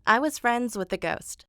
I was friends with the ghost.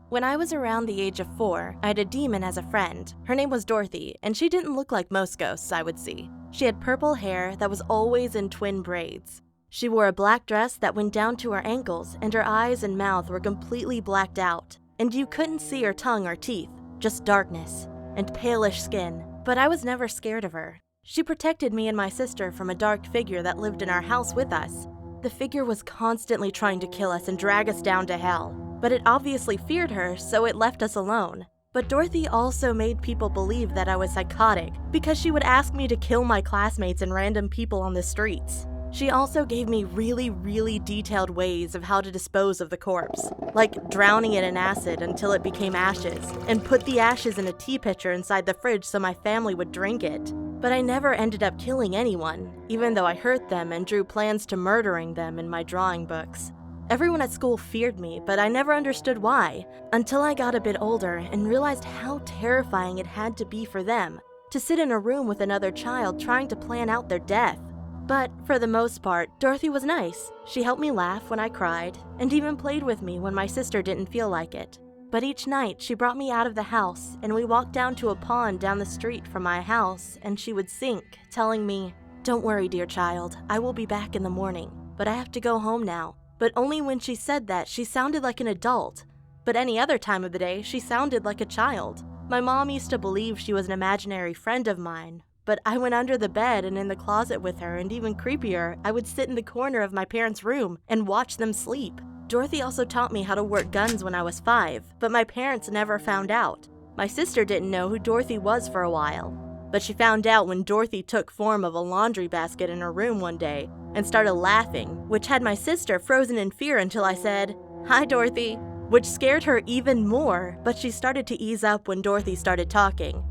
When I was around the age of 4, I had a demon as a friend. Her name was Dorothy, and she didn't look like most ghosts I would see. She had purple hair that was always in twin braids. She wore a black dress that went down to her ankles, and her eyes and mouth were completely blacked out, and you couldn't see her tongue or teeth, just darkness and palish skin. But I was never scared of her. She protected me and my sister from a dark figure that lived in our house with us. The figure was constantly trying to kill us and drag us down to hell, but it obviously feared her, so it left us alone. But Dorothy also made people believe that I was psychotic because she would ask me to kill my classmates and random people on the streets. She also gave me really detailed ways of how to dispose of the corpse, like drowning it in acid until it became ashes, and put the ashes in a tea pitcher inside the fridge so my family would drink it. But I never ended up killing anyone, even though I hurt them and drew plans to murdering them in my drawing books. Everyone at school feared me, but I never understood why, until I got a bit older and realized how terrifying it had to be for them to sit in a room with another child trying to plan out their death. But for the most part, Dorothy was nice. She helped me laugh when I cried, and even played with me when my sister didn't feel like it. But each night, she brought me out of the house, and we walked down to a pond down the street from my house, and she would sing, telling me, "Don't worry, dear child, I will be back in the morning, but I have to go home now." But only when she said that, she sounded like an adult. But any other time of the day, she sounded like a child. My mom used to believe she was an imaginary friend of mine, but I went under the bed and in the closet with her, and even creepier, I would sit in the corner of my parents' room and watch them sleep. Dorothy also taught me how to work guns when I was 5, but my parents never found out. My sister didn't know who Dorothy was for a while, but she found out when Dorothy took form of a laundry basket in her room one day and started laughing, which had my sister frozen in fear until I said, "Hi, Dorothy," which scared her even more, but she started to ease up when Dorothy started talking.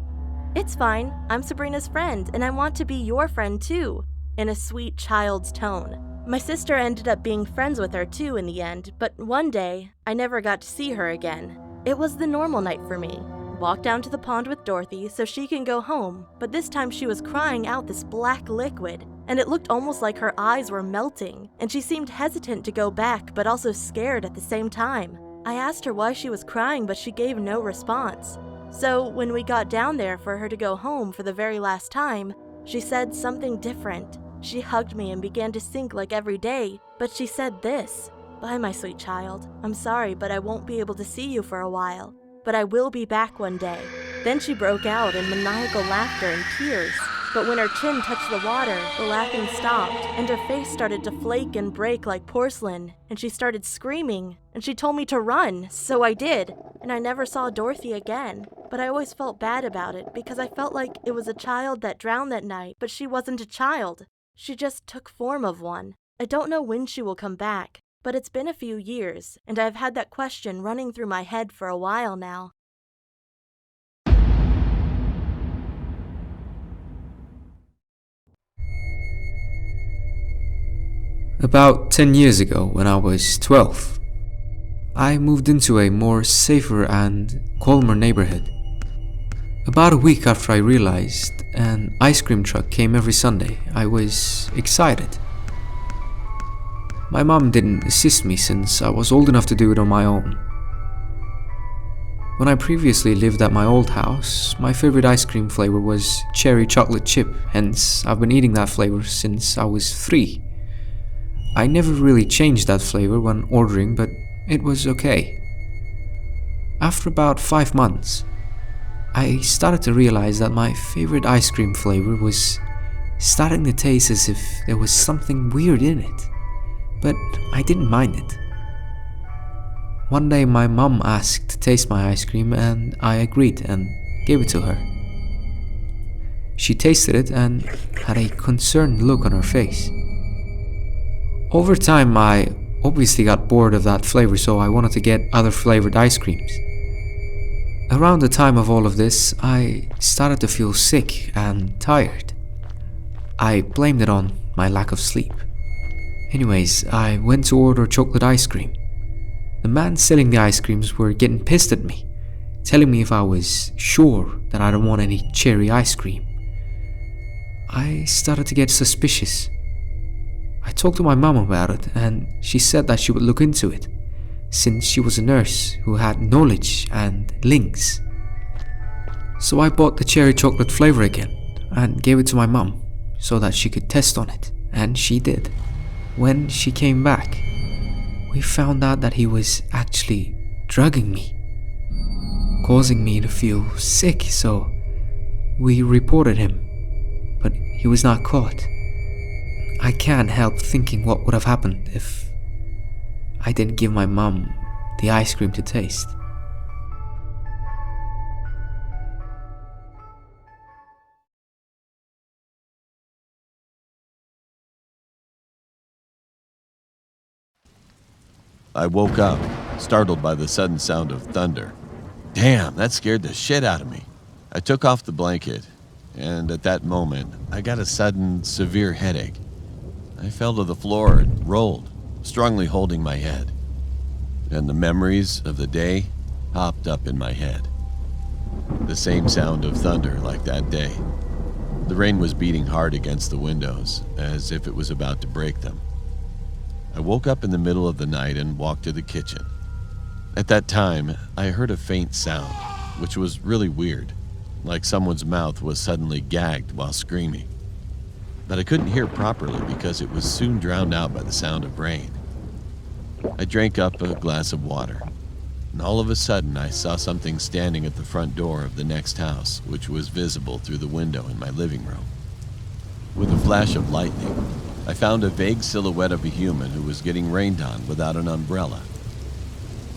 "It's fine, I'm Sabrina's friend, and I want to be your friend too," in a sweet child's tone. My sister ended up being friends with her too in the end, but one day, I never got to see her again. It was the normal night for me. Walk down to the pond with Dorothy so she can go home, but this time she was crying out this black liquid, and it looked almost like her eyes were melting, and she seemed hesitant to go back but also scared at the same time. I asked her why she was crying, but she gave no response. So when we got down there for her to go home for the very last time, she said something different. She hugged me and began to sink like every day, but she said this, "Bye, my sweet child. I'm sorry, but I won't be able to see you for a while. But I will be back one day." Then she broke out in maniacal laughter and tears. But when her chin touched the water, the laughing stopped, and her face started to flake and break like porcelain, and she started screaming, and she told me to run, so I did, and I never saw Dorothy again. But I always felt bad about it, because I felt like it was a child that drowned that night, but she wasn't a child. She just took form of one. I don't know when she will come back, but it's been a few years, and I've had that question running through my head for a while now. About 10 years ago, when I was 12, I moved into a more safer and calmer neighborhood. About a week after I realized an ice cream truck came every Sunday, I was excited. My mom didn't assist me since I was old enough to do it on my own. When I previously lived at my old house, my favorite ice cream flavor was cherry chocolate chip, hence I've been eating that flavor since I was 3. I never really changed that flavor when ordering, but it was okay. After about 5 months, I started to realize that my favorite ice cream flavor was starting to taste as if there was something weird in it, but I didn't mind it. One day my mom asked to taste my ice cream and I agreed and gave it to her. She tasted it and had a concerned look on her face. Over time, I obviously got bored of that flavor, so I wanted to get other flavored ice creams. Around the time of all of this, I started to feel sick and tired. I blamed it on my lack of sleep. Anyways, I went to order chocolate ice cream. The man selling the ice creams were getting pissed at me, telling me if I was sure that I don't want any cherry ice cream. I started to get suspicious. I talked to my mom about it, and she said that she would look into it, since she was a nurse who had knowledge and links. So I bought the cherry chocolate flavor again and gave it to my mum so that she could test on it, and she did. When she came back, we found out that he was actually drugging me, causing me to feel sick, so we reported him, but he was not caught. I can't help thinking what would have happened if I didn't give my mum the ice cream to taste. I woke up, startled by the sudden sound of thunder. Damn, that scared the shit out of me. I took off the blanket, and at that moment, I got a sudden, severe headache. I fell to the floor and rolled, strongly holding my head. And the memories of the day popped up in my head. The same sound of thunder like that day. The rain was beating hard against the windows, as if it was about to break them. I woke up in the middle of the night and walked to the kitchen. At that time, I heard a faint sound, which was really weird, like someone's mouth was suddenly gagged while screaming. But I couldn't hear properly because it was soon drowned out by the sound of rain. I drank up a glass of water, and all of a sudden I saw something standing at the front door of the next house, which was visible through the window in my living room. With a flash of lightning, I found a vague silhouette of a human who was getting rained on without an umbrella.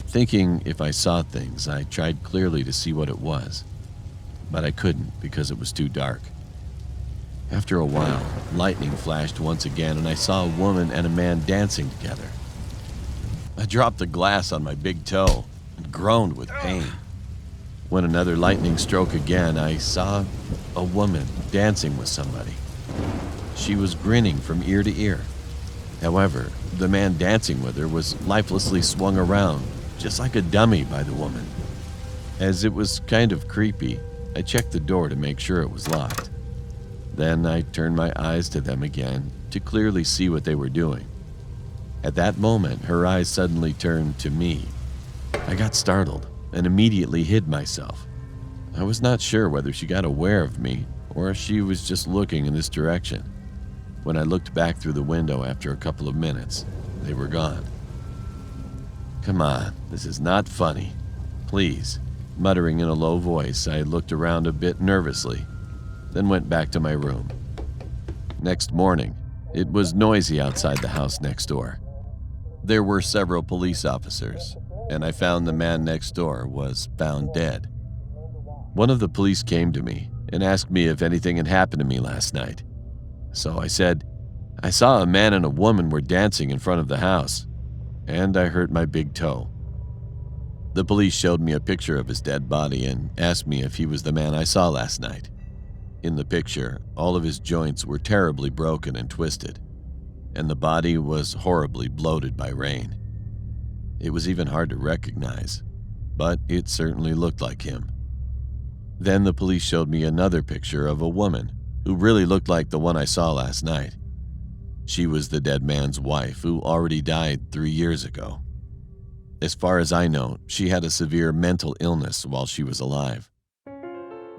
Thinking if I saw things, I tried clearly to see what it was, but I couldn't because it was too dark. After a while, lightning flashed once again, and I saw a woman and a man dancing together. I dropped the glass on my big toe and groaned with pain. When another lightning stroke again, I saw a woman dancing with somebody. She was grinning from ear to ear. However, the man dancing with her was lifelessly swung around, just like a dummy by the woman. As it was kind of creepy, I checked the door to make sure it was locked. Then I turned my eyes to them again to clearly see what they were doing. At that moment, her eyes suddenly turned to me. I got startled and immediately hid myself. I was not sure whether she got aware of me or if she was just looking in this direction. When I looked back through the window after a couple of minutes, they were gone. Come on, this is not funny. Please. Muttering in a low voice, I looked around a bit nervously, then went back to my room. Next morning, it was noisy outside the house next door. There were several police officers, and I found the man next door was found dead. One of the police came to me and asked me if anything had happened to me last night. So I said, I saw a man and a woman were dancing in front of the house, and I hurt my big toe. The police showed me a picture of his dead body and asked me if he was the man I saw last night. In the picture, all of his joints were terribly broken and twisted, and the body was horribly bloated by rain. It was even hard to recognize, but it certainly looked like him. Then the police showed me another picture of a woman who really looked like the one I saw last night. She was the dead man's wife, who already died 3 years ago. As far as I know, she had a severe mental illness while she was alive.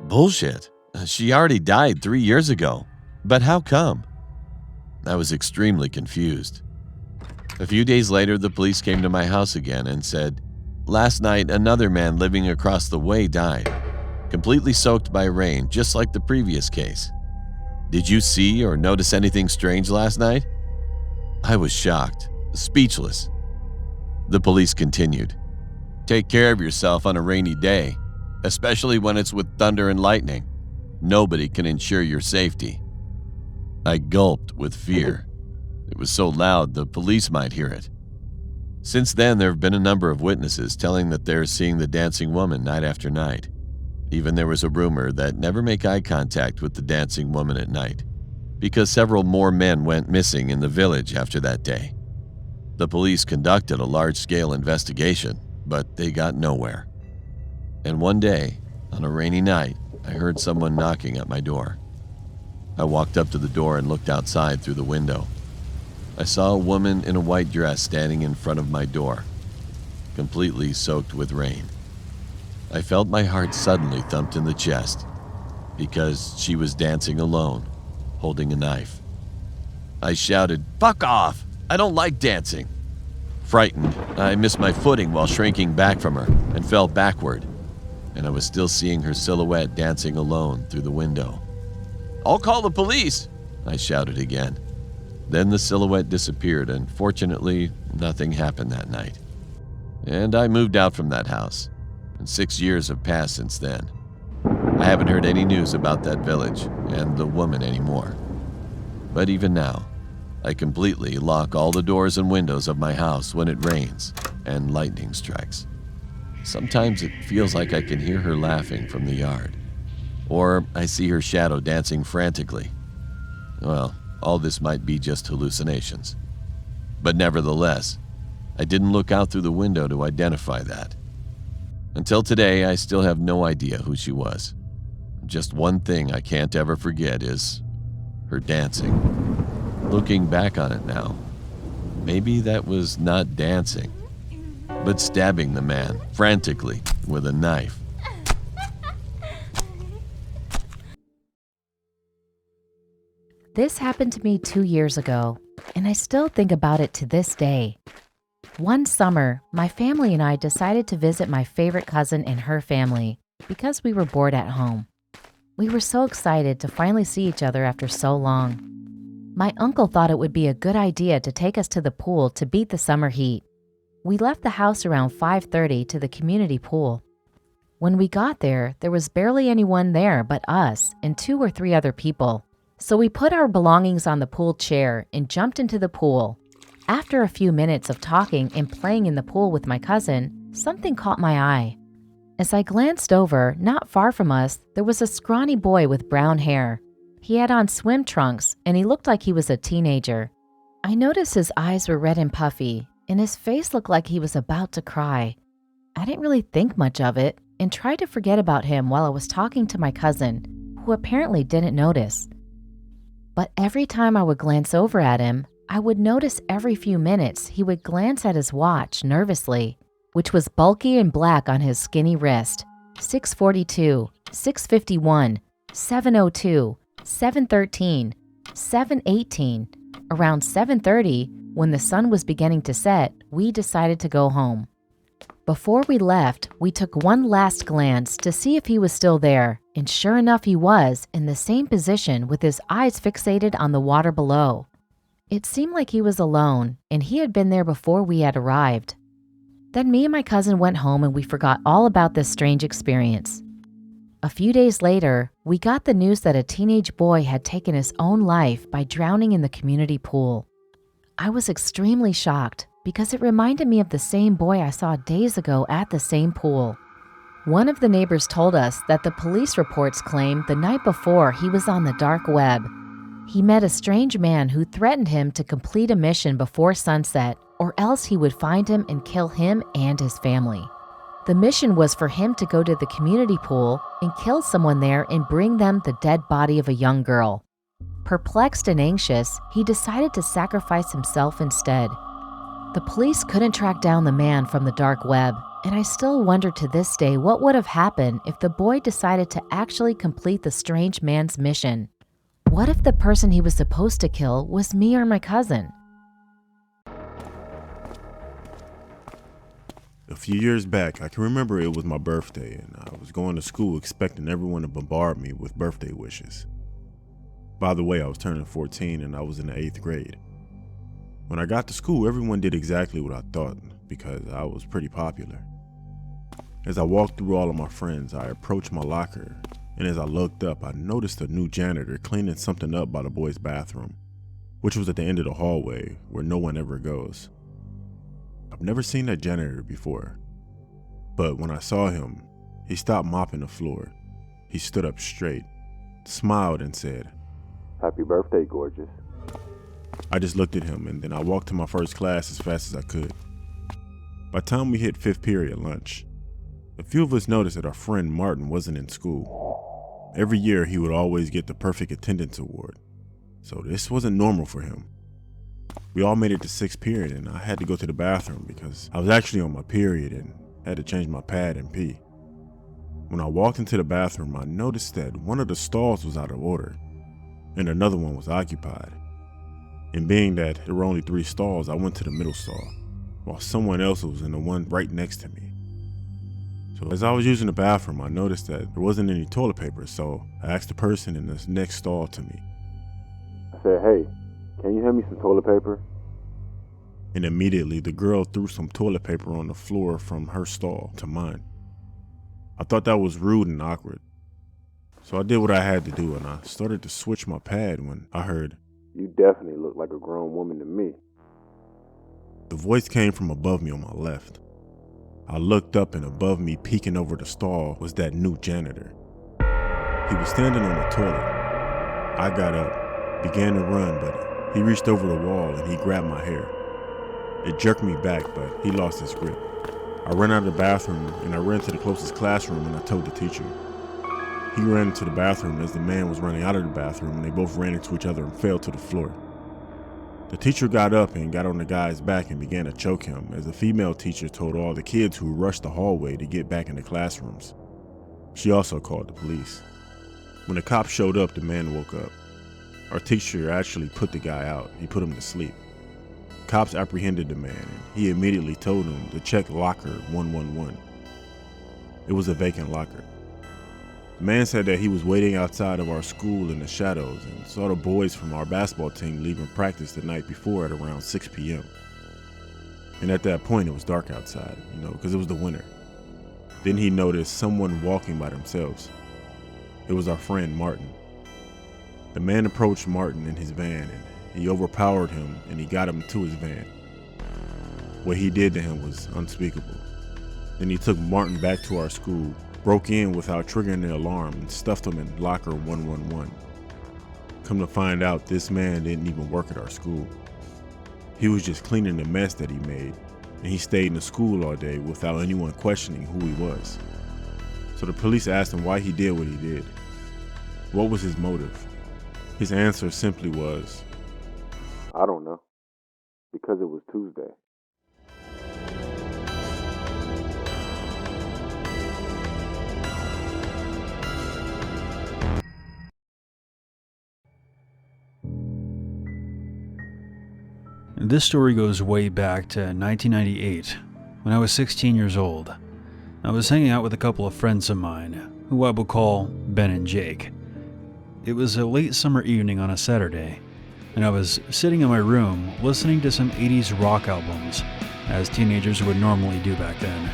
Bullshit! She already died 3 years ago. But how come? I was extremely confused. A few days later, the police came to my house again and said, last night another man living across the way died, completely soaked by rain, just like the previous case. Did you see or notice anything strange last night? I was shocked, speechless. The police continued, take care of yourself on a rainy day, especially when it's with thunder and lightning. Nobody can ensure your safety. I gulped with fear. It was so loud the police might hear it. Since then, there have been a number of witnesses telling that they're seeing the dancing woman night after night. Even there was a rumor that never make eye contact with the dancing woman at night, because several more men went missing in the village after that day. The police conducted a large-scale investigation, but they got nowhere. And one day, on a rainy night, I heard someone knocking at my door. I walked up to the door and looked outside through the window. I saw a woman in a white dress standing in front of my door. completely soaked with rain. I felt my heart suddenly thumped in the chest because she was dancing alone, holding a knife. I shouted, "Fuck off! I don't like dancing!" Frightened, I missed my footing while shrinking back from her and fell backward, and I was still seeing her silhouette dancing alone through the window. "I'll call the police!" I shouted again. Then the silhouette disappeared, and fortunately, nothing happened that night. And I moved out from that house, and 6 years have passed since then. I haven't heard any news about that village and the woman anymore. But even now, I completely lock all the doors and windows of my house when it rains and lightning strikes. Sometimes it feels like I can hear her laughing from the yard, or I see her shadow dancing frantically. Well, all this might be just hallucinations. But nevertheless, I didn't look out through the window to identify that. Until today, I still have no idea who she was. Just one thing I can't ever forget is her dancing. Looking back on it now, maybe that was not dancing, but stabbing the man frantically with a knife. This happened to me 2 years ago, and I still think about it to this day. One summer, my family and I decided to visit my favorite cousin and her family because we were bored at home. We were so excited to finally see each other after so long. My uncle thought it would be a good idea to take us to the pool to beat the summer heat. We left the house around 5:30 to the community pool. When we got there, there was barely anyone there but us and 2 or 3 other people. So we put our belongings on the pool chair and jumped into the pool. After a few minutes of talking and playing in the pool with my cousin, something caught my eye. As I glanced over, not far from us, there was a scrawny boy with brown hair. He had on swim trunks, and he looked like he was a teenager. I noticed his eyes were red and puffy, and his face looked like he was about to cry. I didn't really think much of it, and tried to forget about him while I was talking to my cousin, who apparently didn't notice. But every time I would glance over at him, I would notice every few minutes he would glance at his watch nervously, which was bulky and black on his skinny wrist. 6:42, 6:51, 7:02, 7:13, 7:18. Around 7:30, when the sun was beginning to set, we decided to go home. Before we left, we took one last glance to see if he was still there, and sure enough he was, in the same position with his eyes fixated on the water below. It seemed like he was alone, and he had been there before we had arrived. Then me and my cousin went home and we forgot all about this strange experience. A few days later, we got the news that a teenage boy had taken his own life by drowning in the community pool. I was extremely shocked because it reminded me of the same boy I saw days ago at the same pool. One of the neighbors told us that the police reports claimed the night before he was on the dark web. He met a strange man who threatened him to complete a mission before sunset, or else he would find him and kill him and his family. The mission was for him to go to the community pool and kill someone there and bring them the dead body of a young girl. Perplexed and anxious, he decided to sacrifice himself instead. The police couldn't track down the man from the dark web, and I still wonder to this day what would have happened if the boy decided to actually complete the strange man's mission. What if the person he was supposed to kill was me or my cousin? A few years back, I can remember it was my birthday, and I was going to school expecting everyone to bombard me with birthday wishes. By the way, I was turning 14 and I was in the 8th grade. When I got to school, everyone did exactly what I thought because I was pretty popular. As I walked through all of my friends, I approached my locker, and as I looked up, I noticed a new janitor cleaning something up by the boys' bathroom, which was at the end of the hallway where no one ever goes. I've never seen that janitor before, but when I saw him, he stopped mopping the floor. He stood up straight, smiled, and said, "Happy birthday, gorgeous." I just looked at him, and then I walked to my first class as fast as I could. By the time we hit 5th period lunch, a few of us noticed that our friend Martin wasn't in school. Every year he would always get the perfect attendance award, so this wasn't normal for him. We all made it to 6th period, and I had to go to the bathroom because I was actually on my period and had to change my pad and pee. When I walked into the bathroom, I noticed that one of the stalls was out of order and another one was occupied. And being that there were only 3 stalls, I went to the middle stall, while someone else was in the one right next to me. So as I was using the bathroom, I noticed that there wasn't any toilet paper, so I asked the person in this next stall to me. I said, hey, can you hand me some toilet paper? And immediately the girl threw some toilet paper on the floor from her stall to mine. I thought that was rude and awkward. So I did what I had to do, and I started to switch my pad when I heard, You definitely look like a grown woman to me. the voice came from above me on my left. I looked up, and above me, peeking over the stall, was that new janitor. He was standing on the toilet. I got up, began to run, but he reached over the wall and he grabbed my hair. It jerked me back, but he lost his grip. I ran out of the bathroom and I ran to the closest classroom and I told the teacher. He ran into the bathroom as the man was running out of the bathroom, and they both ran into each other and fell to the floor. The teacher got up and got on the guy's back and began to choke him as the female teacher told all the kids who rushed the hallway to get back in the classrooms. She also called the police. When the cops showed up, the man woke up. Our teacher actually put the guy out. He put him to sleep. Cops apprehended the man, and he immediately told them to check locker 111. It was a vacant locker. The man said that he was waiting outside of our school in the shadows and saw the boys from our basketball team leaving practice the night before at around 6 p.m. And at that point, it was dark outside, because it was the winter. Then he noticed someone walking by themselves. It was our friend Martin. The man approached Martin in his van, and he overpowered him and he got him to his van. What he did to him was unspeakable. Then he took Martin back to our school, broke in without triggering the alarm, and stuffed him in locker 111. Come to find out, this man didn't even work at our school. He was just cleaning the mess that he made, and he stayed in the school all day without anyone questioning who he was. So the police asked him why he did what he did. What was his motive? His answer simply was, I don't know. Because it was Tuesday. This story goes way back to 1998, when I was 16 years old. I was hanging out with a couple of friends of mine, who I will call Ben and Jake. It was a late summer evening on a Saturday, and I was sitting in my room listening to some 80s rock albums, as teenagers would normally do back then.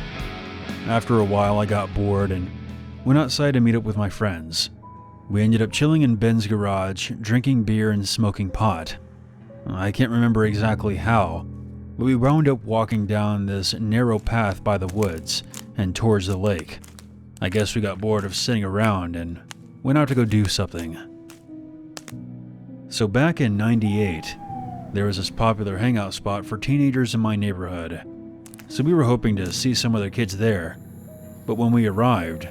After a while, I got bored and went outside to meet up with my friends. We ended up chilling in Ben's garage, drinking beer and smoking pot. I can't remember exactly how, but we wound up walking down this narrow path by the woods and towards the lake. I guess we got bored of sitting around and went out to go do something. So back in '98, there was this popular hangout spot for teenagers in my neighborhood. So we were hoping to see some other kids there, but when we arrived,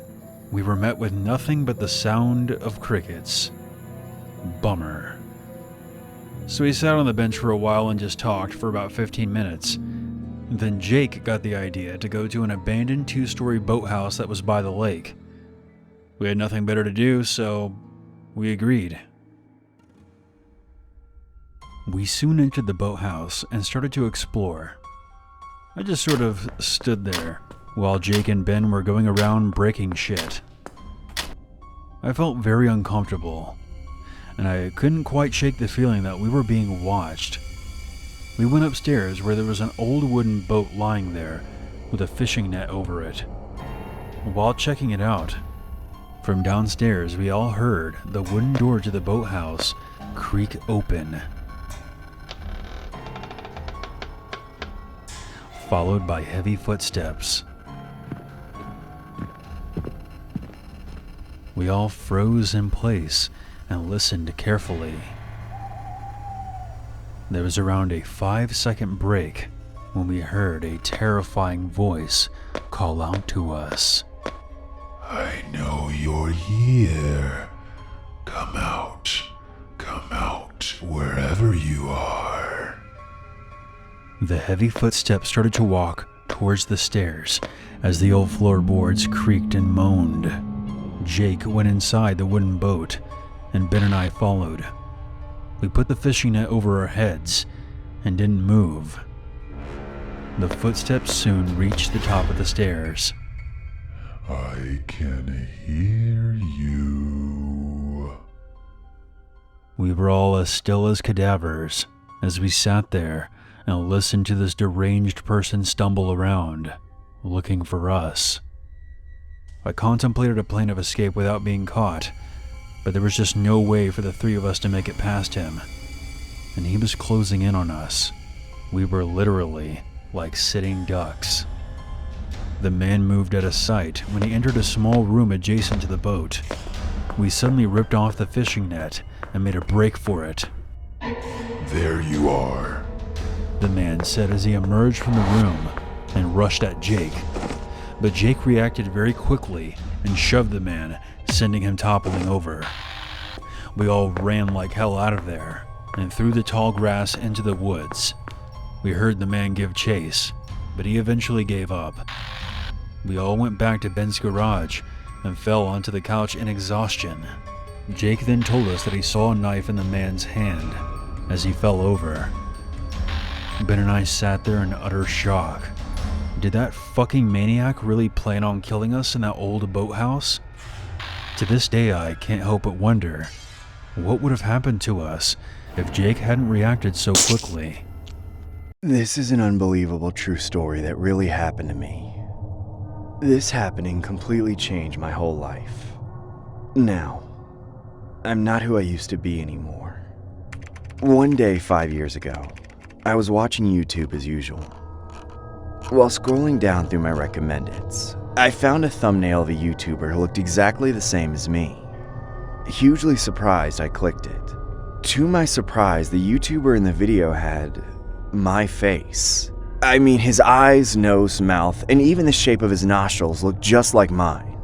we were met with nothing but the sound of crickets. Bummer. So we sat on the bench for a while and just talked for about 15 minutes. Then Jake got the idea to go to an abandoned 2-story boathouse that was by the lake. We had nothing better to do, so we agreed. We soon entered the boathouse and started to explore. I just sort of stood there while Jake and Ben were going around breaking shit. I felt very uncomfortable, and I couldn't quite shake the feeling that we were being watched. We went upstairs where there was an old wooden boat lying there with a fishing net over it. While checking it out, from downstairs we all heard the wooden door to the boathouse creak open, followed by heavy footsteps. We all froze in place and listened carefully. There was around a 5-second break when we heard a terrifying voice call out to us. I know you're here. Come out, wherever you are. The heavy footsteps started to walk towards the stairs as the old floorboards creaked and moaned. Jake went inside the wooden boat, and Ben and I followed. We put the fishing net over our heads and didn't move. The footsteps soon reached the top of the stairs. I can hear you. We were all as still as cadavers as we sat there and listened to this deranged person stumble around, looking for us. I contemplated a plan of escape without being caught, but there was just no way for the three of us to make it past him. And he was closing in on us. We were literally like sitting ducks. The man moved out of sight when he entered a small room adjacent to the boat. We suddenly ripped off the fishing net and made a break for it. There you are. The man said as he emerged from the room and rushed at Jake. But Jake reacted very quickly and shoved the man, sending him toppling over. We all ran like hell out of there and through the tall grass into the woods. We heard the man give chase, but he eventually gave up. We all went back to Ben's garage and fell onto the couch in exhaustion. Jake then told us that he saw a knife in the man's hand as he fell over. Ben and I sat there in utter shock. Did that fucking maniac really plan on killing us in that old boathouse? To this day, I can't help but wonder, what would have happened to us if Jake hadn't reacted so quickly? This is an unbelievable true story that really happened to me. This happening completely changed my whole life. Now, I'm not who I used to be anymore. One day 5 years ago, I was watching YouTube as usual. While scrolling down through my recommendeds, I found a thumbnail of a YouTuber who looked exactly the same as me. Hugely surprised, I clicked it. To my surprise, the YouTuber in the video had my face. I mean, his eyes, nose, mouth, and even the shape of his nostrils looked just like mine.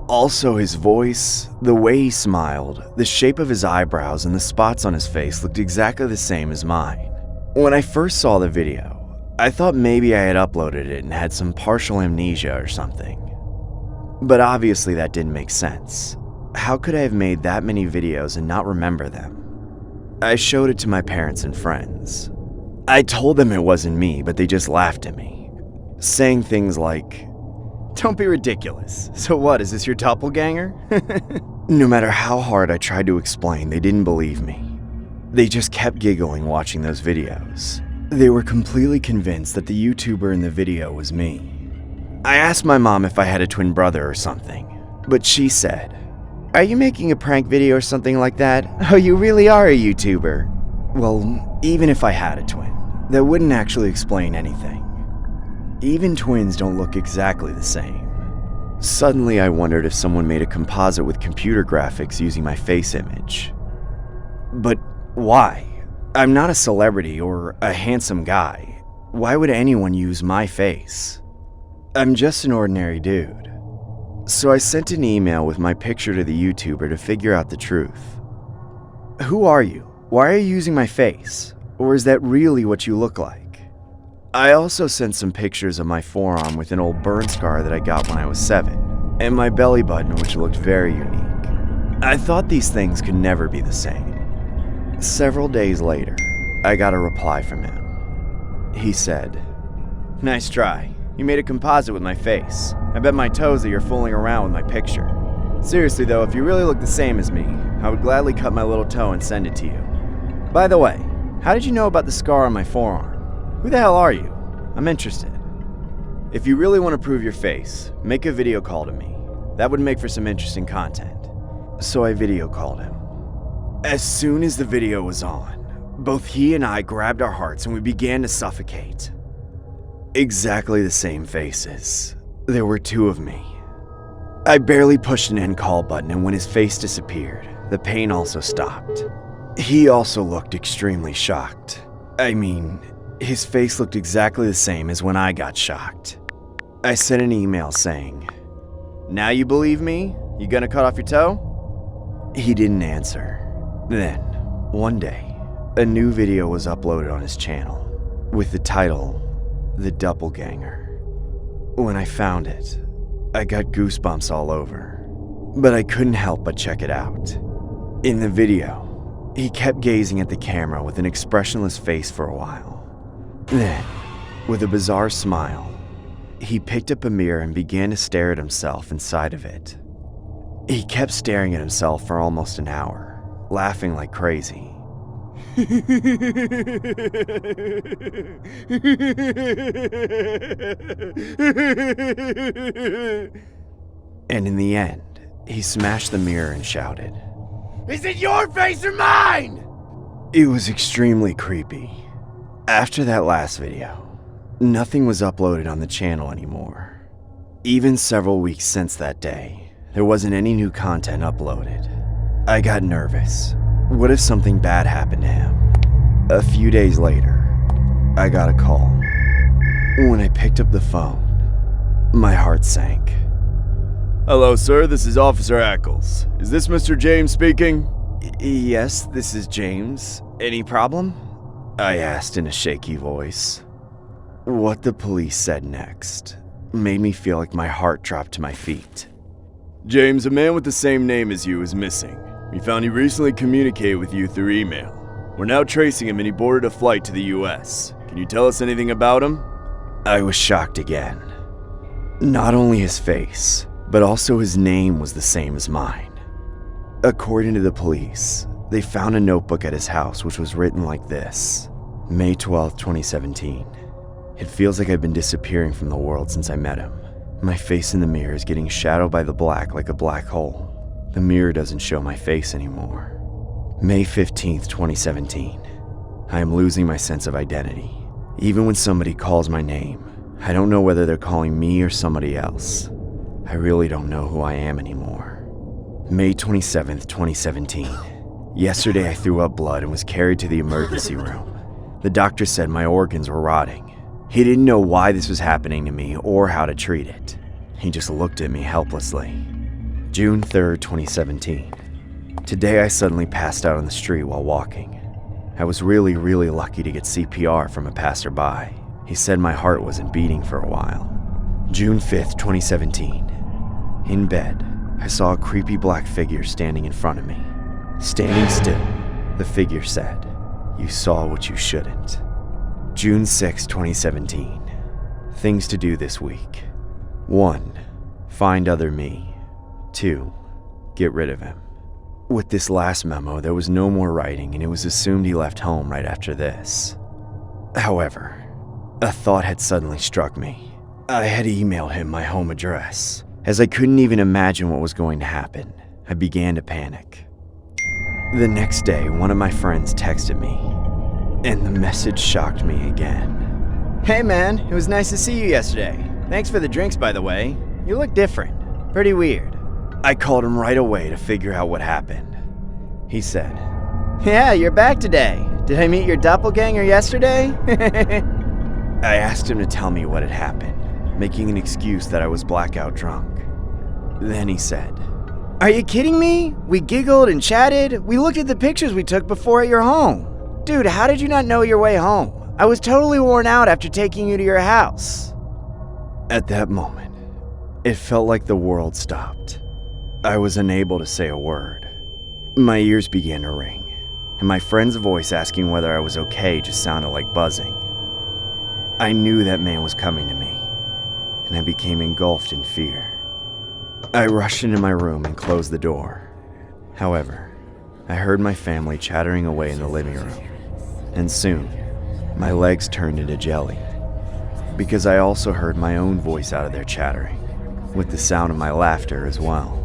Also, his voice, the way he smiled, the shape of his eyebrows, and the spots on his face looked exactly the same as mine. When I first saw the video, I thought maybe I had uploaded it and had some partial amnesia or something. But obviously that didn't make sense. How could I have made that many videos and not remember them? I showed it to my parents and friends. I told them it wasn't me, but they just laughed at me, saying things like, "Don't be ridiculous. So what, is this your doppelganger?" No matter how hard I tried to explain, they didn't believe me. They just kept giggling watching those videos. They were completely convinced that the YouTuber in the video was me. I asked my mom if I had a twin brother or something, but she said, "Are you making a prank video or something like that? Oh, you really are a YouTuber." Well, even if I had a twin, that wouldn't actually explain anything. Even twins don't look exactly the same. Suddenly I wondered if someone made a composite with computer graphics using my face image. But why? I'm not a celebrity or a handsome guy. Why would anyone use my face? I'm just an ordinary dude. So I sent an email with my picture to the YouTuber to figure out the truth. Who are you? Why are you using my face? Or is that really what you look like? I also sent some pictures of my forearm with an old burn scar that I got when I was 7, and my belly button, which looked very unique. I thought these things could never be the same. Several days later, I got a reply from him. He said, "Nice try. You made a composite with my face. I bet my toes that you're fooling around with my picture. Seriously though, if you really look the same as me, I would gladly cut my little toe and send it to you. By the way, how did you know about the scar on my forearm? Who the hell are you? I'm interested. If you really want to prove your face, make a video call to me. That would make for some interesting content." So I video called him. As soon as the video was on, both he and I grabbed our hearts and we began to suffocate. Exactly the same faces. There were 2 of me. I barely pushed an end call button, and when his face disappeared, the pain also stopped. He also looked extremely shocked. I mean, his face looked exactly the same as when I got shocked. I sent an email saying, "Now you believe me? You gonna cut off your toe?" He didn't answer. Then, one day, a new video was uploaded on his channel. with the title, The Doppelganger. When I found it, I got goosebumps all over, but I couldn't help but check it out. In the video, he kept gazing at the camera with an expressionless face for a while. Then, with a bizarre smile, he picked up a mirror and began to stare at himself inside of it. He kept staring at himself for almost an hour, laughing like crazy. And in the end, he smashed the mirror and shouted, "Is it your face or mine?" It was extremely creepy. After that last video, nothing was uploaded on the channel anymore. Even several weeks since that day, there wasn't any new content uploaded. I got nervous. What if something bad happened to him? A few days later, I got a call. When I picked up the phone, my heart sank. "Hello, sir, this is Officer Ackles. Is this Mr. James speaking?" "Yes, this is James. Any problem?" I asked in a shaky voice. What the police said next made me feel like my heart dropped to my feet. "James, a man with the same name as you is missing. We found he recently communicated with you through email. We're now tracing him and he boarded a flight to the US. Can you tell us anything about him?" I was shocked again. Not only his face, but also his name was the same as mine. According to the police, they found a notebook at his house which was written like this: May 12th, 2017. It feels like I've been disappearing from the world since I met him. My face in the mirror is getting shadowed by the black like a black hole. The mirror doesn't show my face anymore. May 15th, 2017. I am losing my sense of identity. Even when somebody calls my name, I don't know whether they're calling me or somebody else. I really don't know who I am anymore. May 27th, 2017. Yesterday I threw up blood and was carried to the emergency room. The doctor said my organs were rotting. He didn't know why this was happening to me or how to treat it. He just looked at me helplessly. June 3rd, 2017. Today I suddenly passed out on the street while walking. I was really lucky to get CPR from a passerby. He said my heart wasn't beating for a while. June 5th, 2017. In bed, I saw a creepy black figure standing in front of me. Standing still, the figure said, "You saw what you shouldn't." June 6, 2017. Things to do this week. 1. Find other me. 2. Get rid of him. With this last memo, there was no more writing and it was assumed he left home right after this. However, a thought had suddenly struck me. I had emailed him my home address. As I couldn't even imagine what was going to happen, I began to panic. The next day, one of my friends texted me, and the message shocked me again. "Hey man, it was nice to see you yesterday. Thanks for the drinks, by the way. You look different. Pretty weird." I called him right away to figure out what happened. He said, "Yeah, you're back today. Did I meet your doppelganger yesterday?" I asked him to tell me what had happened, making an excuse that I was blackout drunk. Then he said, "Are you kidding me? We giggled and chatted. We looked at the pictures we took before at your home. Dude, how did you not know your way home? I was totally worn out after taking you to your house." At that moment, it felt like the world stopped. I was unable to say a word. My ears began to ring, and my friend's voice asking whether I was okay just sounded like buzzing. I knew that man was coming to me, and I became engulfed in fear. I rushed into my room and closed the door. However, I heard my family chattering away in the living room, and soon, my legs turned into jelly, because I also heard my own voice out of their chattering, with the sound of my laughter as well.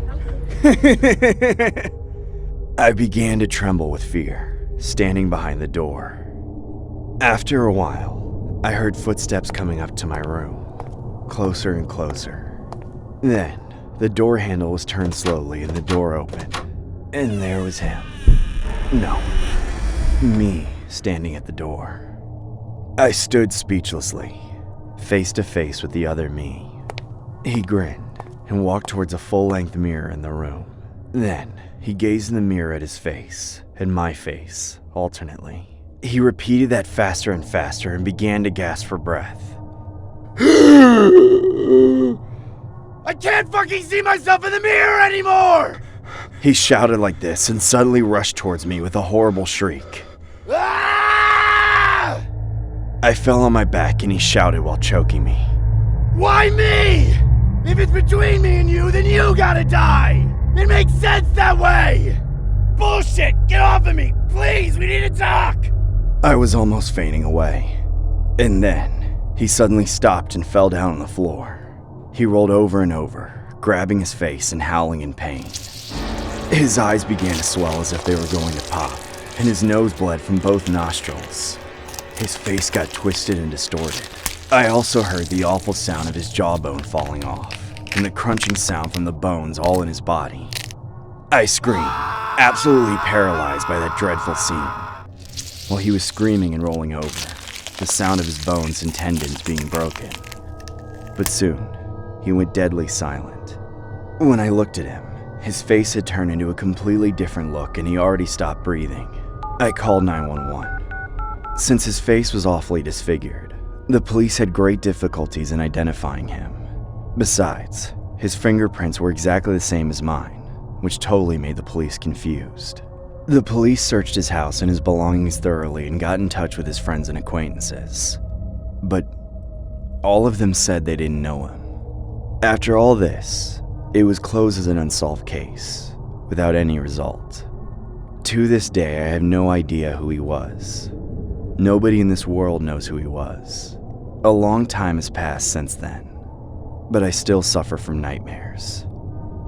I began to tremble with fear, standing behind the door. After a while, I heard footsteps coming up to my room, closer and closer. Then, the door handle was turned slowly and the door opened, and there was him. No, me standing at the door. I stood speechlessly, face to face with the other me. He grinned and walked towards a full-length mirror in the room. Then, he gazed in the mirror at his face and my face, alternately. He repeated that faster and faster and began to gasp for breath. I can't fucking see myself in the mirror anymore! He shouted like this and suddenly rushed towards me with a horrible shriek. Ah! I fell on my back and he shouted while choking me. Why me? If it's between me and you, then you gotta die! It makes sense that way! Bullshit! Get off of me! Please, we need to talk! I was almost fainting away. And then, he suddenly stopped and fell down on the floor. He rolled over and over, grabbing his face and howling in pain. His eyes began to swell as if they were going to pop, and his nose bled from both nostrils. His face got twisted and distorted. I also heard the awful sound of his jawbone falling off, and the crunching sound from the bones all in his body. I screamed, absolutely paralyzed by that dreadful scene. While he was screaming and rolling over, the sound of his bones and tendons being broken. But soon, he went deadly silent. When I looked at him, his face had turned into a completely different look and he already stopped breathing. I called 911. Since his face was awfully disfigured, the police had great difficulties in identifying him. Besides, his fingerprints were exactly the same as mine, which totally made the police confused. The police searched his house and his belongings thoroughly and got in touch with his friends and acquaintances. But all of them said they didn't know him. After all this, it was closed as an unsolved case, without any result. To this day, I have no idea who he was. Nobody in this world knows who he was. A long time has passed since then, but I still suffer from nightmares.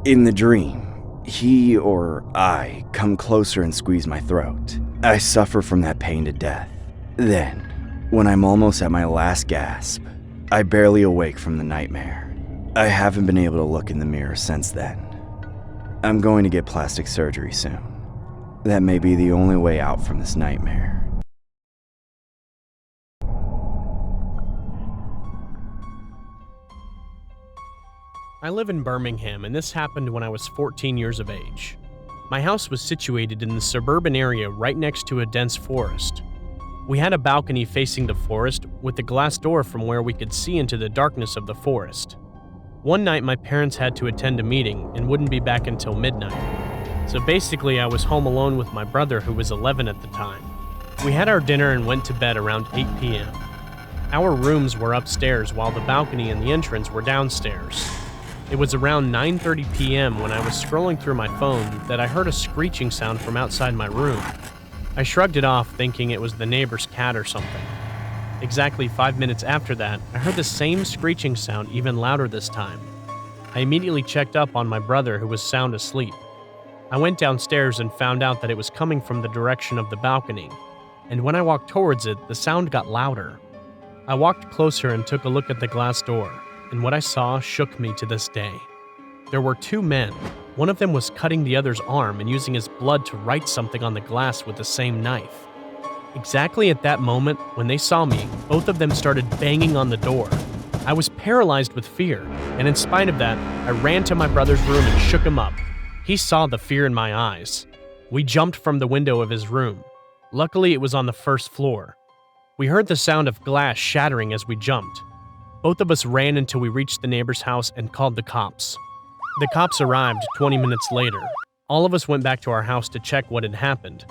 In the dream, he or I come closer and squeeze my throat. I suffer from that pain to death. Then, when I'm almost at my last gasp, I barely awake from the nightmare. I haven't been able to look in the mirror since then. I'm going to get plastic surgery soon. That may be the only way out from this nightmare. I live in Birmingham, and this happened when I was 14 years of age. My house was situated in the suburban area right next to a dense forest. We had a balcony facing the forest with a glass door from where we could see into the darkness of the forest. One night, my parents had to attend a meeting and wouldn't be back until midnight. So basically, I was home alone with my brother, who was 11 at the time. We had our dinner and went to bed around 8 p.m. Our rooms were upstairs while the balcony and the entrance were downstairs. It was around 9:30 p.m. when I was scrolling through my phone that I heard a screeching sound from outside my room. I shrugged it off, thinking it was the neighbor's cat or something. Exactly 5 minutes after that, I heard the same screeching sound, even louder this time. I immediately checked up on my brother, who was sound asleep. I went downstairs and found out that it was coming from the direction of the balcony, and when I walked towards it, the sound got louder. I walked closer and took a look at the glass door, and what I saw shook me to this day. There were two men. One of them was cutting the other's arm and using his blood to write something on the glass with the same knife. Exactly at that moment, when they saw me, both of them started banging on the door. I was paralyzed with fear, and in spite of that, I ran to my brother's room and shook him up. He saw the fear in my eyes. We jumped from the window of his room. Luckily, it was on the first floor. We heard the sound of glass shattering as we jumped. Both of us ran until we reached the neighbor's house and called the cops. The cops arrived 20 minutes later. All of us went back to our house to check what had happened.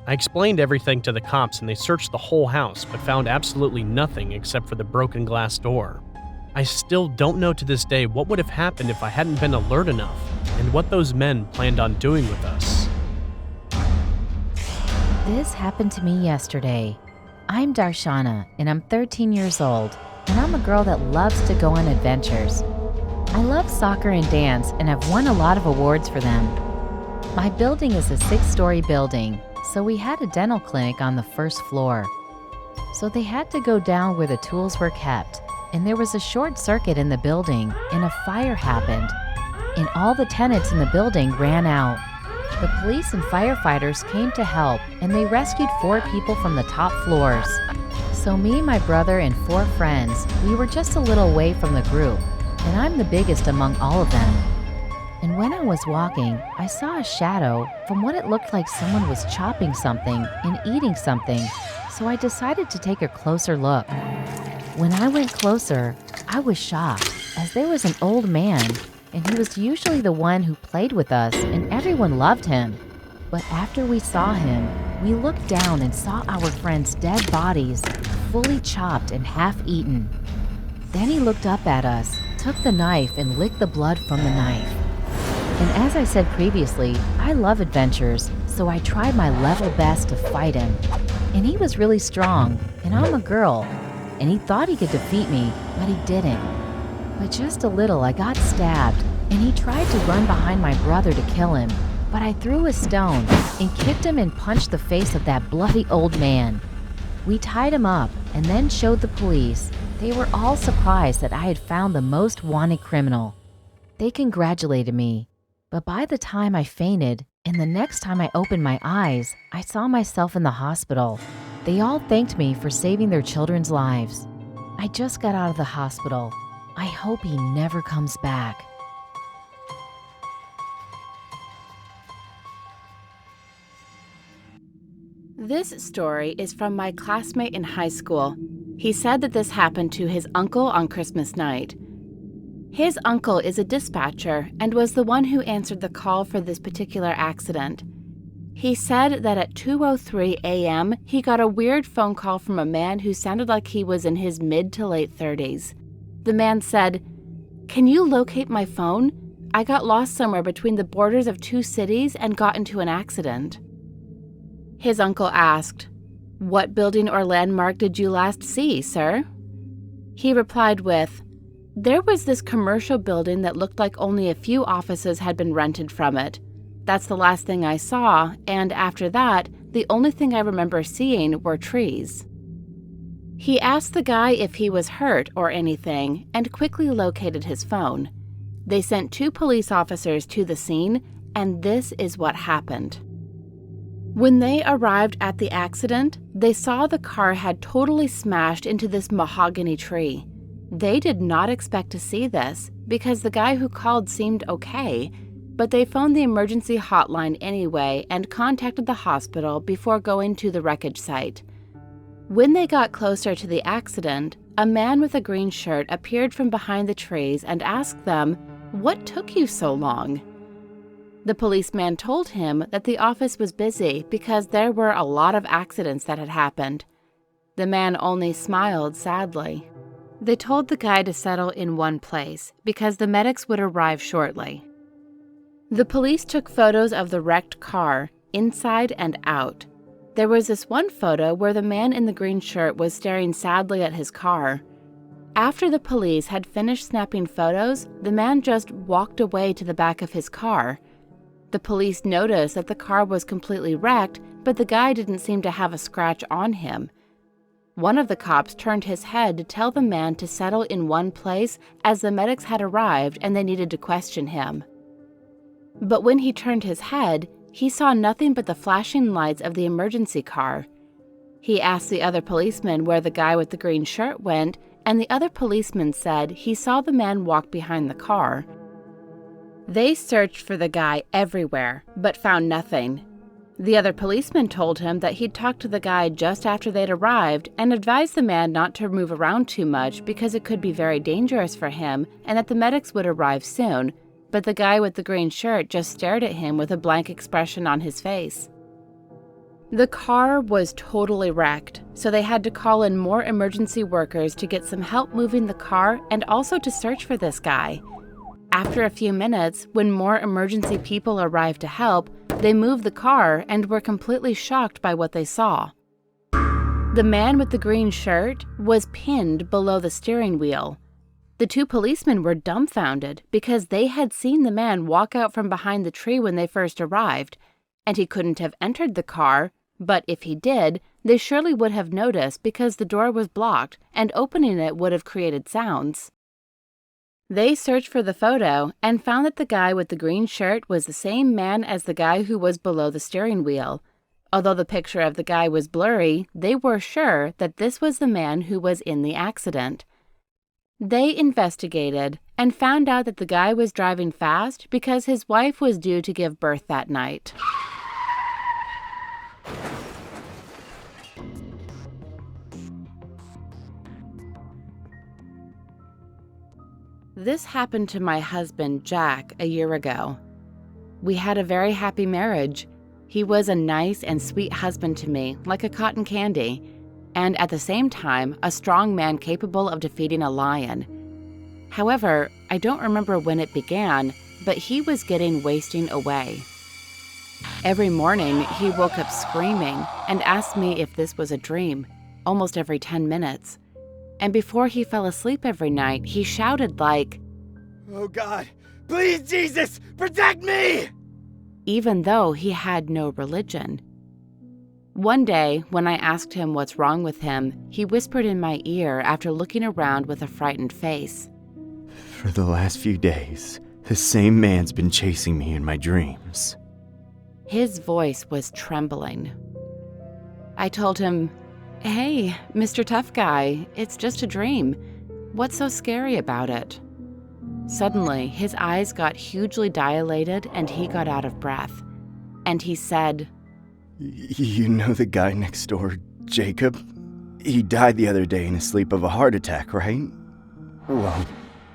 I explained everything to the cops and they searched the whole house but found absolutely nothing except for the broken glass door. I still don't know to this day what would have happened if I hadn't been alert enough and what those men planned on doing with us. This happened to me yesterday. I'm Darshana and I'm 13 years old. And I'm a girl that loves to go on adventures. I love soccer and dance and have won a lot of awards for them. My building is a 6-story building, so we had a dental clinic on the first floor. So they had to go down where the tools were kept, and there was a short circuit in the building and a fire happened, and all the tenants in the building ran out. The police and firefighters came to help, and they rescued 4 people from the top floors. So me, my brother, and 4 friends, we were just a little away from the group, and I'm the biggest among all of them. And when I was walking, I saw a shadow from what it looked like someone was chopping something and eating something, so I decided to take a closer look. When I went closer, I was shocked, as there was an old man, and he was usually the one who played with us, and everyone loved him. But after we saw him, we looked down and saw our friend's dead bodies, fully chopped and half-eaten. Then he looked up at us, took the knife, and licked the blood from the knife. And as I said previously, I love adventures, so I tried my level best to fight him. And he was really strong, and I'm a girl, and he thought he could defeat me, but he didn't. But just a little, I got stabbed, and he tried to run behind my brother to kill him, but I threw a stone and kicked him and punched the face of that bloody old man. We tied him up and then showed the police. They were all surprised that I had found the most wanted criminal. They congratulated me, but by the time I fainted, and the next time I opened my eyes, I saw myself in the hospital. They all thanked me for saving their children's lives. I just got out of the hospital. I hope he never comes back. This story is from my classmate in high school. He said that this happened to his uncle on Christmas night. His uncle is a dispatcher and was the one who answered the call for this particular accident. He said that at 2:03 a.m., he got a weird phone call from a man who sounded like he was in his mid to late 30s. The man said, "Can you locate my phone? I got lost somewhere between the borders of two cities and got into an accident." His uncle asked, "What building or landmark did you last see, sir?" He replied with, "There was this commercial building that looked like only a few offices had been rented from it. That's the last thing I saw, and after that, the only thing I remember seeing were trees." He asked the guy if he was hurt or anything and quickly located his phone. They sent 2 police officers to the scene, and this is what happened. When they arrived at the accident, they saw the car had totally smashed into this mahogany tree. They did not expect to see this because the guy who called seemed okay, but they phoned the emergency hotline anyway and contacted the hospital before going to the wreckage site. When they got closer to the accident, a man with a green shirt appeared from behind the trees and asked them, "What took you so long?" The policeman told him that the office was busy because there were a lot of accidents that had happened. The man only smiled sadly. They told the guy to settle in one place because the medics would arrive shortly. The police took photos of the wrecked car, inside and out. There was this one photo where the man in the green shirt was staring sadly at his car. After the police had finished snapping photos, the man just walked away to the back of his car. The police noticed that the car was completely wrecked, but the guy didn't seem to have a scratch on him. One of the cops turned his head to tell the man to settle in one place as the medics had arrived and they needed to question him. But when he turned his head, he saw nothing but the flashing lights of the emergency car. He asked the other policeman where the guy with the green shirt went, and the other policeman said he saw the man walk behind the car. They searched for the guy everywhere, but found nothing. The other policeman told him that he'd talked to the guy just after they'd arrived and advised the man not to move around too much because it could be very dangerous for him and that the medics would arrive soon, but the guy with the green shirt just stared at him with a blank expression on his face. The car was totally wrecked, so they had to call in more emergency workers to get some help moving the car and also to search for this guy. After a few minutes, when more emergency people arrived to help, they moved the car and were completely shocked by what they saw. The man with the green shirt was pinned below the steering wheel. The 2 policemen were dumbfounded because they had seen the man walk out from behind the tree when they first arrived, and he couldn't have entered the car, but if he did, they surely would have noticed because the door was blocked and opening it would have created sounds. They searched for the photo and found that the guy with the green shirt was the same man as the guy who was below the steering wheel. Although the picture of the guy was blurry, they were sure that this was the man who was in the accident. They investigated and found out that the guy was driving fast because his wife was due to give birth that night. This happened to my husband, Jack, a year ago. We had a very happy marriage. He was a nice and sweet husband to me, like a cotton candy, and at the same time, a strong man capable of defeating a lion. However, I don't remember when it began, but he was getting wasting away. Every morning, he woke up screaming and asked me if this was a dream, almost every 10 minutes. And before he fell asleep every night, he shouted like, "Oh God, please Jesus, protect me!" even though he had no religion. One day, when I asked him what's wrong with him, he whispered in my ear after looking around with a frightened face. "For the last few days, the same man's been chasing me in my dreams." His voice was trembling. I told him, "Hey, Mr. Tough Guy, it's just a dream. What's so scary about it?" Suddenly, his eyes got hugely dilated and he got out of breath. And he said, "You know the guy next door, Jacob? He died the other day in his sleep of a heart attack, right? Well,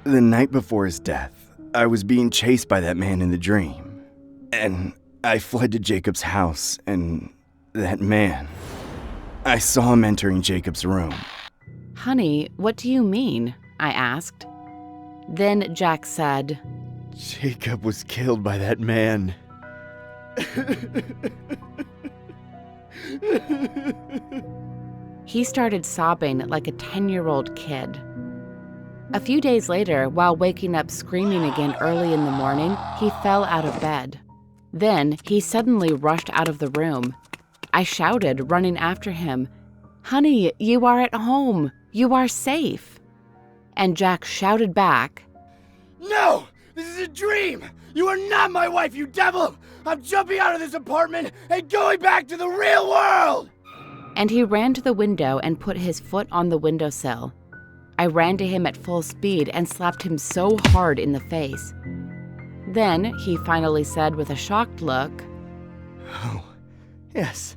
the night before his death, I was being chased by that man in the dream. And I fled to Jacob's house, and that man, I saw him entering Jacob's room." "Honey, what do you mean?" I asked. Then Jack said, "Jacob was killed by that man." He started sobbing like a 10-year-old kid. A few days later, while waking up screaming again early in the morning, he fell out of bed. Then he suddenly rushed out of the room. I shouted, running after him, "Honey, you are at home. You are safe." And Jack shouted back, "No! This is a dream! You are not my wife, you devil! I'm jumping out of this apartment and going back to the real world!" And he ran to the window and put his foot on the windowsill. I ran to him at full speed and slapped him so hard in the face. Then he finally said with a shocked look, "Oh, yes,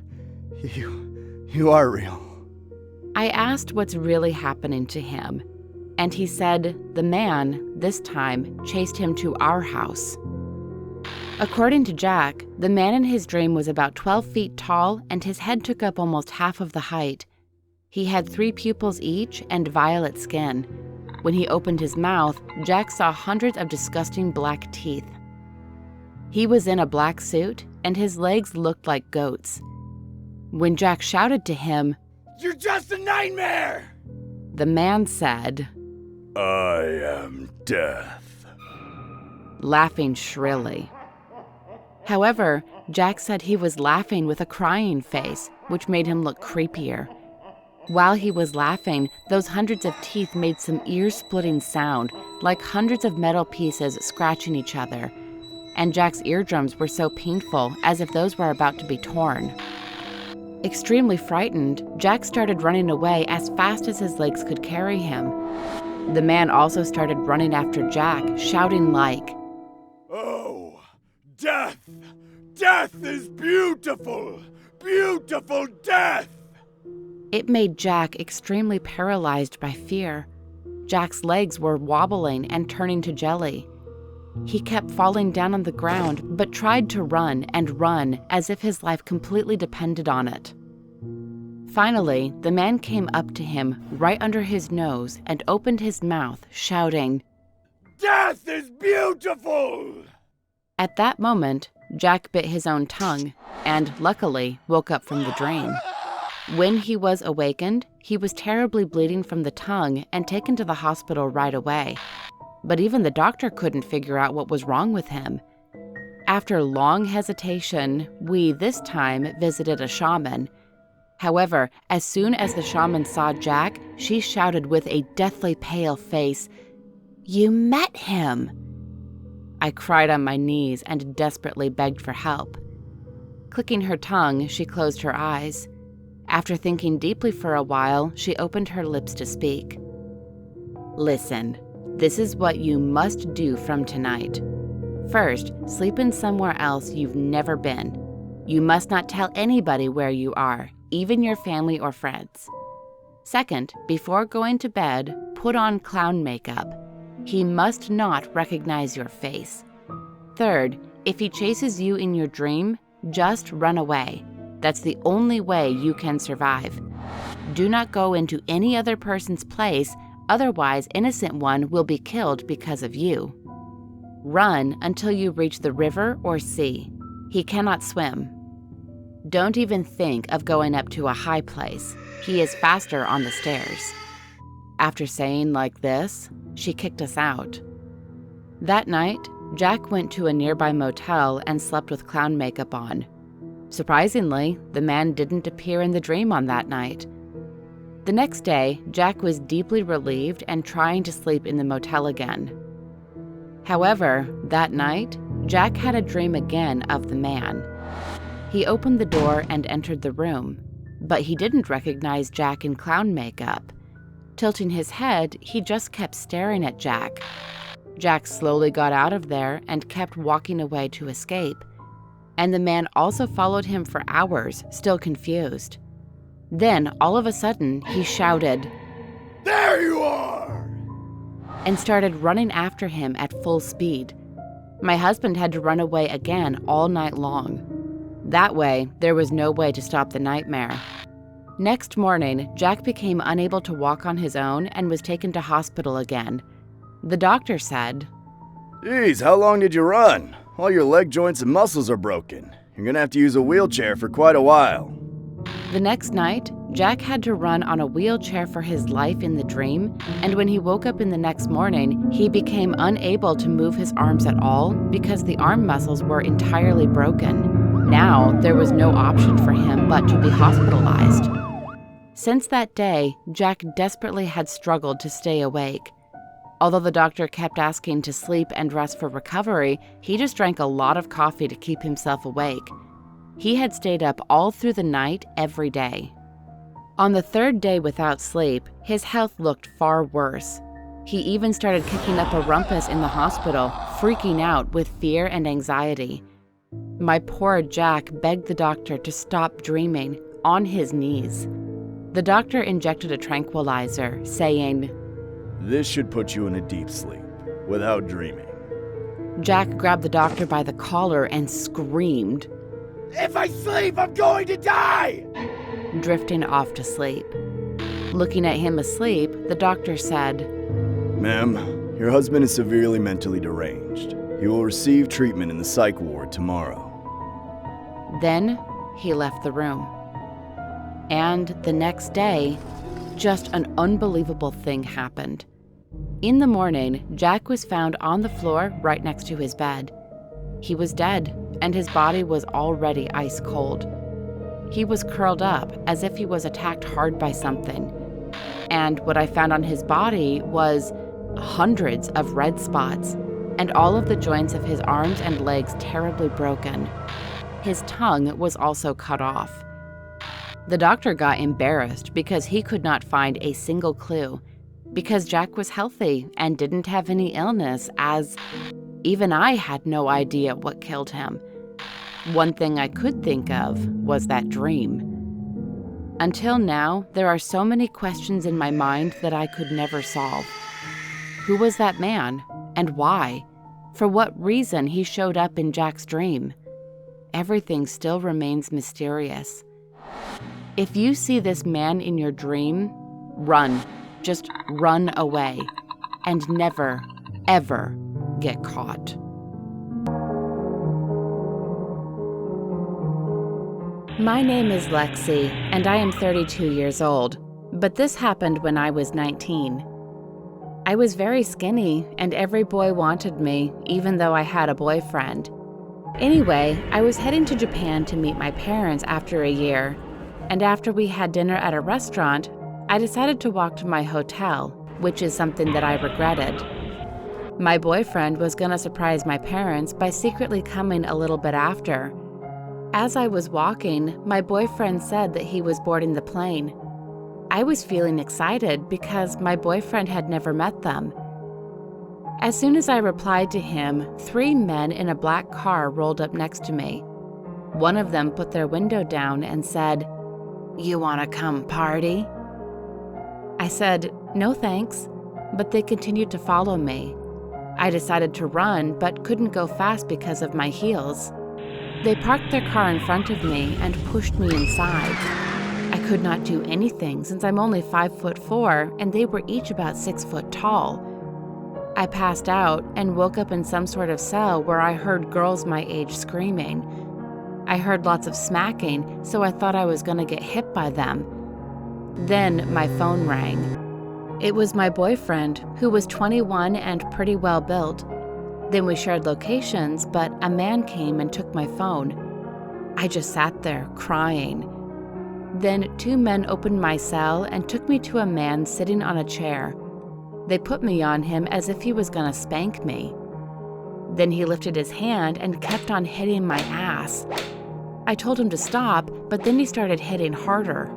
you are real." I asked what's really happening to him, and he said the man, this time, chased him to our house. According to Jack, the man in his dream was about 12 feet tall and his head took up almost half of the height. He had 3 pupils each and violet skin. When he opened his mouth, Jack saw hundreds of disgusting black teeth. He was in a black suit and his legs looked like goats. When Jack shouted to him, "You're just a nightmare!" the man said, "I am death," laughing shrilly. However, Jack said he was laughing with a crying face, which made him look creepier. While he was laughing, those hundreds of teeth made some ear-splitting sound, like hundreds of metal pieces scratching each other. And Jack's eardrums were so painful, as if those were about to be torn. Extremely frightened, Jack started running away as fast as his legs could carry him. The man also started running after Jack, shouting like, "Oh, death! Death is beautiful! Beautiful death!" It made Jack extremely paralyzed by fear. Jack's legs were wobbling and turning to jelly. He kept falling down on the ground, but tried to run and run as if his life completely depended on it. Finally, the man came up to him right under his nose and opened his mouth, shouting, "Death is beautiful!" At that moment, Jack bit his own tongue and, luckily, woke up from the dream. When he was awakened, he was terribly bleeding from the tongue and taken to the hospital right away. But even the doctor couldn't figure out what was wrong with him. After long hesitation, we this time visited a shaman. However, as soon as the shaman saw Jack, she shouted with a deathly pale face, "You met him!" I cried on my knees and desperately begged for help. Clicking her tongue, she closed her eyes. After thinking deeply for a while, she opened her lips to speak. "Listen, this is what you must do from tonight. First, sleep in somewhere else you've never been. You must not tell anybody where you are, even your family or friends. Second, before going to bed, put on clown makeup. He must not recognize your face. Third, if he chases you in your dream, just run away. That's the only way you can survive. Do not go into any other person's place, otherwise innocent one will be killed because of you. Run until you reach the river or sea. He cannot swim. Don't even think of going up to a high place. He is faster on the stairs. After saying like this, she kicked us out. That night, Jack went to a nearby motel and slept with clown makeup on. Surprisingly, the man didn't appear in the dream on that night. The next day, Jack was deeply relieved and trying to sleep in the motel again. However, that night, Jack had a dream again of the man. He opened the door and entered the room, but he didn't recognize Jack in clown makeup. Tilting his head, he just kept staring at Jack. Jack slowly got out of there and kept walking away to escape. And the man also followed him for hours, still confused. Then, all of a sudden, he shouted, "There you are!" and started running after him at full speed. My husband had to run away again all night long. That way, there was no way to stop the nightmare. Next morning, Jack became unable to walk on his own and was taken to hospital again. The doctor said, "Geez, how long did you run? All your leg joints and muscles are broken. You're gonna have to use a wheelchair for quite a while." The next night, Jack had to run on a wheelchair for his life in the dream, and when he woke up in the next morning, he became unable to move his arms at all because the arm muscles were entirely broken. Now, there was no option for him but to be hospitalized. Since that day, Jack desperately had struggled to stay awake. Although the doctor kept asking to sleep and rest for recovery, he just drank a lot of coffee to keep himself awake. He had stayed up all through the night every day. On the third day without sleep, his health looked far worse. He even started kicking up a rumpus in the hospital, freaking out with fear and anxiety. My poor Jack begged the doctor to stop dreaming, on his knees. The doctor injected a tranquilizer, saying, "This should put you in a deep sleep, without dreaming." Jack grabbed the doctor by the collar and screamed, "If I sleep, I'm going to die!" drifting off to sleep. Looking at him asleep, the doctor said, "Ma'am, your husband is severely mentally deranged. He will receive treatment in the psych ward tomorrow." Then he left the room. And the next day, just an unbelievable thing happened. In the morning, Jack was found on the floor right next to his bed. He was dead, and his body was already ice cold. He was curled up as if he was attacked hard by something. And what I found on his body was hundreds of red spots, and all of the joints of his arms and legs terribly broken. His tongue was also cut off. The doctor got embarrassed because he could not find a single clue, because Jack was healthy and didn't have any illness, as even I had no idea what killed him. One thing I could think of was that dream. Until now, there are so many questions in my mind that I could never solve. Who was that man, and why? For what reason he showed up in Jack's dream? Everything still remains mysterious. If you see this man in your dream, run. Just run away. And never, ever get caught. My name is Lexi, and I am 32 years old, but this happened when I was 19. I was very skinny, and every boy wanted me, even though I had a boyfriend. Anyway, I was heading to Japan to meet my parents after a year, and after we had dinner at a restaurant, I decided to walk to my hotel, which is something that I regretted. My boyfriend was gonna surprise my parents by secretly coming a little bit after. As I was walking, my boyfriend said that he was boarding the plane. I was feeling excited because my boyfriend had never met them. As soon as I replied to him, 3 men in a black car rolled up next to me. One of them put their window down and said, "You wanna come party?" I said, "No thanks." but they continued to follow me. I decided to run, but couldn't go fast because of my heels. They parked their car in front of me and pushed me inside. I could not do anything since I'm only 5'4" and they were each about 6 foot tall. I passed out and woke up in some sort of cell where I heard girls my age screaming. I heard lots of smacking, so I thought I was going to get hit by them. Then my phone rang. It was my boyfriend, who was 21 and pretty well built. Then we shared locations, but a man came and took my phone. I just sat there, crying. Then 2 men opened my cell and took me to a man sitting on a chair. They put me on him as if he was gonna spank me. Then he lifted his hand and kept on hitting my ass. I told him to stop, but then he started hitting harder.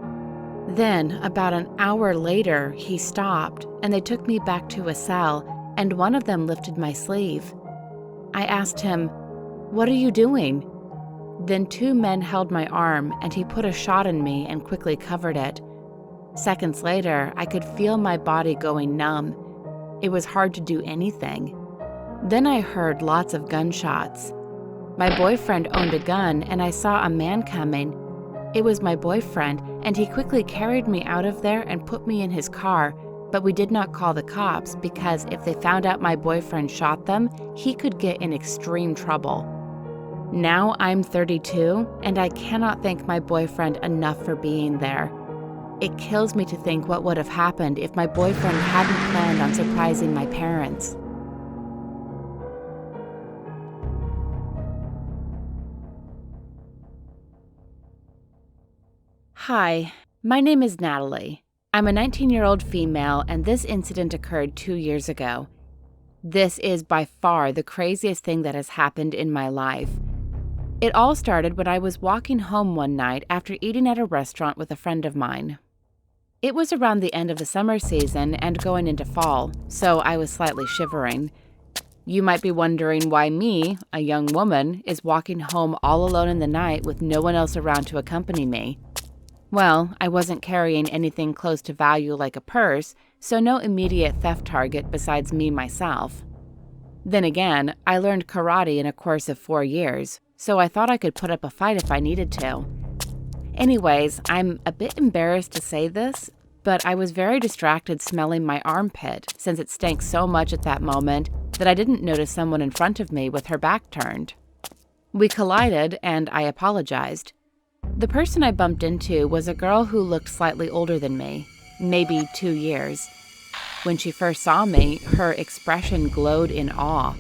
Then, about an hour later, he stopped, and they took me back to a cell, and one of them lifted my sleeve. I asked him, "What are you doing?" Then 2 men held my arm, and he put a shot in me and quickly covered it. Seconds later, I could feel my body going numb. It was hard to do anything. Then I heard lots of gunshots. My boyfriend owned a gun, and I saw a man coming. It was my boyfriend, and he quickly carried me out of there and put me in his car, but we did not call the cops because if they found out my boyfriend shot them, he could get in extreme trouble. Now I'm 32, and I cannot thank my boyfriend enough for being there. It kills me to think what would have happened if my boyfriend hadn't planned on surprising my parents. Hi, my name is Natalie. I'm a 19-year-old female, and this incident occurred 2 years ago. This is by far the craziest thing that has happened in my life. It all started when I was walking home one night after eating at a restaurant with a friend of mine. It was around the end of the summer season and going into fall, so I was slightly shivering. You might be wondering why me, a young woman, is walking home all alone in the night with no one else around to accompany me. Well, I wasn't carrying anything close to value like a purse, so no immediate theft target besides me myself. Then again, I learned karate in a course of 4 years, so I thought I could put up a fight if I needed to. Anyways, I'm a bit embarrassed to say this, but I was very distracted smelling my armpit since it stank so much at that moment that I didn't notice someone in front of me with her back turned. We collided and I apologized. The person I bumped into was a girl who looked slightly older than me, maybe 2 years. When she first saw me, her expression glowed in awe.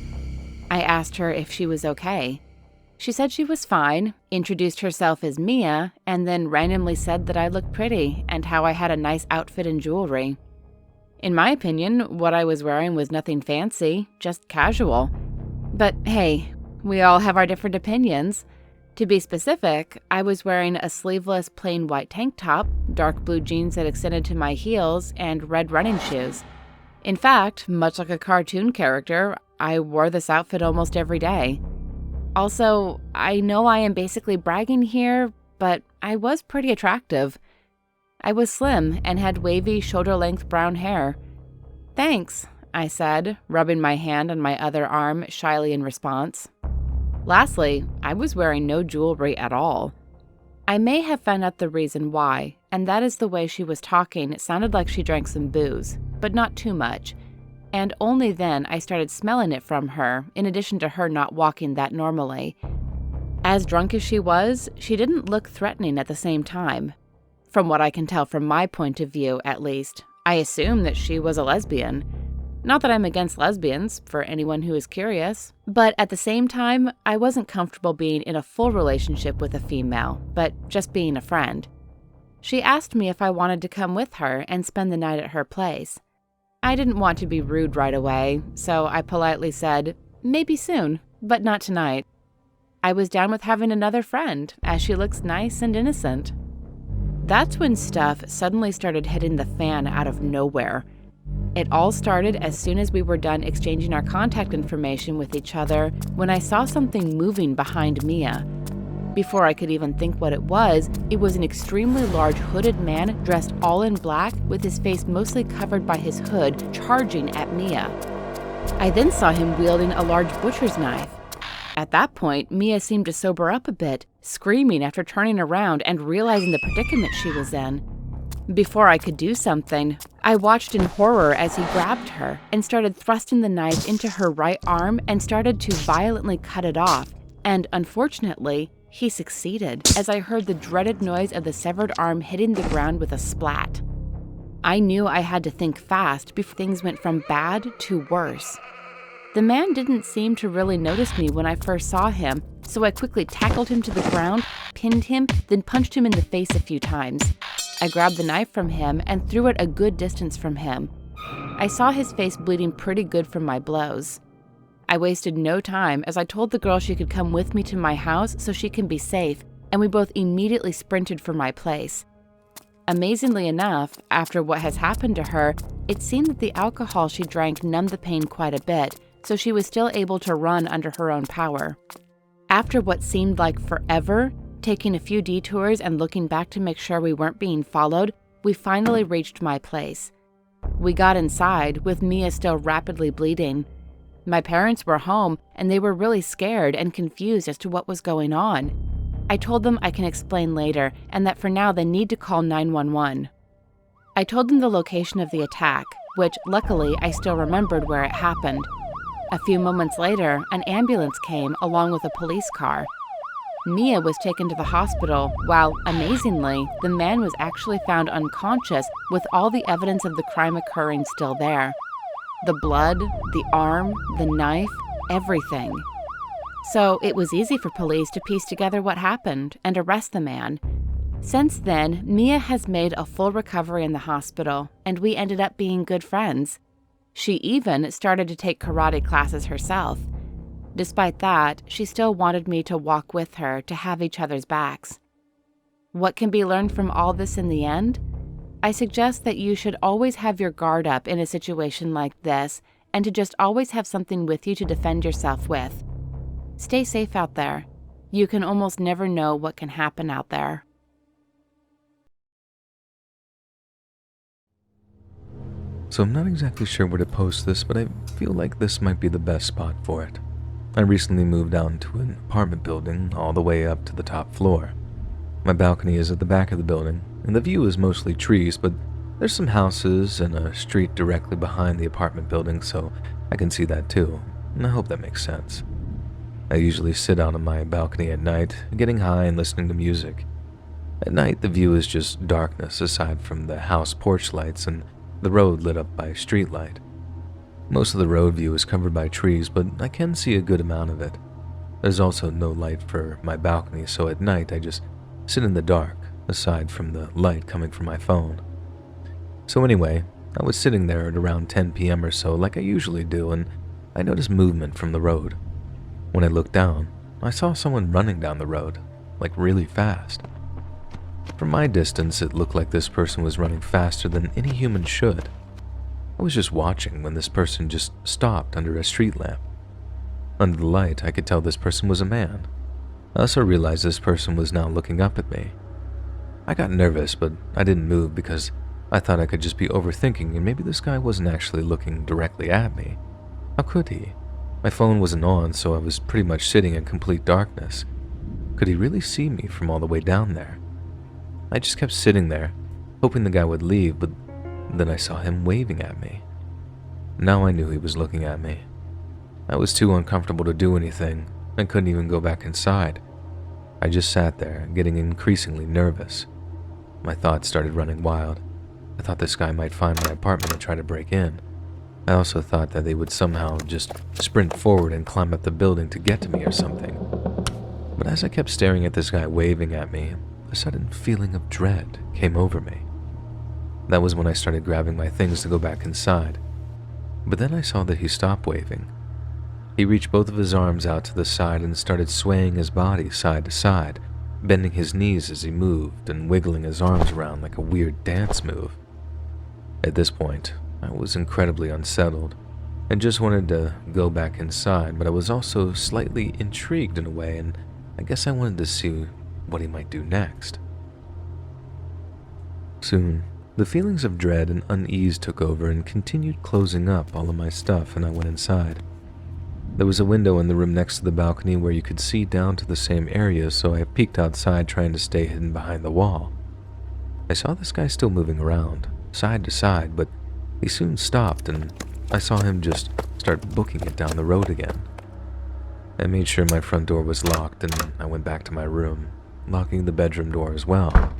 I asked her if she was okay. She said she was fine, introduced herself as Mia, and then randomly said that I looked pretty and how I had a nice outfit and jewelry. In my opinion, what I was wearing was nothing fancy, just casual. But hey, we all have our different opinions. To be specific, I was wearing a sleeveless plain white tank top, dark blue jeans that extended to my heels, and red running shoes. In fact, much like a cartoon character, I wore this outfit almost every day. Also, I know I am basically bragging here, but I was pretty attractive. I was slim and had wavy, shoulder-length brown hair. "Thanks," I said, rubbing my hand on my other arm shyly in response. Lastly, I was wearing no jewelry at all. I may have found out the reason why, and that is the way she was talking. It sounded like she drank some booze, but not too much. And only then I started smelling it from her, in addition to her not walking that normally. As drunk as she was, she didn't look threatening at the same time. From what I can tell from my point of view, at least, I assume that she was a lesbian. Not that I'm against lesbians, for anyone who is curious, but at the same time, I wasn't comfortable being in a full relationship with a female, but just being a friend. She asked me if I wanted to come with her and spend the night at her place. I didn't want to be rude right away, so I politely said, maybe soon, but not tonight. I was down with having another friend, as she looks nice and innocent. That's when stuff suddenly started hitting the fan out of nowhere. It all started as soon as we were done exchanging our contact information with each other when I saw something moving behind Mia. Before I could even think what it was an extremely large hooded man dressed all in black with his face mostly covered by his hood charging at Mia. I then saw him wielding a large butcher's knife. At that point, Mia seemed to sober up a bit, screaming after turning around and realizing the predicament she was in. Before I could do something, I watched in horror as he grabbed her and started thrusting the knife into her right arm and started to violently cut it off, and unfortunately, he succeeded as I heard the dreaded noise of the severed arm hitting the ground with a splat. I knew I had to think fast before things went from bad to worse. The man didn't seem to really notice me when I first saw him, so I quickly tackled him to the ground, pinned him, then punched him in the face a few times. I grabbed the knife from him and threw it a good distance from him. I saw his face bleeding pretty good from my blows. I wasted no time as I told the girl she could come with me to my house so she can be safe, and we both immediately sprinted for my place. Amazingly enough, after what has happened to her, it seemed that the alcohol she drank numbed the pain quite a bit, so she was still able to run under her own power. After what seemed like forever, taking a few detours and looking back to make sure we weren't being followed, we finally reached my place. We got inside, with Mia still rapidly bleeding. My parents were home, and they were really scared and confused as to what was going on. I told them I can explain later, and that for now they need to call 911. I told them the location of the attack, which luckily I still remembered where it happened. A few moments later, an ambulance came along with a police car. Mia was taken to the hospital, while, amazingly, the man was actually found unconscious with all the evidence of the crime occurring still there. The blood, the arm, the knife, everything. So it was easy for police to piece together what happened and arrest the man. Since then, Mia has made a full recovery in the hospital, and we ended up being good friends. She even started to take karate classes herself. Despite that, she still wanted me to walk with her to have each other's backs. What can be learned from all this in the end? I suggest that you should always have your guard up in a situation like this, and to just always have something with you to defend yourself with. Stay safe out there. You can almost never know what can happen out there. So I'm not exactly sure where to post this, but I feel like this might be the best spot for it. I recently moved down to an apartment building all the way up to the top floor. My balcony is at the back of the building, and the view is mostly trees, but there's some houses and a street directly behind the apartment building, so I can see that too, and I hope that makes sense. I usually sit out on my balcony at night, getting high and listening to music. At night, the view is just darkness aside from the house porch lights and the road lit up by street light. Most of the road view is covered by trees, but I can see a good amount of it. There's also no light for my balcony, so at night I just sit in the dark, aside from the light coming from my phone. So anyway, I was sitting there at around 10 p.m. or so, like I usually do, and I noticed movement from the road. When I looked down, I saw someone running down the road, like really fast. From my distance, it looked like this person was running faster than any human should. I was just watching when this person just stopped under a street lamp. Under the light, I could tell this person was a man. I also realized this person was now looking up at me. I got nervous, but I didn't move because I thought I could just be overthinking and maybe this guy wasn't actually looking directly at me. How could he? My phone wasn't on, so I was pretty much sitting in complete darkness. Could he really see me from all the way down there? I just kept sitting there, hoping the guy would leave, but then I saw him waving at me. Now I knew he was looking at me. I was too uncomfortable to do anything and couldn't even go back inside. I just sat there, getting increasingly nervous. My thoughts started running wild. I thought this guy might find my apartment and try to break in. I also thought that they would somehow just sprint forward and climb up the building to get to me or something. But as I kept staring at this guy waving at me, a sudden feeling of dread came over me. That was when I started grabbing my things to go back inside. But then I saw that he stopped waving. He reached both of his arms out to the side and started swaying his body side to side, bending his knees as he moved and wiggling his arms around like a weird dance move. At this point, I was incredibly unsettled and just wanted to go back inside, but I was also slightly intrigued in a way, and I guess I wanted to see what he might do next. Soon, the feelings of dread and unease took over and continued closing up all of my stuff, and I went inside. There was a window in the room next to the balcony where you could see down to the same area, so I peeked outside trying to stay hidden behind the wall. I saw this guy still moving around, side to side, but he soon stopped and I saw him just start booking it down the road again. I made sure my front door was locked and I went back to my room, locking the bedroom door as well.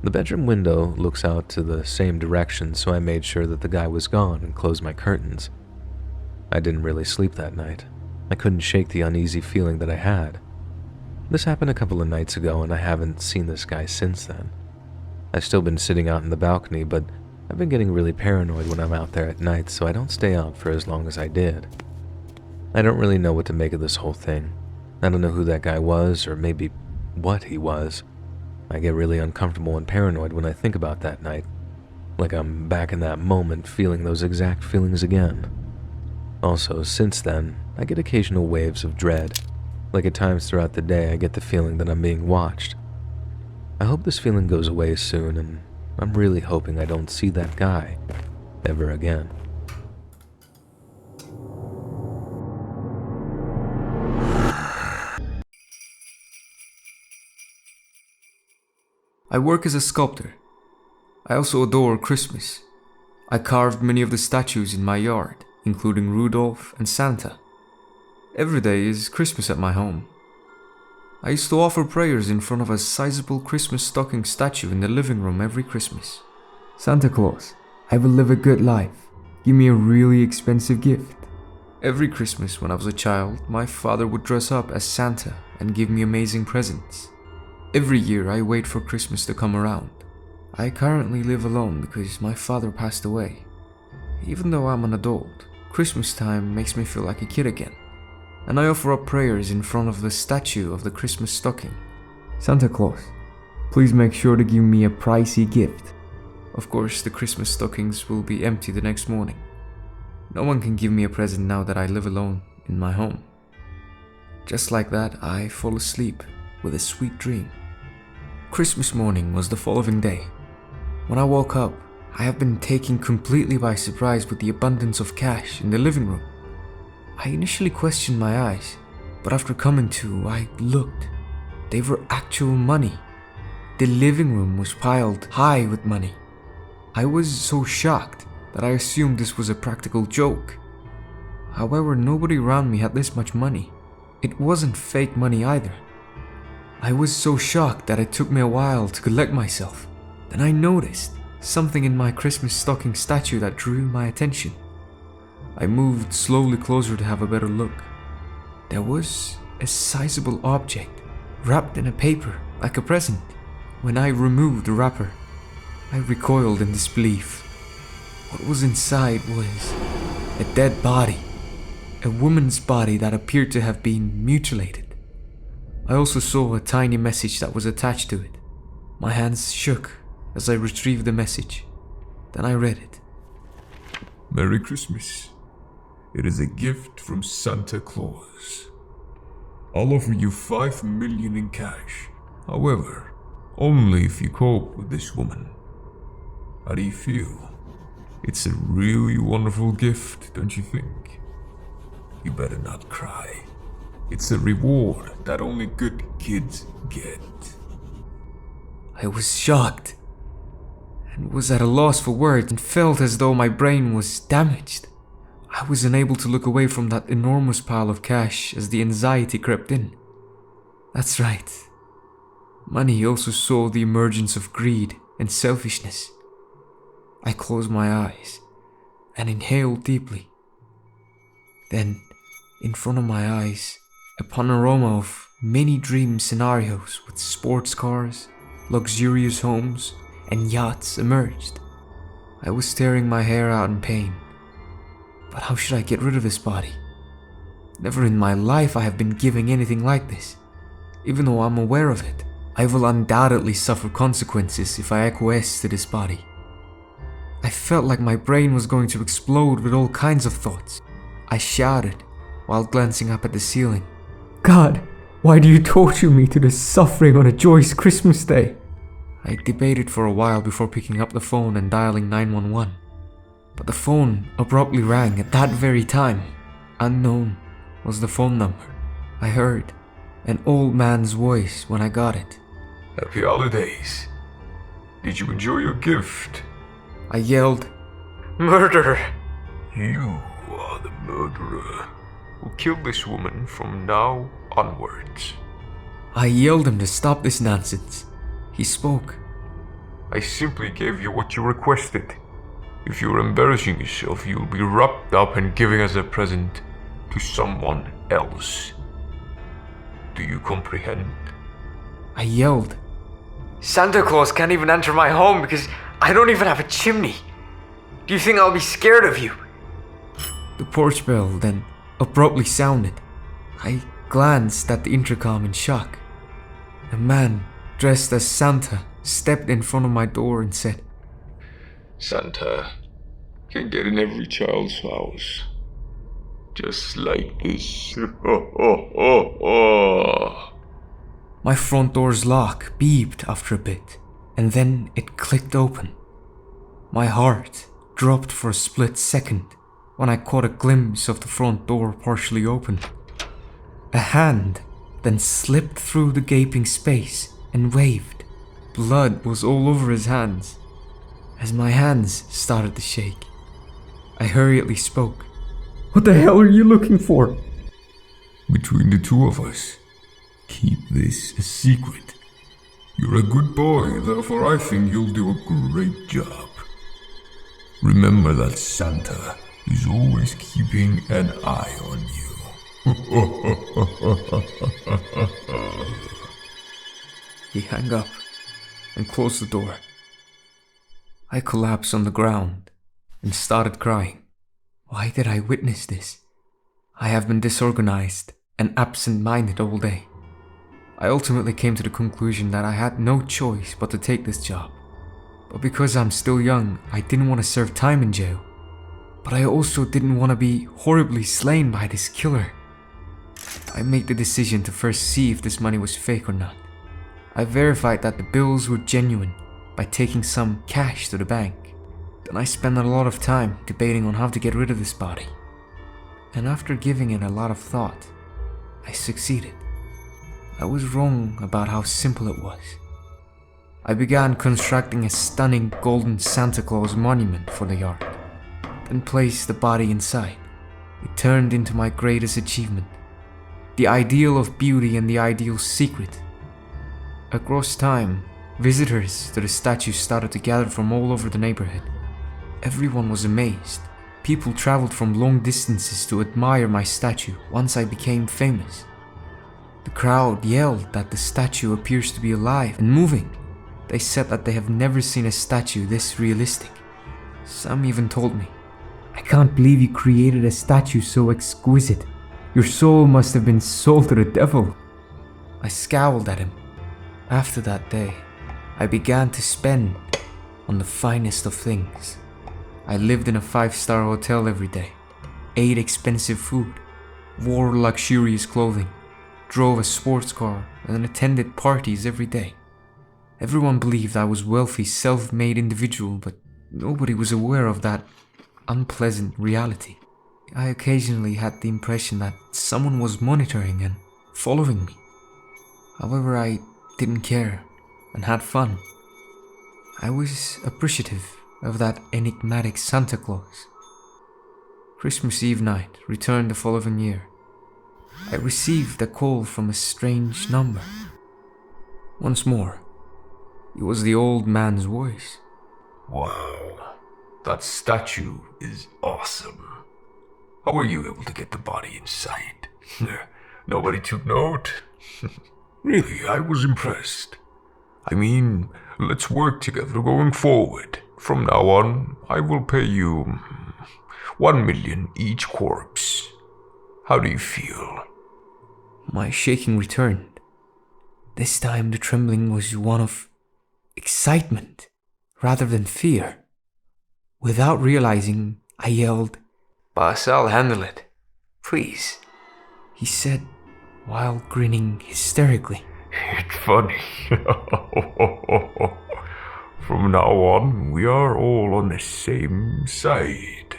The bedroom window looks out to the same direction, so I made sure that the guy was gone and closed my curtains. I didn't really sleep that night. I couldn't shake the uneasy feeling that I had. This happened a couple of nights ago and I haven't seen this guy since then. I've still been sitting out in the balcony, but I've been getting really paranoid when I'm out there at night, so I don't stay out for as long as I did. I don't really know what to make of this whole thing. I don't know who that guy was, or maybe what he was. I get really uncomfortable and paranoid when I think about that night, like I'm back in that moment feeling those exact feelings again. Also, since then, I get occasional waves of dread. Like at times throughout the day, I get the feeling that I'm being watched. I hope this feeling goes away soon, and I'm really hoping I don't see that guy ever again. I work as a sculptor. I also adore Christmas. I carved many of the statues in my yard, including Rudolph and Santa. Every day is Christmas at my home. I used to offer prayers in front of a sizable Christmas stocking statue in the living room every Christmas. Santa Claus, I will live a good life. Give me a really expensive gift. Every Christmas when I was a child, my father would dress up as Santa and give me amazing presents. Every year I wait for Christmas to come around. I currently live alone because my father passed away. Even though I'm an adult, Christmas time makes me feel like a kid again. And I offer up prayers in front of the statue of the Christmas stocking. Santa Claus, please make sure to give me a pricey gift. Of course, the Christmas stockings will be empty the next morning. No one can give me a present now that I live alone in my home. Just like that, I fall asleep with a sweet dream. Christmas morning was the following day. When I woke up, I have been taken completely by surprise with the abundance of cash in the living room. I initially questioned my eyes, but after coming to, I looked. They were actual money. The living room was piled high with money. I was so shocked that I assumed this was a practical joke. However, nobody around me had this much money. It wasn't fake money either. I was so shocked that it took me a while to collect myself. Then I noticed something in my Christmas stocking statue that drew my attention. I moved slowly closer to have a better look. There was a sizable object wrapped in a paper like a present. When I removed the wrapper, I recoiled in disbelief. What was inside was a dead body, a woman's body that appeared to have been mutilated. I also saw a tiny message that was attached to it. My hands shook as I retrieved the message. Then I read it. Merry Christmas. It is a gift from Santa Claus. I'll offer you 5 million in cash. However, only if you cope with this woman. How do you feel? It's a really wonderful gift, don't you think? You better not cry. It's a reward that only good kids get. I was shocked and was at a loss for words and felt as though my brain was damaged. I was unable to look away from that enormous pile of cash as the anxiety crept in. That's right. Money also saw the emergence of greed and selfishness. I closed my eyes and inhaled deeply. Then, in front of my eyes, a panorama of many dream scenarios with sports cars, luxurious homes, and yachts emerged. I was tearing my hair out in pain. But how should I get rid of this body? Never in my life I have been giving anything like this. Even though I'm aware of it, I will undoubtedly suffer consequences if I acquiesce to this body. I felt like my brain was going to explode with all kinds of thoughts. I shouted while glancing up at the ceiling. God, Why do you torture me to the suffering on a joyous Christmas day? I debated for a while before picking up the phone and dialing 911. But the phone abruptly rang at that very time. Unknown was the phone number. I heard an old man's voice when I got it. Happy holidays. Did you enjoy your gift? I yelled, "Murderer!" You are the murderer who killed this woman from now onwards. I yelled him to stop this nonsense. He spoke. I simply gave you what you requested. If you're embarrassing yourself, you'll be wrapped up and given as a present to someone else. Do you comprehend? I yelled, "Santa Claus can't even enter my home because I don't even have a chimney. Do you think I'll be scared of you?" The porch bell then abruptly sounded. I glanced at the intercom in shock. A man dressed as Santa stepped in front of my door and said, Santa can get in every child's house. Just like this. My front door's lock beeped after a bit, and then it clicked open. My heart dropped for a split second when I caught a glimpse of the front door partially open. A hand then slipped through the gaping space and waved. Blood was all over his hands. As my hands started to shake, I hurriedly spoke. "What the hell are you looking for?" Between the two of us, keep this a secret. You're a good boy, therefore I think you'll do a great job. Remember that Santa is always keeping an eye on you. He hung up and closed the door. I collapsed on the ground and started crying. Why did I witness this? I have been disorganized and absent-minded all day. I ultimately came to the conclusion that I had no choice but to take this job. But because I'm still young, I didn't want to serve time in jail. But I also didn't want to be horribly slain by this killer. I made the decision to first see if this money was fake or not. I verified that the bills were genuine by taking some cash to the bank. Then I spent a lot of time debating on how to get rid of this body. And after giving it a lot of thought, I succeeded. I was wrong about how simple it was. I began constructing a stunning golden Santa Claus monument for the yard, then placed the body inside. It turned into my greatest achievement, the ideal of beauty and the ideal secret. Across time, visitors to the statue started to gather from all over the neighborhood. Everyone was amazed. People traveled from long distances to admire my statue once I became famous. The crowd yelled that the statue appears to be alive and moving. They said that they have never seen a statue this realistic. Some even told me, "I can't believe you created a statue so exquisite. Your soul must have been sold to the devil." I scowled at him. After that day, I began to spend on the finest of things. I lived in a 5-star hotel every day, ate expensive food, wore luxurious clothing, drove a sports car, and attended parties every day. Everyone believed I was a wealthy, self-made individual, but nobody was aware of that unpleasant reality. I occasionally had the impression that someone was monitoring and following me. However, I didn't care and had fun. I was appreciative of that enigmatic Santa Claus. Christmas Eve night returned the following year. I received a call from a strange number. Once more, it was the old man's voice. Wow, that statue is awesome. How were you able to get the body inside? Nobody took note? Really, I was impressed. I mean, let's work together going forward. From now on, I will pay you 1 million each corpse. How do you feel? My shaking returned. This time the trembling was one of excitement rather than fear. Without realizing, I yelled, "Boss, I'll handle it. Please." He said, while grinning hysterically. It's funny. From now on, we are all on the same side.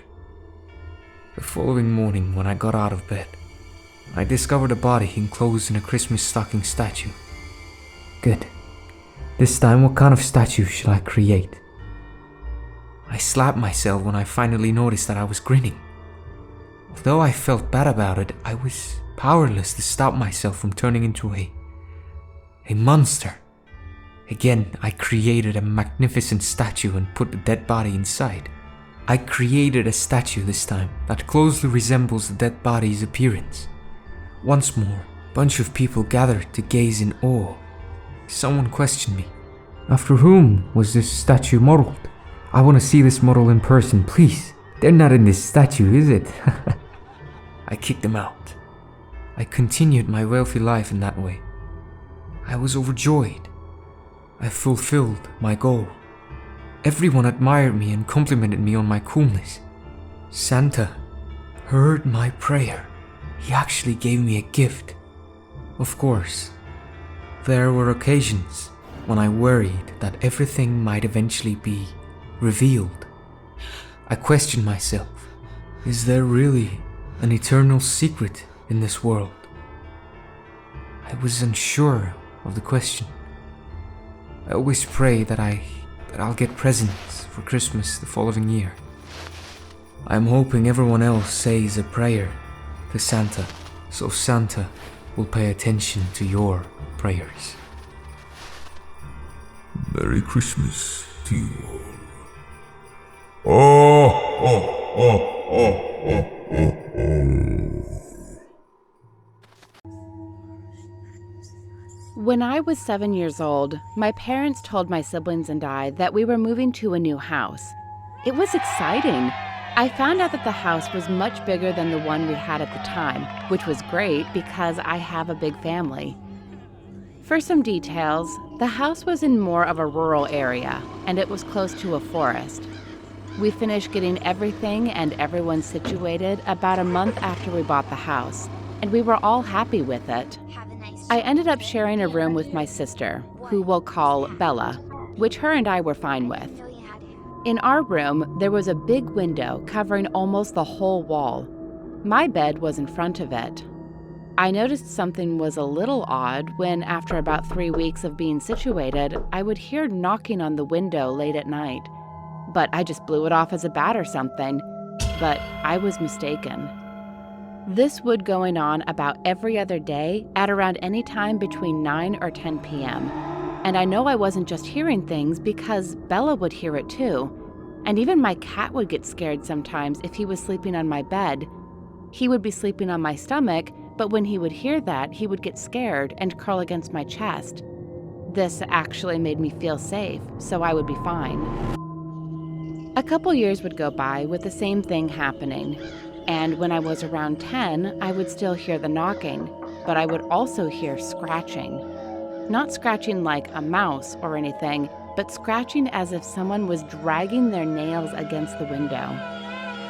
The following morning, when I got out of bed, I discovered a body enclosed in a Christmas stocking statue. Good. This time, what kind of statue should I create? I slapped myself when I finally noticed that I was grinning. Although I felt bad about it, I was powerless to stop myself from turning into a monster. Again, I created a magnificent statue and put the dead body inside. I created a statue this time that closely resembles the dead body's appearance. Once more, a bunch of people gathered to gaze in awe. Someone questioned me. After whom was this statue modeled? I want to see this model in person, please. They're not in this statue, is it? I kicked them out. I continued my wealthy life in that way. I was overjoyed. I fulfilled my goal. Everyone admired me and complimented me on my coolness. Santa heard my prayer. He actually gave me a gift. Of course, there were occasions when I worried that everything might eventually be revealed. I questioned myself. Is there really an eternal secret in this world? I was unsure of the question. I always pray that I'll get presents for Christmas the following year. I'm hoping everyone else says a prayer to Santa, so Santa will pay attention to your prayers. Merry Christmas to you all. When I was 7 years old, my parents told my siblings and I that we were moving to a new house. It was exciting. I found out that the house was much bigger than the one we had at the time, which was great because I have a big family. For some details, the house was in more of a rural area, and it was close to a forest. We finished getting everything and everyone situated about a month after we bought the house, and we were all happy with it. I ended up sharing a room with my sister, who we'll call Bella, which her and I were fine with. In our room, there was a big window covering almost the whole wall. My bed was in front of it. I noticed something was a little odd when, after about 3 weeks of being situated, I would hear knocking on the window late at night. But I just blew it off as a bat or something. But I was mistaken. This would going on about every other day at around any time between 9 or 10 p.m. And I know I wasn't just hearing things because Bella would hear it too. And even my cat would get scared sometimes if he was sleeping on my bed. He would be sleeping on my stomach, but when he would hear that, he would get scared and curl against my chest. This actually made me feel safe, so I would be fine. A couple years would go by with the same thing happening. And when I was around 10, I would still hear the knocking, but I would also hear scratching. Not scratching like a mouse or anything, but scratching as if someone was dragging their nails against the window.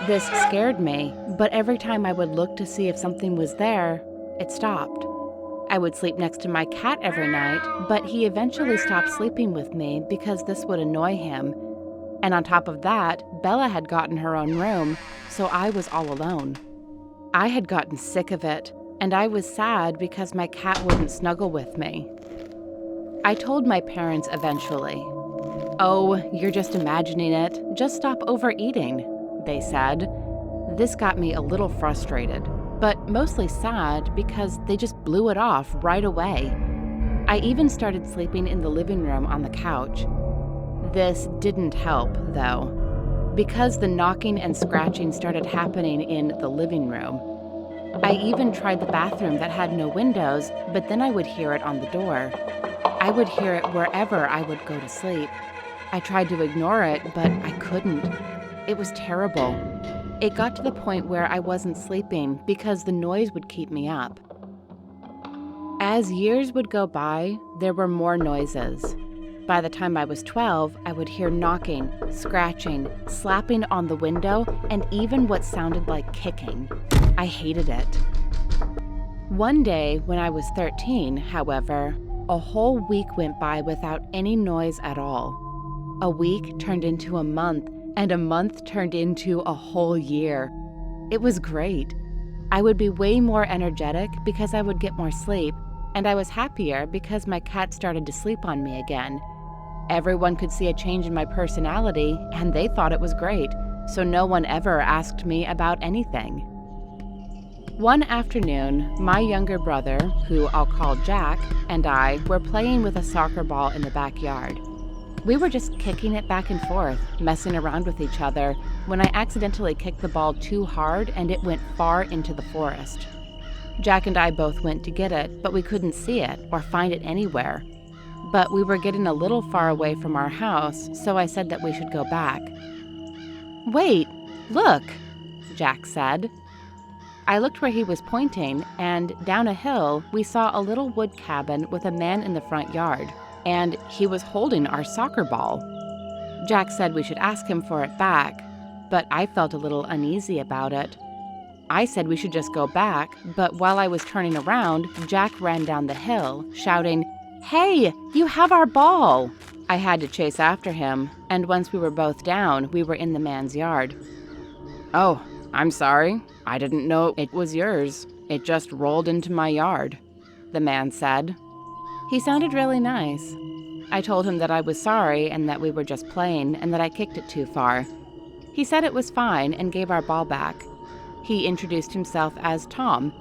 This scared me, but every time I would look to see if something was there, it stopped. I would sleep next to my cat every night, but he eventually stopped sleeping with me because this would annoy him. And on top of that, Bella had gotten her own room, so I was all alone. I had gotten sick of it, and I was sad because my cat wouldn't snuggle with me. I told my parents eventually. "Oh, you're just imagining it. Just stop overeating," they said. This got me a little frustrated, but mostly sad because they just blew it off right away. I even started sleeping in the living room on the couch. This didn't help, though, because the knocking and scratching started happening in the living room. I even tried the bathroom that had no windows, but then I would hear it on the door. I would hear it wherever I would go to sleep. I tried to ignore it, but I couldn't. It was terrible. It got to the point where I wasn't sleeping because the noise would keep me up. As years would go by, there were more noises. By the time I was 12, I would hear knocking, scratching, slapping on the window, and even what sounded like kicking. I hated it. One day when I was 13, however, a whole week went by without any noise at all. A week turned into a month, and a month turned into a whole year. It was great. I would be way more energetic because I would get more sleep, and I was happier because my cat started to sleep on me again. Everyone could see a change in my personality, and they thought it was great, so no one ever asked me about anything. One afternoon, my younger brother, who I'll call Jack, and I were playing with a soccer ball in the backyard. We were just kicking it back and forth, messing around with each other, when I accidentally kicked the ball too hard and it went far into the forest. Jack and I both went to get it, but we couldn't see it or find it anywhere. But we were getting a little far away from our house, so I said that we should go back. "Wait, look," Jack said. I looked where he was pointing, and down a hill, we saw a little wood cabin with a man in the front yard, and he was holding our soccer ball. Jack said we should ask him for it back, but I felt a little uneasy about it. I said we should just go back, but while I was turning around, Jack ran down the hill, shouting, "Hey, you have our ball!" I had to chase after him, and once we were both down, we were in the man's yard. "Oh, I'm sorry. I didn't know it was yours. It just rolled into my yard," the man said. He sounded really nice. I told him that I was sorry and that we were just playing and that I kicked it too far. He said it was fine and gave our ball back. He introduced himself as Tom.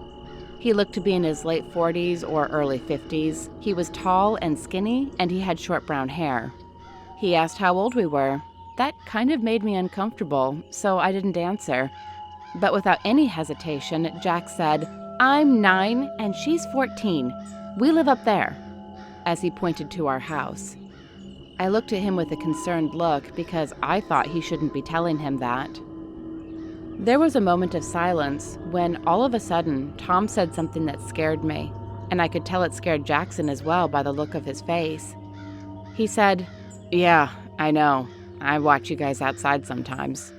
He looked to be in his late 40s or early 50s. He was tall and skinny, and he had short brown hair. He asked how old we were. That kind of made me uncomfortable, so I didn't answer. But without any hesitation, Jack said, "I'm 9 and she's 14. We live up there," as he pointed to our house. I looked at him with a concerned look because I thought he shouldn't be telling him that. There was a moment of silence when all of a sudden Tom said something that scared me, and I could tell it scared Jackson as well by the look of his face. He said, "Yeah, I know. I watch you guys outside sometimes."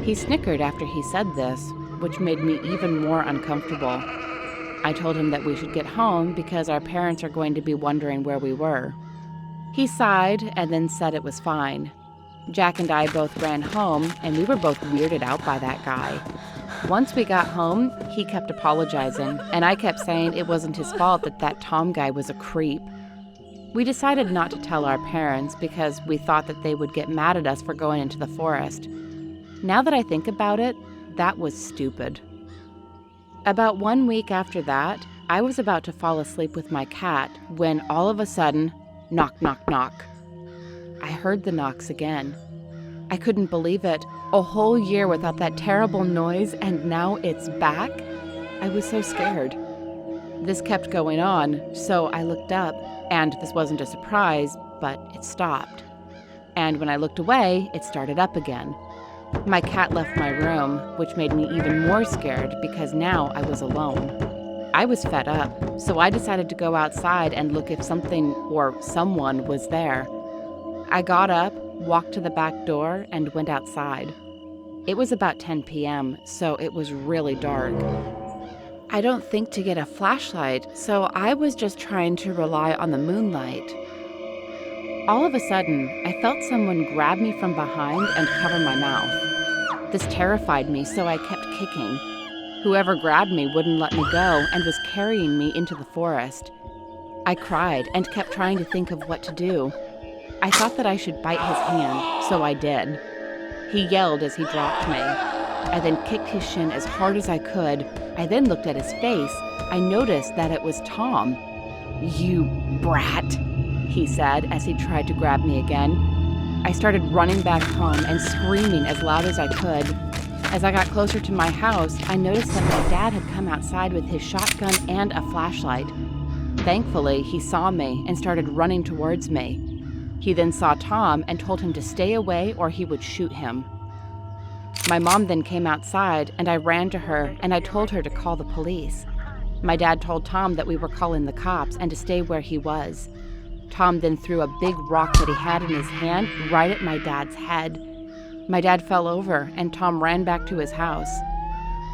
He snickered after he said this, which made me even more uncomfortable. I told him that we should get home because our parents are going to be wondering where we were. He sighed and then said it was fine. Jack and I both ran home, and we were both weirded out by that guy. Once we got home, he kept apologizing, and I kept saying it wasn't his fault that Tom guy was a creep. We decided not to tell our parents because we thought that they would get mad at us for going into the forest. Now that I think about it, that was stupid. About 1 week after that, I was about to fall asleep with my cat when all of a sudden, knock, knock, knock. I heard the knocks again. I couldn't believe it. A whole year without that terrible noise, and now it's back? I was so scared. This kept going on, so I looked up, and this wasn't a surprise, but it stopped. And when I looked away, it started up again. My cat left my room, which made me even more scared because now I was alone. I was fed up, so I decided to go outside and look if something or someone was there. I got up, walked to the back door, and went outside. It was about 10 p.m., so it was really dark. I don't think to get a flashlight, so I was just trying to rely on the moonlight. All of a sudden, I felt someone grab me from behind and cover my mouth. This terrified me, so I kept kicking. Whoever grabbed me wouldn't let me go and was carrying me into the forest. I cried and kept trying to think of what to do. I thought that I should bite his hand, so I did. He yelled as he dropped me. I then kicked his shin as hard as I could. I then looked at his face. I noticed that it was Tom. "You brat," he said as he tried to grab me again. I started running back home and screaming as loud as I could. As I got closer to my house, I noticed that my dad had come outside with his shotgun and a flashlight. Thankfully, he saw me and started running towards me. He then saw Tom and told him to stay away or he would shoot him. My mom then came outside and I ran to her and I told her to call the police. My dad told Tom that we were calling the cops and to stay where he was. Tom then threw a big rock that he had in his hand right at my dad's head. My dad fell over and Tom ran back to his house.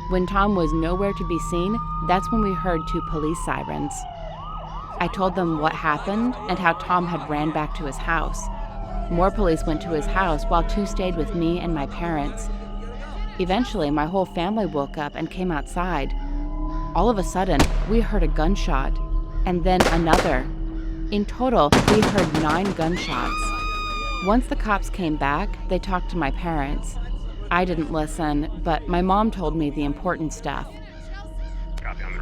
When Tom was nowhere to be seen, that's when we heard 2 police sirens. I told them what happened and how Tom had ran back to his house. More police went to his house while 2 stayed with me and my parents. Eventually, my whole family woke up and came outside. All of a sudden, we heard a gunshot, and then another. In total, we heard 9 gunshots. Once the cops came back, they talked to my parents. I didn't listen, but my mom told me the important stuff.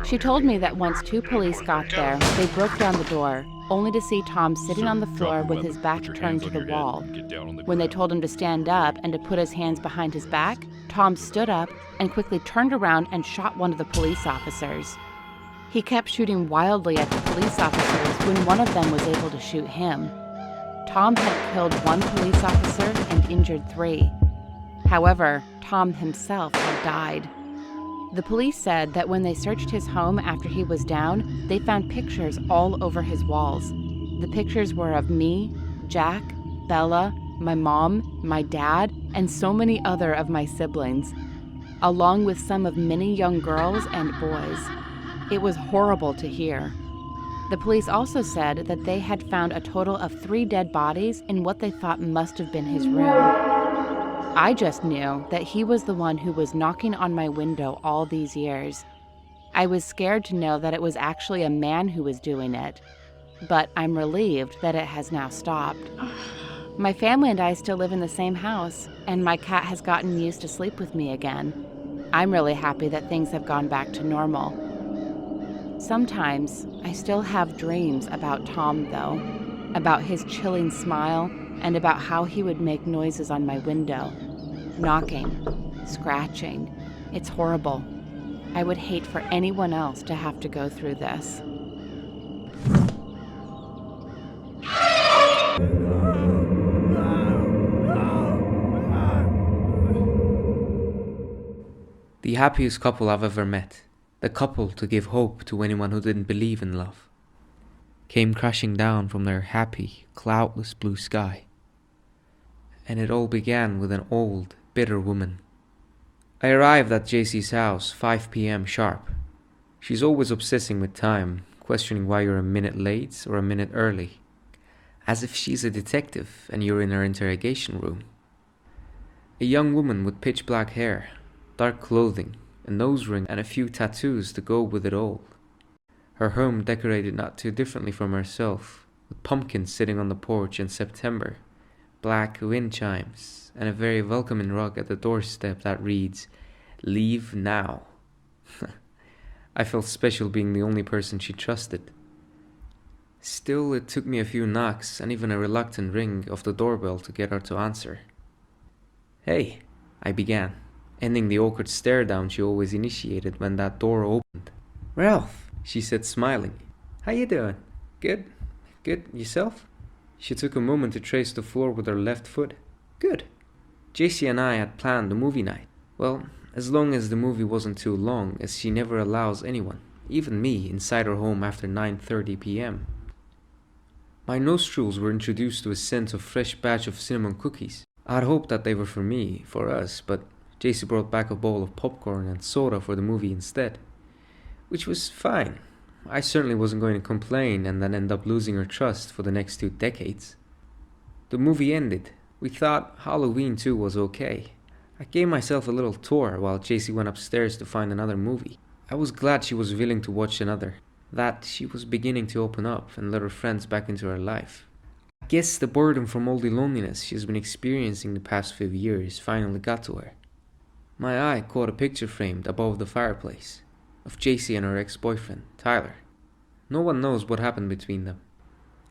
She told me that once 2 police got there, they broke down the door, only to see Tom sitting on the floor with his back turned to the wall. When they told him to stand up and to put his hands behind his back, Tom stood up and quickly turned around and shot one of the police officers. He kept shooting wildly at the police officers when one of them was able to shoot him. Tom had killed 1 police officer and injured 3. However, Tom himself had died. The police said that when they searched his home after he was down, they found pictures all over his walls. The pictures were of me, Jack, Bella, my mom, my dad, and so many other of my siblings, along with some of many young girls and boys. It was horrible to hear. The police also said that they had found a total of 3 dead bodies in what they thought must have been his room. I just knew that he was the one who was knocking on my window all these years. I was scared to know that it was actually a man who was doing it, but I'm relieved that it has now stopped. My family and I still live in the same house, and my cat has gotten used to sleep with me again. I'm really happy that things have gone back to normal. Sometimes I still have dreams about Tom, though, about his chilling smile and about how he would make noises on my window. Knocking, scratching. It's horrible. I would hate for anyone else to have to go through this. The happiest couple I've ever met, the couple to give hope to anyone who didn't believe in love, came crashing down from their happy, cloudless blue sky. And it all began with an old, bitter woman. I arrived at JC's house 5 p.m. sharp. She's always obsessing with time, questioning why you're a minute late or a minute early, as if she's a detective and you're in her interrogation room. A young woman with pitch black hair, dark clothing, a nose ring and a few tattoos to go with it all. Her home decorated not too differently from herself, with pumpkins sitting on the porch in September, black wind chimes, and a very welcoming rug at the doorstep that reads, "Leave now." I felt special being the only person she trusted. Still, it took me a few knocks and even a reluctant ring of the doorbell to get her to answer. "Hey," I began, ending the awkward stare down she always initiated when that door opened. "Ralph," she said, smiling. "How you doing? Good? Good. Yourself?" She took a moment to trace the floor with her left foot. "Good. JC and I had planned a movie night. Well, as long as the movie wasn't too long, as she never allows anyone, even me, inside her home after 9:30 p.m. My nostrils were introduced to a scent of fresh batch of cinnamon cookies. I'd hoped that they were for me, for us, but JC brought back a bowl of popcorn and soda for the movie instead, which was fine. I certainly wasn't going to complain and then end up losing her trust for the next 2 decades. The movie ended. We thought Halloween 2 was okay. I gave myself a little tour while JC went upstairs to find another movie. I was glad she was willing to watch another, that she was beginning to open up and let her friends back into her life. I guess the burden from all the loneliness she's been experiencing the past few years finally got to her. My eye caught a picture framed above the fireplace of JC and her ex-boyfriend, Tyler. No one knows what happened between them.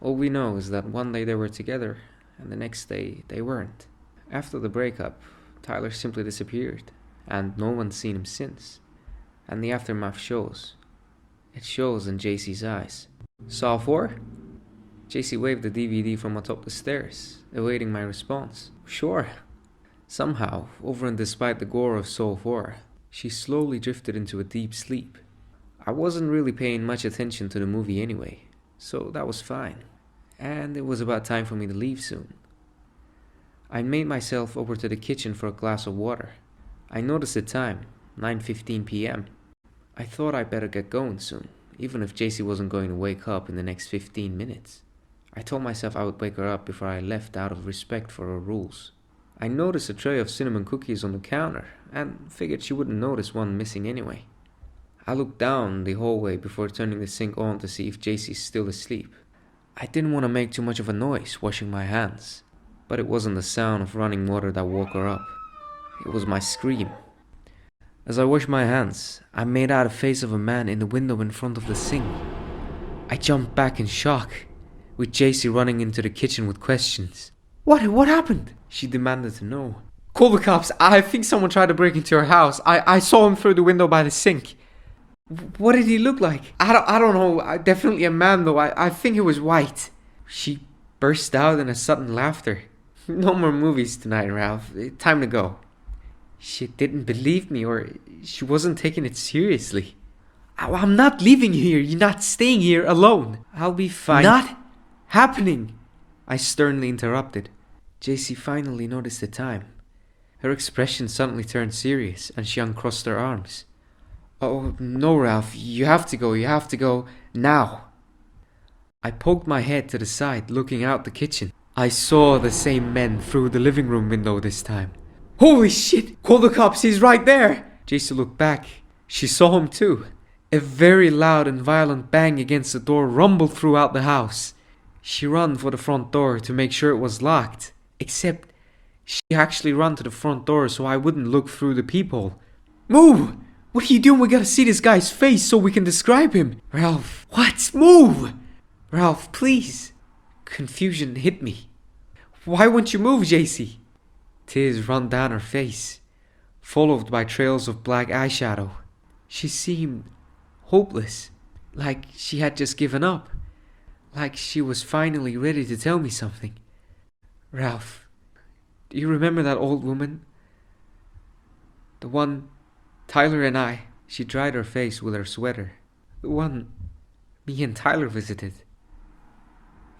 All we know is that one day they were together and the next day they weren't. After the breakup, Tyler simply disappeared and no one's seen him since. And the aftermath shows. It shows in JC's eyes. "Saw 4? JC waved the DVD from atop the stairs, awaiting my response. "Sure." Somehow, over and despite the gore of Saw 4, she slowly drifted into a deep sleep. I wasn't really paying much attention to the movie anyway, so that was fine. And it was about time for me to leave soon. I made myself over to the kitchen for a glass of water. I noticed the time. 9:15 p.m. I thought I'd better get going soon, even if JC wasn't going to wake up in the next 15 minutes. I told myself I would wake her up before I left out of respect for her rules. I noticed a tray of cinnamon cookies on the counter and figured she wouldn't notice one missing anyway. I looked down the hallway before turning the sink on to see if JC's still asleep. I didn't want to make too much of a noise washing my hands, but it wasn't the sound of running water that woke her up. It was my scream. As I washed my hands, I made out a face of a man in the window in front of the sink. I jumped back in shock, with JC running into the kitchen with questions. What happened? She demanded to know. Call the cops. I think someone tried to break into our house. I saw him through the window by the sink. What did he look like? I don't know. Definitely a man though. I think he was white. She burst out in a sudden laughter. No more movies tonight, Ralph. Time to go. She didn't believe me, or she wasn't taking it seriously. I'm not leaving you here. You're not staying here alone. I'll be fine. Not happening, I sternly interrupted. JC finally noticed the time. Her expression suddenly turned serious, and she uncrossed her arms. Oh, no, Ralph. You have to go. You have to go now. I poked my head to the side, looking out the kitchen. I saw the same men through the living room window this time. Holy shit! Call the cops, he's right there! JC looked back. She saw him too. A very loud and violent bang against the door rumbled throughout the house. She ran for the front door to make sure it was locked. Except, she actually ran to the front door so I wouldn't look through the peephole. Move! What are you doing? We gotta see this guy's face so we can describe him. Ralph, what? Move! Ralph, please. Confusion hit me. Why won't you move, JC? Tears ran down her face, followed by trails of black eyeshadow. She seemed hopeless, like she had just given up, like she was finally ready to tell me something. Ralph, do you remember that old woman? The one Tyler and I. She dried her face with her sweater. The one me and Tyler visited.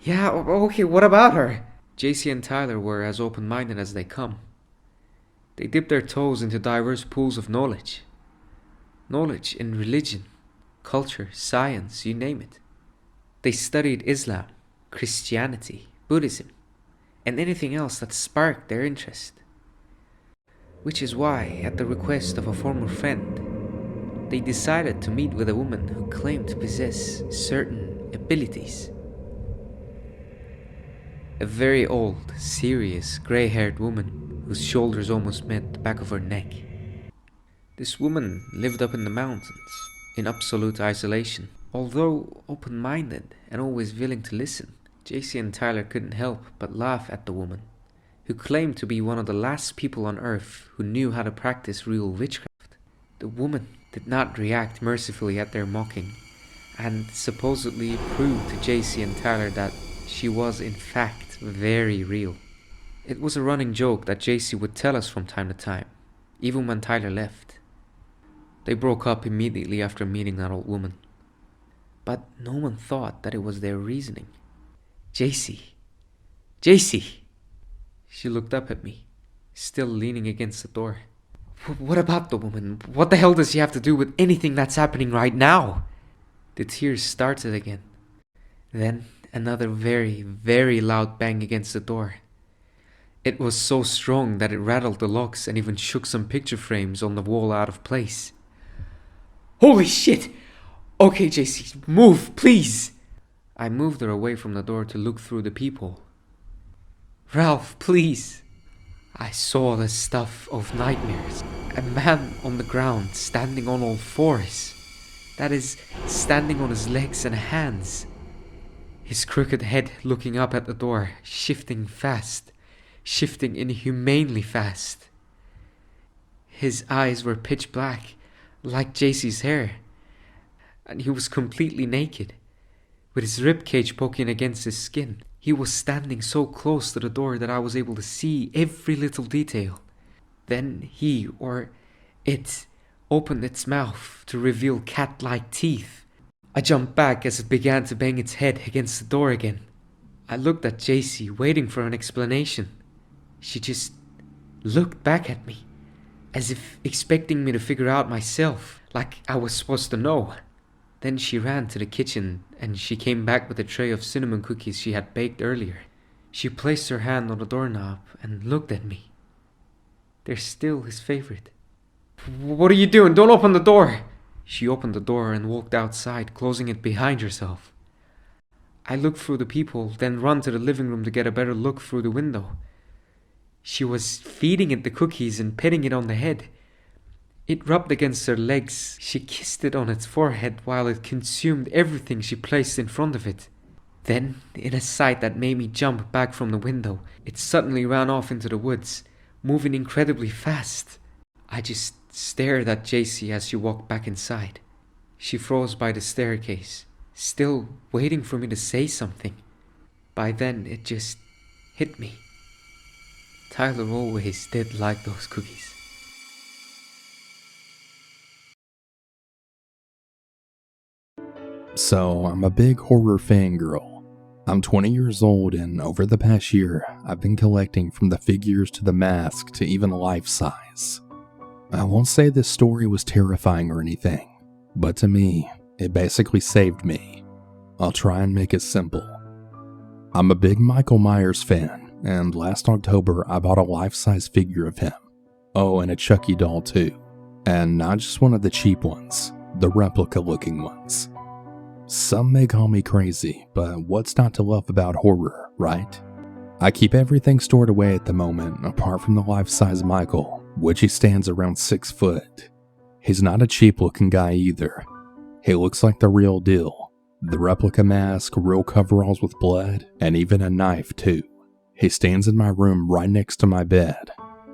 Yeah, okay, what about her? JC and Tyler were as open-minded as they come. They dipped their toes into diverse pools of knowledge. Knowledge in religion, culture, science, you name it. They studied Islam, Christianity, Buddhism, and anything else that sparked their interest. Which is why, at the request of a former friend, they decided to meet with a woman who claimed to possess certain abilities. A very old, serious, grey-haired woman whose shoulders almost met the back of her neck. This woman lived up in the mountains, in absolute isolation. Although open-minded and always willing to listen, JC and Tyler couldn't help but laugh at the woman, who claimed to be one of the last people on Earth who knew how to practice real witchcraft. The woman did not react mercifully at their mocking, and supposedly proved to JC and Tyler that she was in fact very real. It was a running joke that JC would tell us from time to time, even when Tyler left. They broke up immediately after meeting that old woman. But no one thought that it was their reasoning. JC! She looked up at me, still leaning against the door. What about the woman? What the hell does she have to do with anything that's happening right now? The tears started again. Then another very, very loud bang against the door. It was so strong that it rattled the locks and even shook some picture frames on the wall out of place. Holy shit! Okay, JC, move, please! I moved her away from the door to look through the peephole. Ralph, please! I saw the stuff of nightmares. A man on the ground, standing on all fours. That is, standing on his legs and hands. His crooked head looking up at the door, shifting fast, shifting inhumanely fast. His eyes were pitch black, like JC's hair, and he was completely naked, with his ribcage poking against his skin. He was standing so close to the door that I was able to see every little detail. Then he, or it, opened its mouth to reveal cat-like teeth. I jumped back as it began to bang its head against the door again. I looked at JC, waiting for an explanation. She just looked back at me, as if expecting me to figure out myself, like I was supposed to know. Then she ran to the kitchen and she came back with a tray of cinnamon cookies she had baked earlier. She placed her hand on the doorknob and looked at me. They're still his favorite. What are you doing? Don't open the door! She opened the door and walked outside, closing it behind herself. I looked through the peephole, then ran to the living room to get a better look through the window. She was feeding it the cookies and petting it on the head. It rubbed against her legs. She kissed it on its forehead while it consumed everything she placed in front of it. Then, in a sight that made me jump back from the window, it suddenly ran off into the woods, moving incredibly fast. I just stared at JC as she walked back inside. She froze by the staircase, still waiting for me to say something. By then, it just hit me. Tyler always did like those cookies. So, I'm a big horror fangirl. I'm 20 years old, and over the past year, I've been collecting from the figures to the mask to even life size. I won't say this story was terrifying or anything, but to me, it basically saved me. I'll try and make it simple. I'm a big Michael Myers fan, and last October I bought a life-size figure of him. Oh, and a Chucky doll too. And not just one of the cheap ones, the replica-looking ones. Some may call me crazy, but what's not to love about horror, right? I keep everything stored away at the moment, apart from the life-size Michael, which he stands around 6 foot. He's not a cheap-looking guy either. He looks like the real deal. The replica mask, real coveralls with blood, and even a knife too. He stands in my room right next to my bed.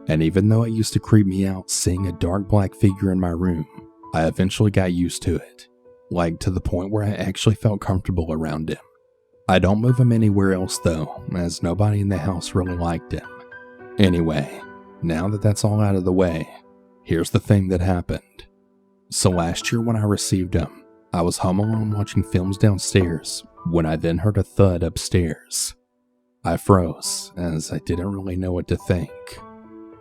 And even though it used to creep me out seeing a dark black figure in my room, I eventually got used to it. Like to the point where I actually felt comfortable around him. I don't move him anywhere else though, as nobody in the house really liked him. Anyway, now that that's all out of the way, here's the thing that happened. So last year when I received him, I was home alone watching films downstairs when I then heard a thud upstairs. I froze, as I didn't really know what to think.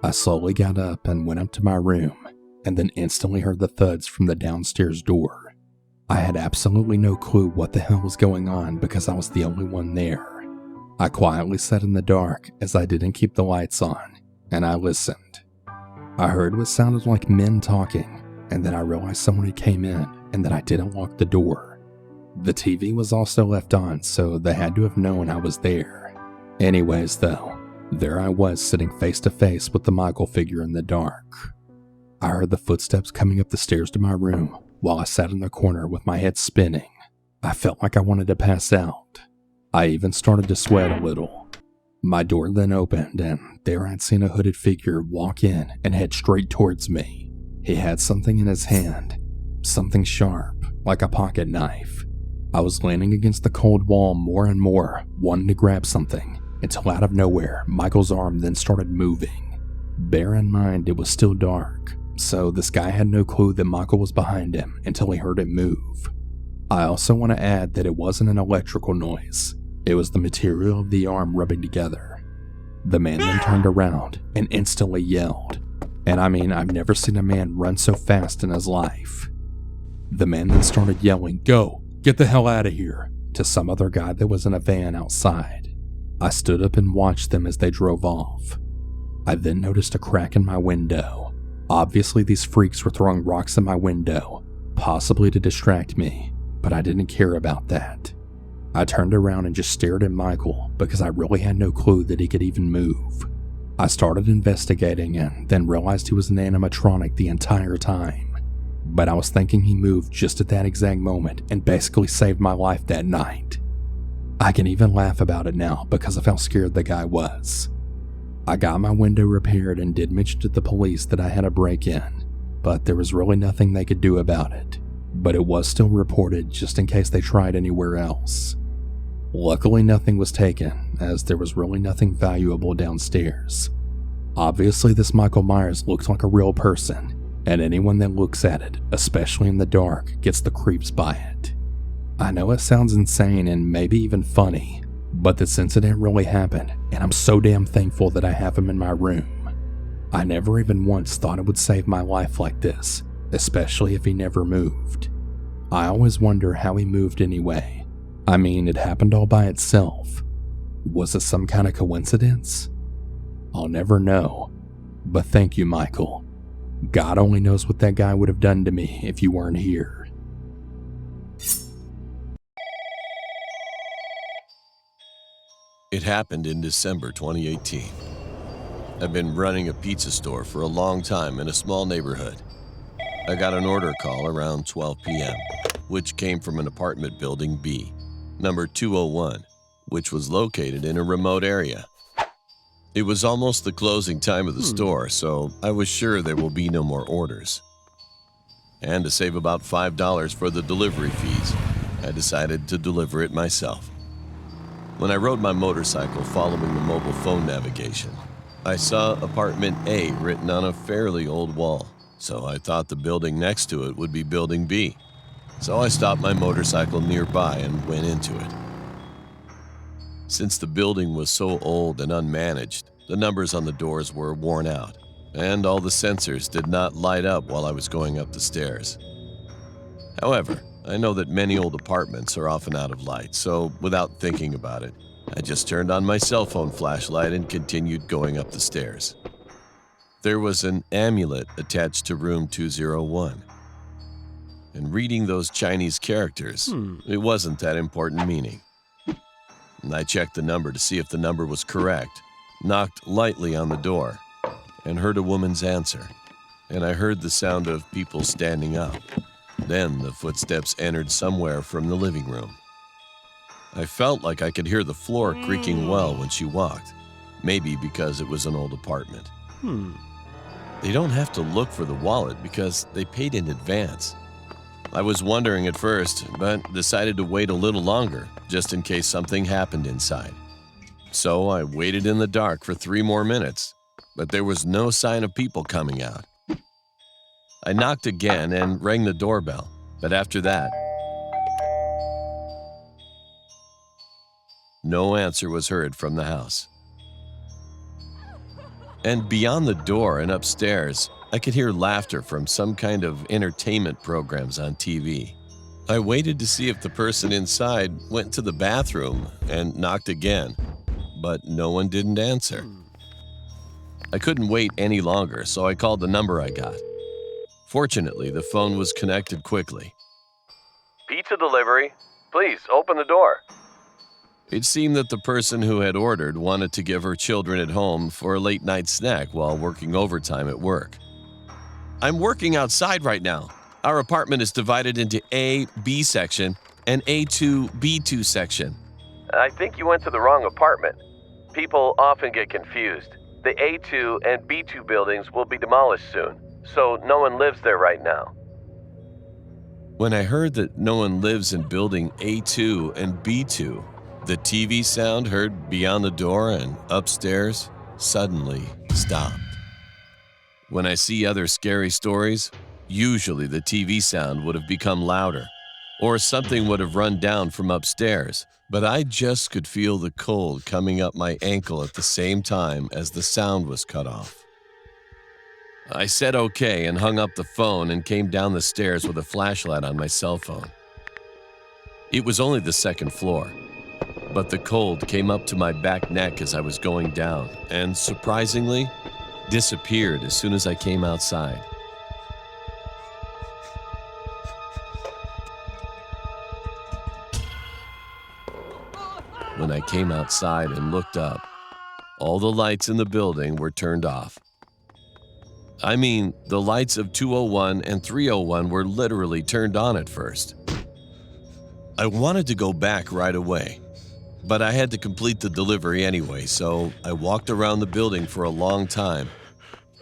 I slowly got up and went up to my room, and then instantly heard the thuds from the downstairs door. I had absolutely no clue what the hell was going on because I was the only one there. I quietly sat in the dark as I didn't keep the lights on, and I listened. I heard what sounded like men talking, and then I realized someone had came in and that I didn't lock the door. The TV was also left on, so they had to have known I was there. Anyways though, there I was sitting face to face with the Michael figure in the dark. I heard the footsteps coming up the stairs to my room, while I sat in the corner with my head spinning. I felt like I wanted to pass out. I even started to sweat a little. My door then opened, and there I'd seen a hooded figure walk in and head straight towards me. He had something in his hand, something sharp, like a pocket knife. I was leaning against the cold wall more and more, wanting to grab something, until out of nowhere, Michael's arm then started moving. Bear in mind it was still dark, so this guy had no clue that Michael was behind him until he heard it move. I also want to add that it wasn't an electrical noise. It was the material of the arm rubbing together. The man then turned around and instantly yelled. And I mean, I've never seen a man run so fast in his life. The man then started yelling, "Go! Get the hell out of here!" to some other guy that was in a van outside. I stood up and watched them as they drove off. I then noticed a crack in my window. Obviously, these freaks were throwing rocks in my window, possibly to distract me, but I didn't care about that. I turned around and just stared at Michael because I really had no clue that he could even move. I started investigating and then realized he was an animatronic the entire time. But I was thinking he moved just at that exact moment and basically saved my life that night. I can even laugh about it now because of how scared the guy was. I got my window repaired and did mention to the police that I had a break-in, but there was really nothing they could do about it. But it was still reported just in case they tried anywhere else. Luckily nothing was taken, as there was really nothing valuable downstairs. Obviously this Michael Myers looked like a real person, and anyone that looks at it, especially in the dark, gets the creeps by it. I know it sounds insane and maybe even funny, but this incident really happened, and I'm so damn thankful that I have him in my room. I never even once thought it would save my life like this, especially if he never moved. I always wonder how he moved anyway. I mean, it happened all by itself. Was it some kind of coincidence? I'll never know. But thank you, Michael. God only knows what that guy would have done to me if you weren't here. It happened in December 2018. I've been running a pizza store for a long time in a small neighborhood. I got an order call around 12 p.m., which came from an apartment building B, number 201, which was located in a remote area. It was almost the closing time of the store, so I was sure there will be no more orders. And to save about $5 for the delivery fees, I decided to deliver it myself. When I rode my motorcycle following the mobile phone navigation, I saw apartment A written on a fairly old wall, so I thought the building next to it would be building B. So I stopped my motorcycle nearby and went into it. Since the building was so old and unmanaged, the numbers on the doors were worn out, and all the sensors did not light up while I was going up the stairs. However, I know that many old apartments are often out of light, so without thinking about it, I just turned on my cell phone flashlight and continued going up the stairs. There was an amulet attached to room 201. And reading those Chinese characters, it wasn't that important meaning. And I checked the number to see if the number was correct, knocked lightly on the door, and heard a woman's answer. And I heard the sound of people standing up. Then the footsteps entered somewhere from the living room. I felt like I could hear the floor creaking well when she walked, maybe because it was an old apartment. They don't have to look for the wallet because they paid in advance. I was wondering at first, but decided to wait a little longer, just in case something happened inside. So I waited in the dark for 3 more minutes, but there was no sign of people coming out. I knocked again and rang the doorbell, but after that, no answer was heard from the house. And beyond the door and upstairs, I could hear laughter from some kind of entertainment programs on TV. I waited to see if the person inside went to the bathroom and knocked again, but no one didn't answer. I couldn't wait any longer, so I called the number I got. Fortunately, the phone was connected quickly. "Pizza delivery. Please, open the door." It seemed that the person who had ordered wanted to give her children at home for a late-night snack while working overtime at work. "I'm working outside right now. Our apartment is divided into A, B section, and A2, B2 section." "I think you went to the wrong apartment. People often get confused. The A2 and B2 buildings will be demolished soon, so no one lives there right now." When I heard that no one lives in building A2 and B2, the TV sound heard beyond the door and upstairs suddenly stopped. When I see other scary stories, usually the TV sound would have become louder, or something would have run down from upstairs, but I just could feel the cold coming up my ankle at the same time as the sound was cut off. I said okay and hung up the phone and came down the stairs with a flashlight on my cell phone. It was only the second floor, but the cold came up to my back neck as I was going down and, surprisingly, disappeared as soon as I came outside. When I came outside and looked up, all the lights in the building were turned off. I mean, the lights of 201 and 301 were literally turned on at first. I wanted to go back right away, but I had to complete the delivery anyway, so I walked around the building for a long time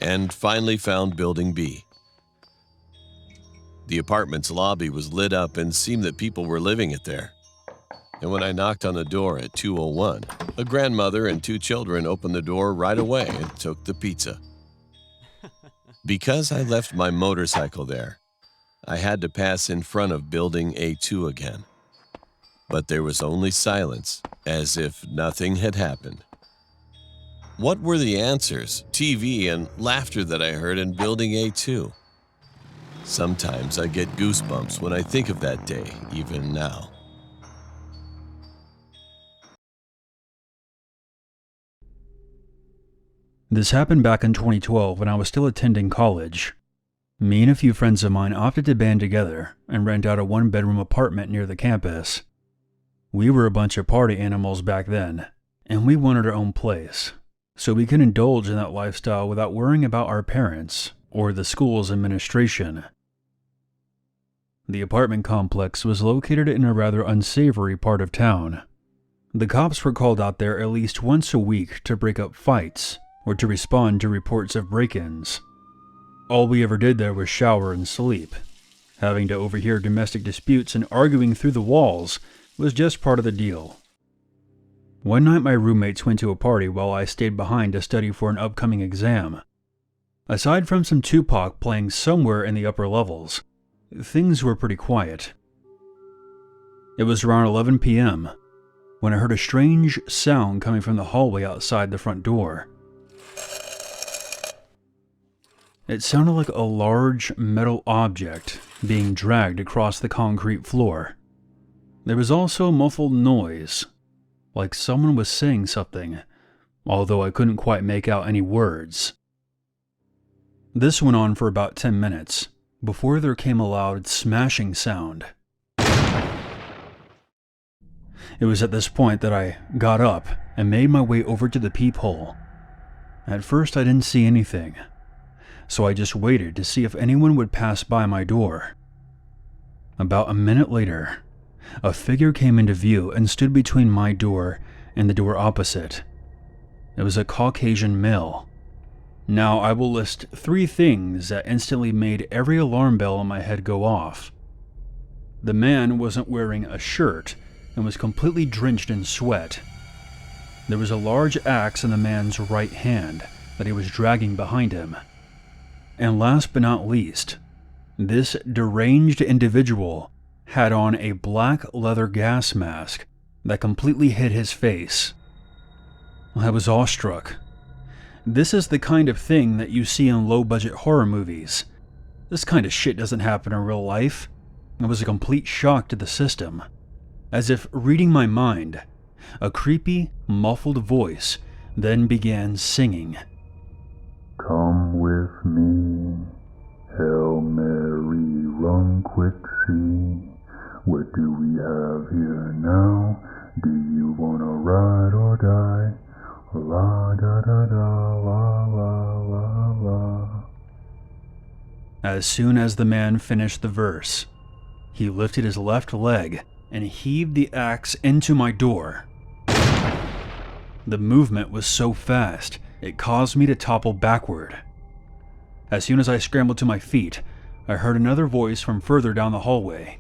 and finally found Building B. The apartment's lobby was lit up and seemed that people were living it there. And when I knocked on the door at 201, a grandmother and 2 children opened the door right away and took the pizza. Because I left my motorcycle there, I had to pass in front of Building A2 again. But there was only silence, as if nothing had happened. What were the answers, TV, and laughter that I heard in Building A2? Sometimes I get goosebumps when I think of that day, even now. This happened back in 2012 when I was still attending college. Me and a few friends of mine opted to band together and rent out a one-bedroom apartment near the campus. We were a bunch of party animals back then, and we wanted our own place, so we could indulge in that lifestyle without worrying about our parents or the school's administration. The apartment complex was located in a rather unsavory part of town. The cops were called out there at least once a week to break up fights or to respond to reports of break-ins. All we ever did there was shower and sleep. Having to overhear domestic disputes and arguing through the walls was just part of the deal. One night my roommates went to a party while I stayed behind to study for an upcoming exam. Aside from some Tupac playing somewhere in the upper levels, things were pretty quiet. It was around 11 p.m. when I heard a strange sound coming from the hallway outside the front door. It sounded like a large metal object being dragged across the concrete floor. There was also a muffled noise, like someone was saying something, although I couldn't quite make out any words. This went on for about 10 minutes, before there came a loud smashing sound. It was at this point that I got up and made my way over to the peephole. At first I didn't see anything, so I just waited to see if anyone would pass by my door. About a minute later, a figure came into view and stood between my door and the door opposite. It was a Caucasian male. Now I will list 3 things that instantly made every alarm bell in my head go off. The man wasn't wearing a shirt and was completely drenched in sweat. There was a large axe in the man's right hand that he was dragging behind him. And last but not least, this deranged individual had on a black leather gas mask that completely hid his face. I was awestruck. This is the kind of thing that you see in low-budget horror movies. This kind of shit doesn't happen in real life. It was a complete shock to the system. As if reading my mind, a creepy, muffled voice then began singing. Come with me, Hail Mary, run quick, see. What do we have here now? Do you wanna ride or die? La da da da, la la la la. As soon as the man finished the verse, he lifted his left leg and heaved the axe into my door. The movement was so fast, it caused me to topple backward. As soon as I scrambled to my feet, I heard another voice from further down the hallway.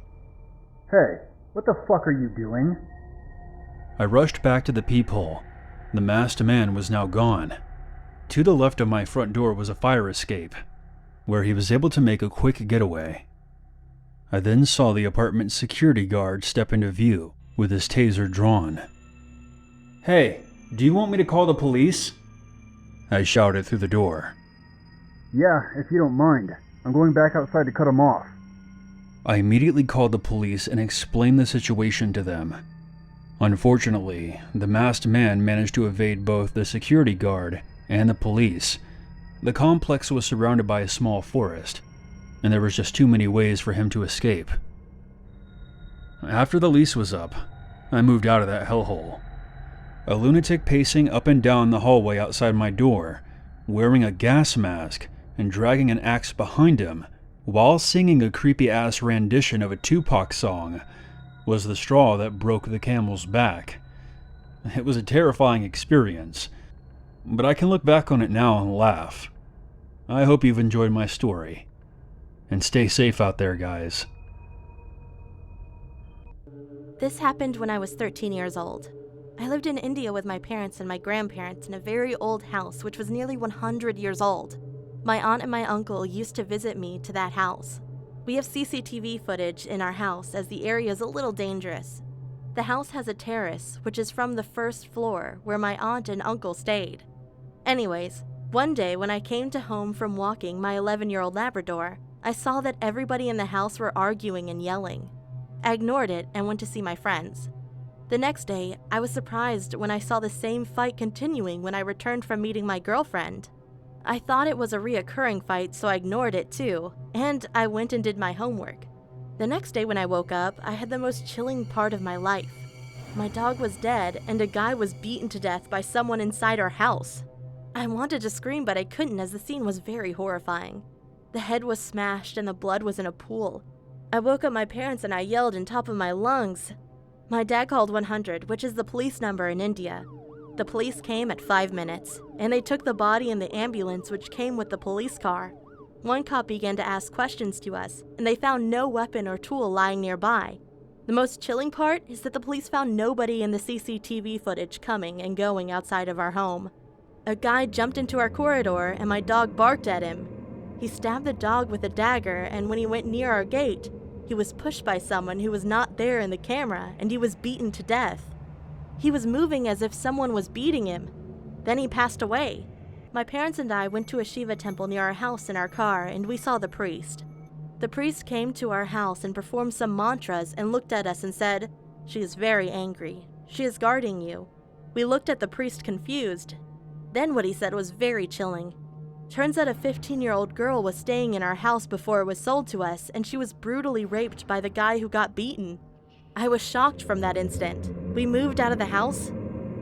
Hey, what the fuck are you doing? I rushed back to the peephole. The masked man was now gone. To the left of my front door was a fire escape, where he was able to make a quick getaway. I then saw the apartment security guard step into view with his taser drawn. Hey, do you want me to call the police? I shouted through the door. Yeah, if you don't mind. I'm going back outside to cut him off. I immediately called the police and explained the situation to them. Unfortunately, the masked man managed to evade both the security guard and the police. The complex was surrounded by a small forest, and there was just too many ways for him to escape. After the lease was up, I moved out of that hellhole. A lunatic pacing up and down the hallway outside my door, wearing a gas mask and dragging an axe behind him while singing a creepy-ass rendition of a Tupac song, was the straw that broke the camel's back. It was a terrifying experience, but I can look back on it now and laugh. I hope you've enjoyed my story. And stay safe out there, guys. This happened when I was 13 years old. I lived in India with my parents and my grandparents in a very old house which was nearly 100 years old. My aunt and my uncle used to visit me to that house. We have CCTV footage in our house as the area is a little dangerous. The house has a terrace, which is from the first floor where my aunt and uncle stayed. Anyways, one day when I came to home from walking my 11-year-old Labrador, I saw that everybody in the house were arguing and yelling. I ignored it and went to see my friends. The next day, I was surprised when I saw the same fight continuing when I returned from meeting my girlfriend. I thought it was a reoccurring fight, so I ignored it too, and I went and did my homework. The next day when I woke up, I had the most chilling part of my life. My dog was dead, and a guy was beaten to death by someone inside our house. I wanted to scream, but I couldn't as the scene was very horrifying. The head was smashed and the blood was in a pool. I woke up my parents and I yelled on top of my lungs. My dad called 100, which is the police number in India. The police came at 5 minutes, and they took the body in the ambulance which came with the police car. One cop began to ask questions to us, and they found no weapon or tool lying nearby. The most chilling part is that the police found nobody in the CCTV footage coming and going outside of our home. A guy jumped into our corridor and my dog barked at him. He stabbed the dog with a dagger, and when he went near our gate, he was pushed by someone who was not there in the camera, and he was beaten to death. He was moving as if someone was beating him. Then he passed away. My parents and I went to a Shiva temple near our house in our car, and we saw the priest. The priest came to our house and performed some mantras and looked at us and said, "She is very angry. She is guarding you." We looked at the priest confused. Then what he said was very chilling. Turns out a 15-year-old girl was staying in our house before it was sold to us, and she was brutally raped by the guy who got beaten. I was shocked from that instant. We moved out of the house.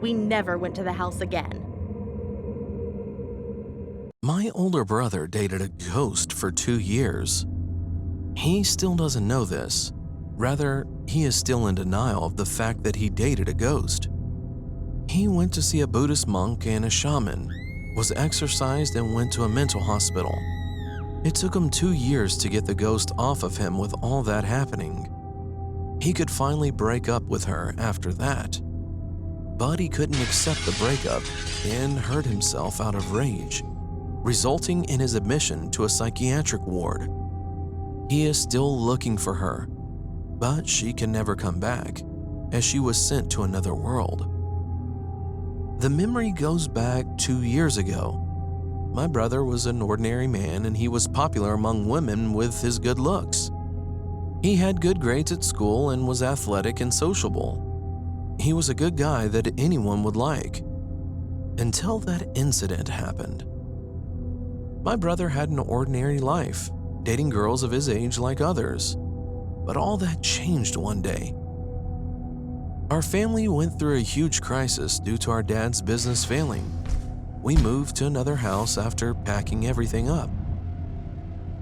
We never went to the house again. My older brother dated a ghost for 2 years. He still doesn't know this. Rather, he is still in denial of the fact that he dated a ghost. He went to see a Buddhist monk and a shaman, was exorcised and went to a mental hospital. It took him 2 years to get the ghost off of him with all that happening. He could finally break up with her after that. But he couldn't accept the breakup and hurt himself out of rage, resulting in his admission to a psychiatric ward. He is still looking for her, but she can never come back, as she was sent to another world. The memory goes back 2 years ago. My brother was an ordinary man and he was popular among women with his good looks. He had good grades at school and was athletic and sociable. He was a good guy that anyone would like. Until that incident happened. My brother had an ordinary life, dating girls of his age like others. But all that changed one day. Our family went through a huge crisis due to our dad's business failing. We moved to another house after packing everything up.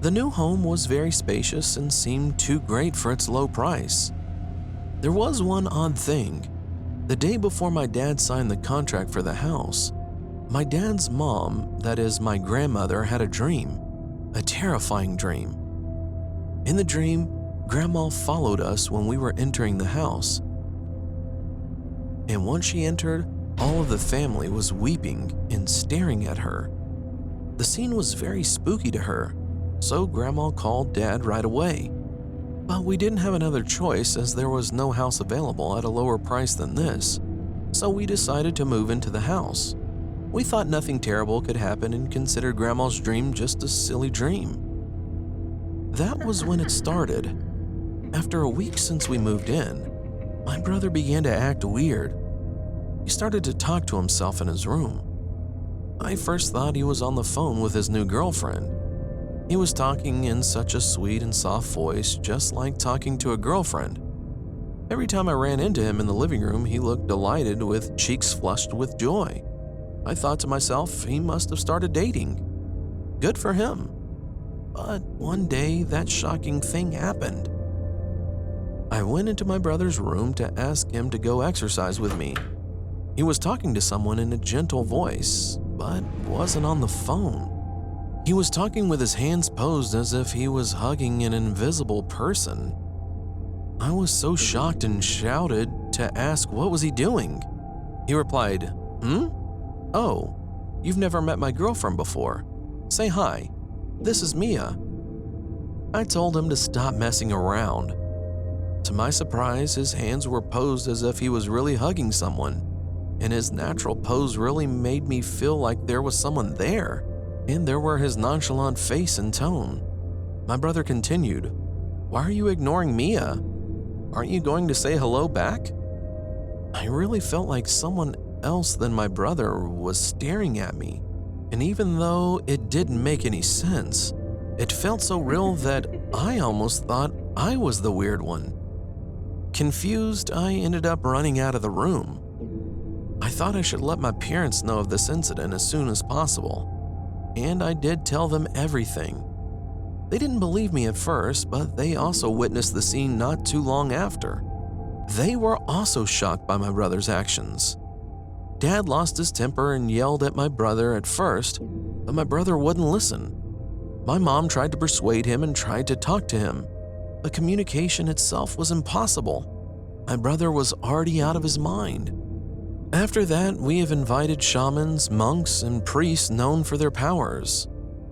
The new home was very spacious and seemed too great for its low price. There was one odd thing. The day before my dad signed the contract for the house, my dad's mom, that is my grandmother, had a dream, a terrifying dream. In the dream, Grandma followed us when we were entering the house. And once she entered, all of the family was weeping and staring at her. The scene was very spooky to her, so Grandma called Dad right away. But we didn't have another choice as there was no house available at a lower price than this, so we decided to move into the house. We thought nothing terrible could happen and considered Grandma's dream just a silly dream. That was when it started. After a week since we moved in, my brother began to act weird. He started to talk to himself in his room. I first thought he was on the phone with his new girlfriend. He was talking in such a sweet and soft voice, just like talking to a girlfriend. Every time I ran into him in the living room, he looked delighted with cheeks flushed with joy. I thought to myself, he must have started dating. Good for him. But one day, that shocking thing happened. I went into my brother's room to ask him to go exercise with me. He was talking to someone in a gentle voice, but wasn't on the phone. He was talking with his hands posed as if he was hugging an invisible person. I was so shocked and shouted to ask what was he doing. He replied, "Oh, you've never met my girlfriend before. Say hi. This is Mia." I told him to stop messing around. To my surprise, his hands were posed as if he was really hugging someone. and his natural pose really made me feel like there was someone there, and there were his nonchalant face and tone. My brother continued, "Why are you ignoring Mia? Aren't you going to say hello back?" I really felt like someone else than my brother was staring at me, and even though it didn't make any sense, it felt so real that I almost thought I was the weird one. Confused, I ended up running out of the room. I thought I should let my parents know of this incident as soon as possible, and I did tell them everything. They didn't believe me at first, but they also witnessed the scene not too long after. They were also shocked by my brother's actions. Dad lost his temper and yelled at my brother at first, but my brother wouldn't listen. My mom tried to persuade him and tried to talk to him, but communication itself was impossible. My brother was already out of his mind. After that, we have invited shamans, monks, and priests known for their powers,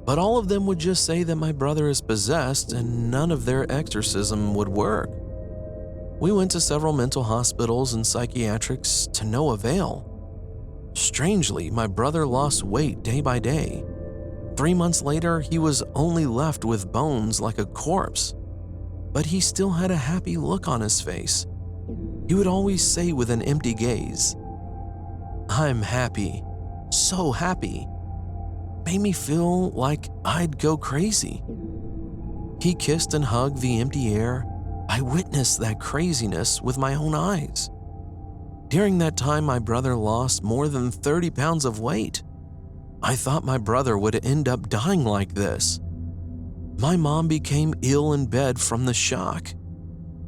but all of them would just say that my brother is possessed and none of their exorcism would work. We went to several mental hospitals and psychiatrics to no avail. Strangely, my brother lost weight day by day. 3 months later, he was only left with bones like a corpse, but he still had a happy look on his face. He would always say with an empty gaze, "I'm happy, so happy." Made me feel like I'd go crazy. He kissed and hugged the empty air. I witnessed that craziness with my own eyes. During that time, my brother lost more than 30 pounds of weight. I thought my brother would end up dying like this. My mom became ill in bed from the shock.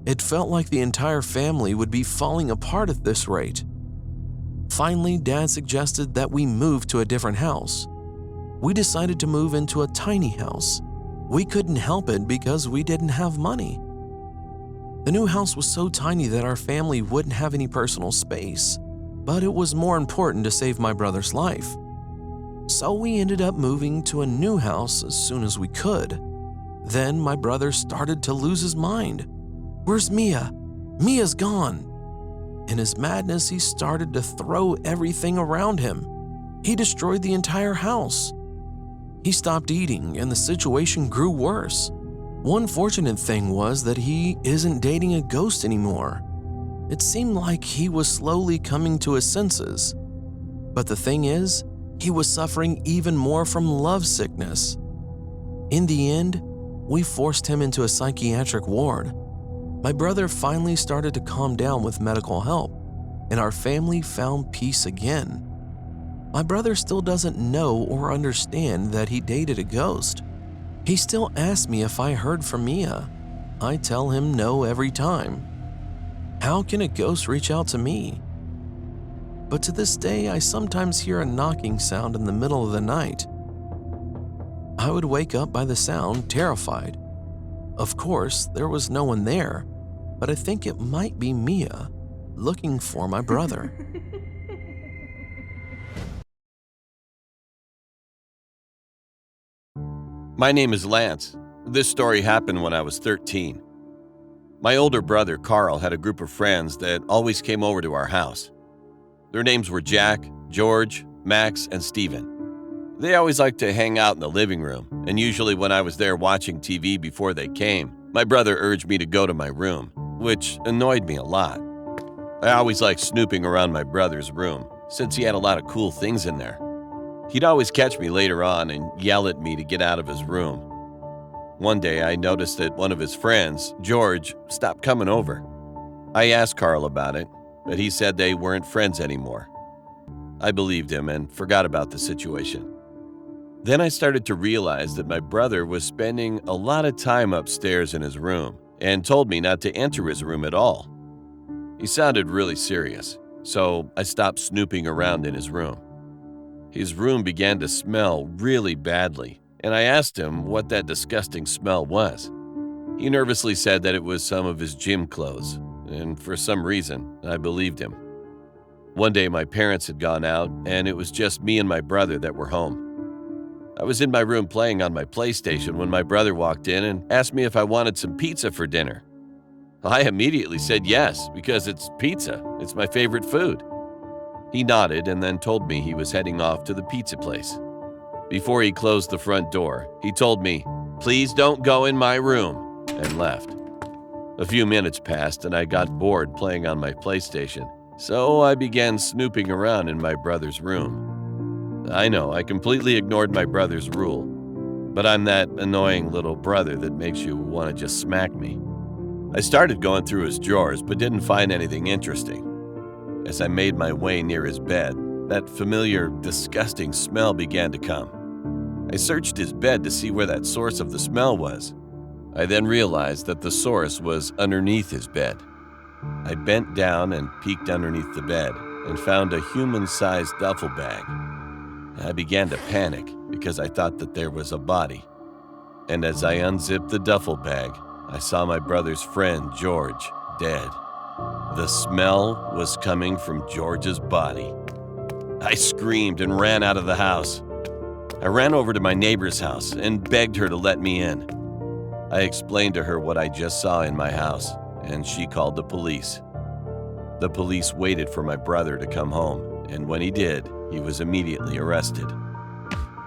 It felt like the entire family would be falling apart at this rate. Finally, Dad suggested that we move to a different house. We decided to move into a tiny house. We couldn't help it because we didn't have money. The new house was so tiny that our family wouldn't have any personal space, but it was more important to save my brother's life. So we ended up moving to a new house as soon as we could. Then my brother started to lose his mind. "Where's Mia? Mia's gone." In his madness, he started to throw everything around him. He destroyed the entire house. He stopped eating, and the situation grew worse. One fortunate thing was that he isn't dating a ghost anymore. It seemed like he was slowly coming to his senses. But the thing is, he was suffering even more from love sickness. In the end, we forced him into a psychiatric ward. My brother finally started to calm down with medical help, and our family found peace again. My brother still doesn't know or understand that he dated a ghost. He still asks me if I heard from Mia. I tell him no every time. How can a ghost reach out to me? But to this day, I sometimes hear a knocking sound in the middle of the night. I would wake up by the sound, terrified. Of course, there was no one there, but I think it might be Mia looking for my brother. My name is Lance. This story happened when I was 13. My older brother, Carl, had a group of friends that always came over to our house. Their names were Jack, George, Max, and Steven. They always liked to hang out in the living room, and usually when I was there watching TV before they came, my brother urged me to go to my room, which annoyed me a lot. I always liked snooping around my brother's room, since he had a lot of cool things in there. He'd always catch me later on and yell at me to get out of his room. One day, I noticed that one of his friends, George, stopped coming over. I asked Carl about it, but he said they weren't friends anymore. I believed him and forgot about the situation. Then I started to realize that my brother was spending a lot of time upstairs in his room and told me not to enter his room at all. He sounded really serious, so I stopped snooping around in his room. His room began to smell really badly, and I asked him what that disgusting smell was. He nervously said that it was some of his gym clothes, and for some reason, I believed him. One day, my parents had gone out, and it was just me and my brother that were home. I was in my room playing on my PlayStation when my brother walked in and asked me if I wanted some pizza for dinner. I immediately said yes, because it's pizza. It's my favorite food. He nodded and then told me he was heading off to the pizza place. Before he closed the front door, he told me, "Please don't go in my room," and left. A few minutes passed and I got bored playing on my PlayStation, so I began snooping around in my brother's room. I know, I completely ignored my brother's rule, but I'm that annoying little brother that makes you want to just smack me. I started going through his drawers but didn't find anything interesting. As I made my way near his bed, that familiar, disgusting smell began to come. I searched his bed to see where that source of the smell was. I then realized that the source was underneath his bed. I bent down and peeked underneath the bed and found a human-sized duffel bag. I began to panic because I thought that there was a body. And as I unzipped the duffel bag, I saw my brother's friend, George, dead. The smell was coming from George's body. I screamed and ran out of the house. I ran over to my neighbor's house and begged her to let me in. I explained to her what I just saw in my house, and she called the police. The police waited for my brother to come home, and when he did, he was immediately arrested.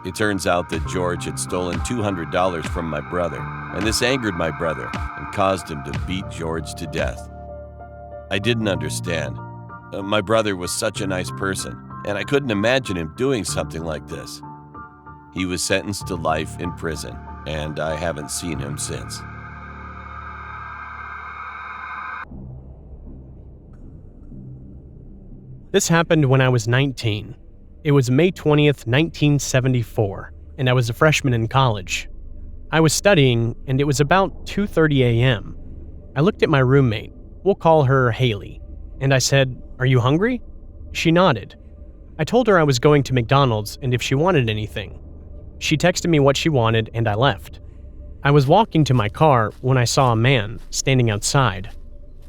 It turns out that George had stolen $200 from my brother, and this angered my brother and caused him to beat George to death. I didn't understand. My brother was such a nice person, and I couldn't imagine him doing something like this. He was sentenced to life in prison, and I haven't seen him since. This happened when I was 19. It was May 20th, 1974, and I was a freshman in college. I was studying, and it was about 2:30 a.m. I looked at my roommate, we'll call her Haley, and I said, "Are you hungry?" She nodded. I told her I was going to McDonald's and if she wanted anything. She texted me what she wanted and I left. I was walking to my car when I saw a man standing outside.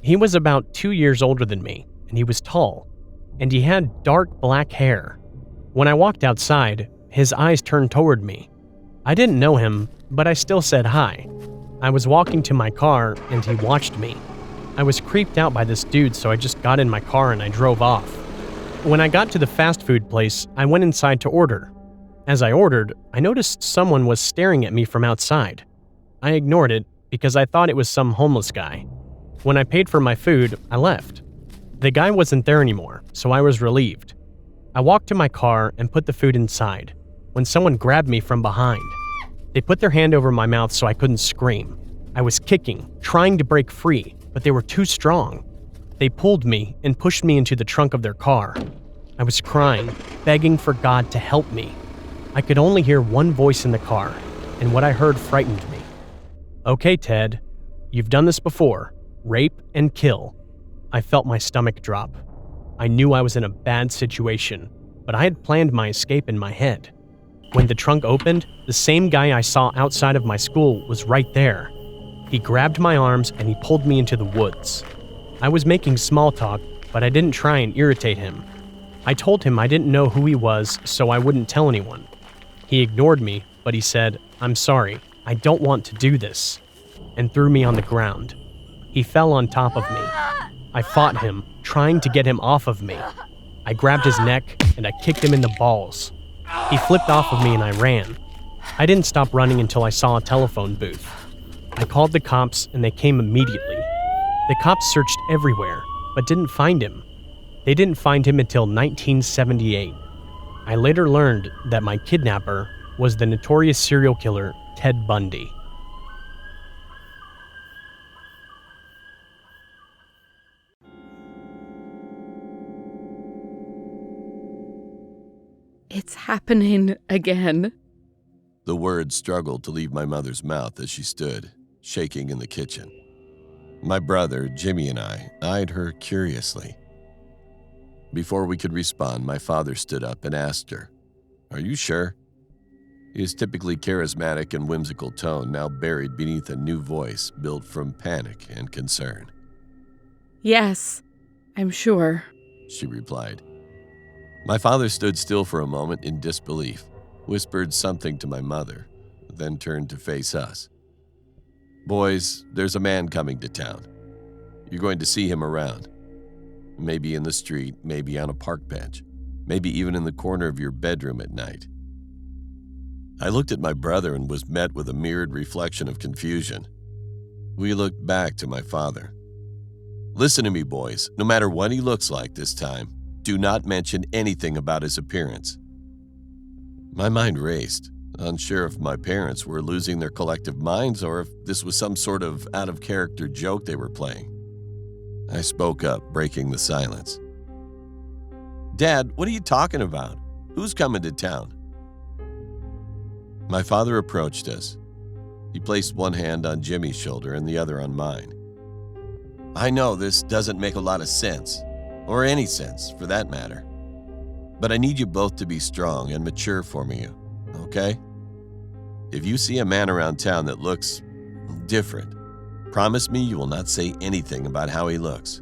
He was about 2 years older than me, and he was tall, and he had dark black hair. When I walked outside, his eyes turned toward me. I didn't know him, but I still said hi. I was walking to my car and he watched me. I was creeped out by this dude, so I just got in my car and I drove off. When I got to the fast food place, I went inside to order. As I ordered, I noticed someone was staring at me from outside. I ignored it because I thought it was some homeless guy. When I paid for my food, I left. The guy wasn't there anymore, so I was relieved. I walked to my car and put the food inside, when someone grabbed me from behind. They put their hand over my mouth so I couldn't scream. I was kicking, trying to break free, but they were too strong. They pulled me and pushed me into the trunk of their car. I was crying, begging for God to help me. I could only hear one voice in the car, and what I heard frightened me. "Okay, Ted, you've done this before. Rape and kill." I felt my stomach drop. I knew I was in a bad situation, but I had planned my escape in my head. When the trunk opened, the same guy I saw outside of my school was right there. He grabbed my arms and he pulled me into the woods. I was making small talk, but I didn't try and irritate him. I told him I didn't know who he was, so I wouldn't tell anyone. He ignored me, but he said, "I'm sorry, I don't want to do this," and threw me on the ground. He fell on top of me. I fought him, trying to get him off of me. I grabbed his neck and I kicked him in the balls. He flipped off of me and I ran. I didn't stop running until I saw a telephone booth. I called the cops and they came immediately. The cops searched everywhere, but didn't find him. They didn't find him until 1978. I later learned that my kidnapper was the notorious serial killer Ted Bundy. It's happening again. The words struggled to leave my mother's mouth as she stood, shaking in the kitchen. My brother, Jimmy, and I eyed her curiously. Before we could respond, my father stood up and asked her, "Are you sure?" His typically charismatic and whimsical tone now buried beneath a new voice built from panic and concern. Yes, I'm sure, she replied. My father stood still for a moment in disbelief, whispered something to my mother, then turned to face us. "Boys, there's a man coming to town. You're going to see him around. Maybe in the street, maybe on a park bench. maybe even in the corner of your bedroom at night. I looked at my brother and was met with a mirrored reflection of confusion. We looked back to my father. Listen to me, boys. No matter what he looks like this time, do not mention anything about his appearance. My mind raced, unsure if my parents were losing their collective minds or if this was some sort of out-of-character joke they were playing. I spoke up, breaking the silence. Dad, what are you talking about? Who's coming to town? My father approached us. He placed one hand on Jimmy's shoulder and the other on mine. I know this doesn't make a lot of sense, or any sense for that matter, but I need you both to be strong and mature for me, okay? If you see a man around town that looks different, promise me you will not say anything about how he looks.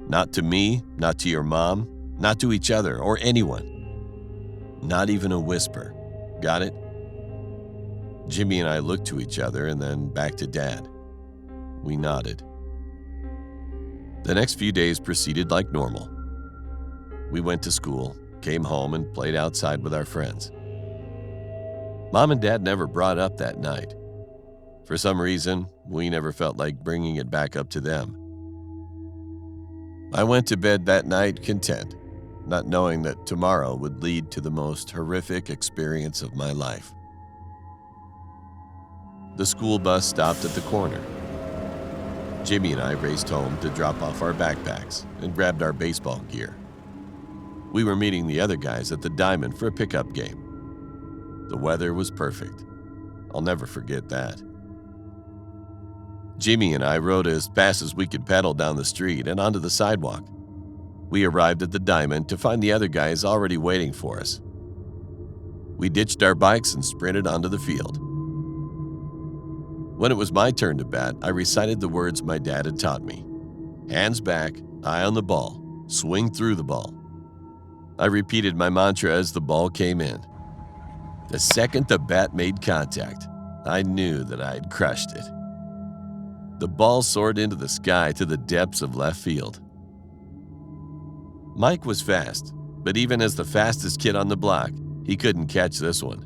Not to me, not to your mom, not to each other or anyone. Not even a whisper. Got it? Jimmy and I looked to each other and then back to Dad. We nodded. The next few days proceeded like normal. We went to school, came home, and played outside with our friends. Mom and Dad never brought up that night. For some reason, we never felt like bringing it back up to them. I went to bed that night content, not knowing that tomorrow would lead to the most horrific experience of my life. The school bus stopped at the corner. Jimmy and I raced home to drop off our backpacks and grabbed our baseball gear. We were meeting the other guys at the Diamond for a pickup game. The weather was perfect. I'll never forget that. Jimmy and I rode as fast as we could pedal down the street and onto the sidewalk. We arrived at the Diamond to find the other guys already waiting for us. We ditched our bikes and sprinted onto the field. When it was my turn to bat, I recited the words my dad had taught me. Hands back, eye on the ball, swing through the ball. I repeated my mantra as the ball came in. The second the bat made contact, I knew that I had crushed it. The ball soared into the sky to the depths of left field. Mike was fast, but even as the fastest kid on the block, he couldn't catch this one.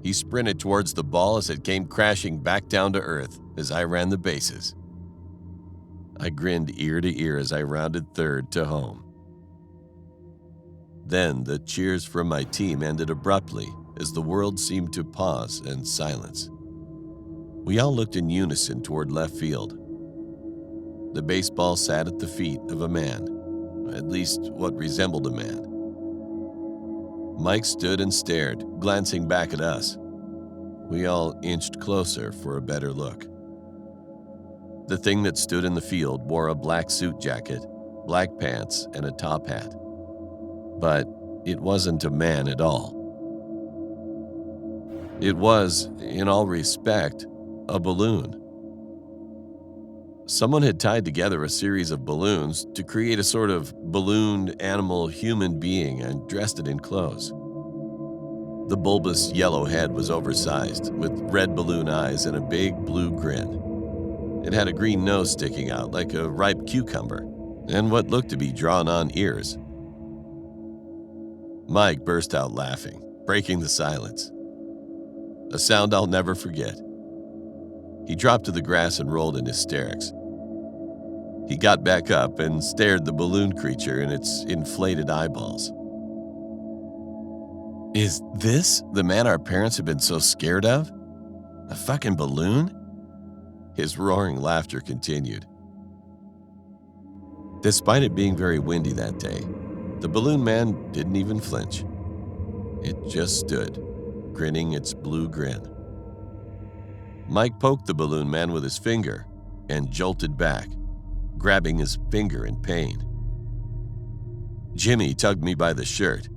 He sprinted towards the ball as it came crashing back down to earth as I ran the bases. I grinned ear to ear as I rounded third to home. Then the cheers from my team ended abruptly as the world seemed to pause and silence. We all looked in unison toward left field. The baseball sat at the feet of a man, at least what resembled a man. Mike stood and stared, glancing back at us. We all inched closer for a better look. The thing that stood in the field wore a black suit jacket, black pants, and a top hat. But it wasn't a man at all. It was, in all respect, a balloon. Someone had tied together a series of balloons to create a sort of ballooned animal human being and dressed it in clothes. The bulbous yellow head was oversized, with red balloon eyes and a big blue grin. It had a green nose sticking out like a ripe cucumber, and what looked to be drawn-on ears. Mike burst out laughing, breaking the silence. A sound I'll never forget. He dropped to the grass and rolled in hysterics. He got back up and stared the balloon creature in its inflated eyeballs. Is this the man our parents have been so scared of? A fucking balloon? His roaring laughter continued. Despite it being very windy that day, the balloon man didn't even flinch. It just stood, grinning its blue grin. Mike poked the balloon man with his finger and jolted back, grabbing his finger in pain. Jimmy tugged me by the shirt.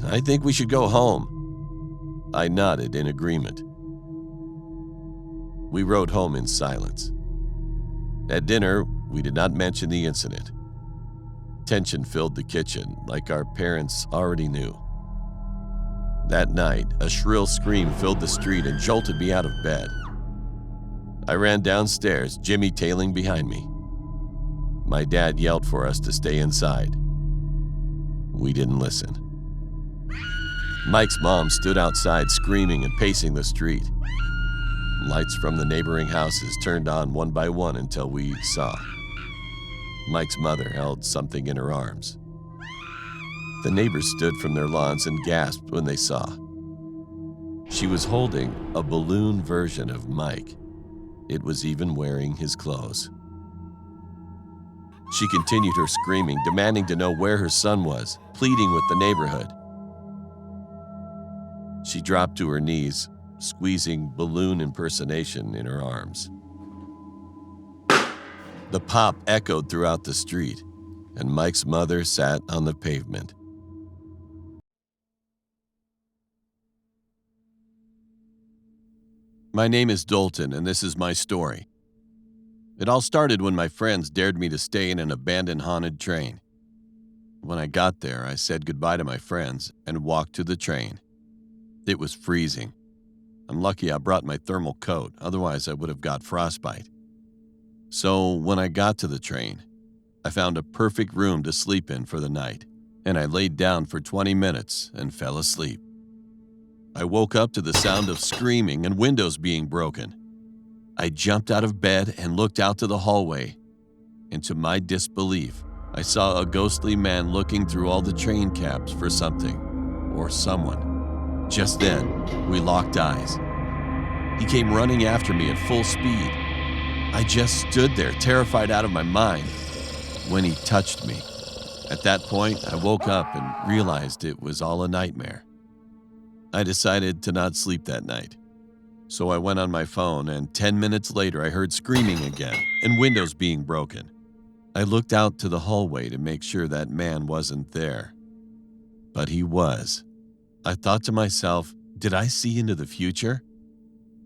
I think we should go home. I nodded in agreement. We rode home in silence. At dinner, we did not mention the incident. Tension filled the kitchen like our parents already knew. That night, a shrill scream filled the street and jolted me out of bed. I ran downstairs, Jimmy tailing behind me. My dad yelled for us to stay inside. We didn't listen. Mike's mom stood outside screaming and pacing the street. Lights from the neighboring houses turned on one by one until we saw. Mike's mother held something in her arms. The neighbors stood from their lawns and gasped when they saw. She was holding a balloon version of Mike. It was even wearing his clothes. She continued her screaming, demanding to know where her son was, pleading with the neighborhood. She dropped to her knees, squeezing balloon impersonation in her arms. The pop echoed throughout the street, and Mike's mother sat on the pavement. My name is Dalton, and this is my story. It all started when my friends dared me to stay in an abandoned haunted train. When I got there, I said goodbye to my friends and walked to the train. It was freezing. I'm lucky I brought my thermal coat, otherwise I would have got frostbite. So when I got to the train, I found a perfect room to sleep in for the night, and I laid down for 20 minutes and fell asleep. I woke up to the sound of screaming and windows being broken. I jumped out of bed and looked out to the hallway, and to my disbelief, I saw a ghostly man looking through all the train cabs for something or someone. Just then, we locked eyes. He came running after me at full speed. I just stood there, terrified out of my mind, when he touched me. At that point, I woke up and realized it was all a nightmare. I decided to not sleep that night. So I went on my phone, and 10 minutes later I heard screaming again and windows being broken. I looked out to the hallway to make sure that man wasn't there. But he was. I thought to myself, did I see into the future?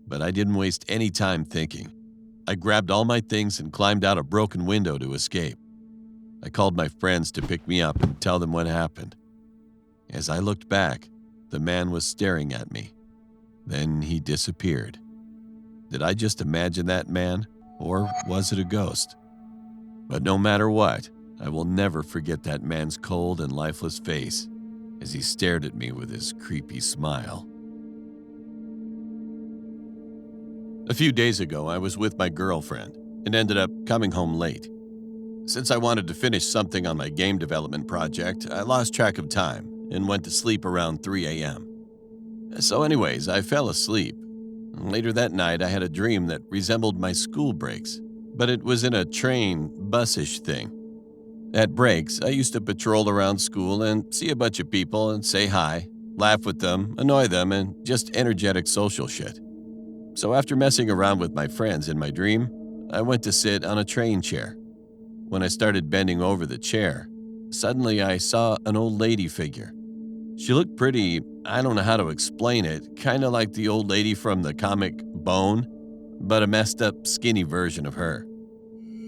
But I didn't waste any time thinking. I grabbed all my things and climbed out a broken window to escape. I called my friends to pick me up and tell them what happened. As I looked back, the man was staring at me. Then he disappeared. Did I just imagine that man, or was it a ghost? But no matter what, I will never forget that man's cold and lifeless face as he stared at me with his creepy smile. A few days ago, I was with my girlfriend and ended up coming home late. Since I wanted to finish something on my game development project, I lost track of time and went to sleep around 3 a.m. So anyways, I fell asleep. Later that night, I had a dream that resembled my school breaks, but it was in a train, bus-ish thing. At breaks, I used to patrol around school and see a bunch of people and say hi, laugh with them, annoy them, and just energetic social shit. So after messing around with my friends in my dream, I went to sit on a train chair. When I started bending over the chair, suddenly I saw an old lady figure. She looked pretty, I don't know how to explain it, kind of like the old lady from the comic Bone, but a messed up, skinny version of her.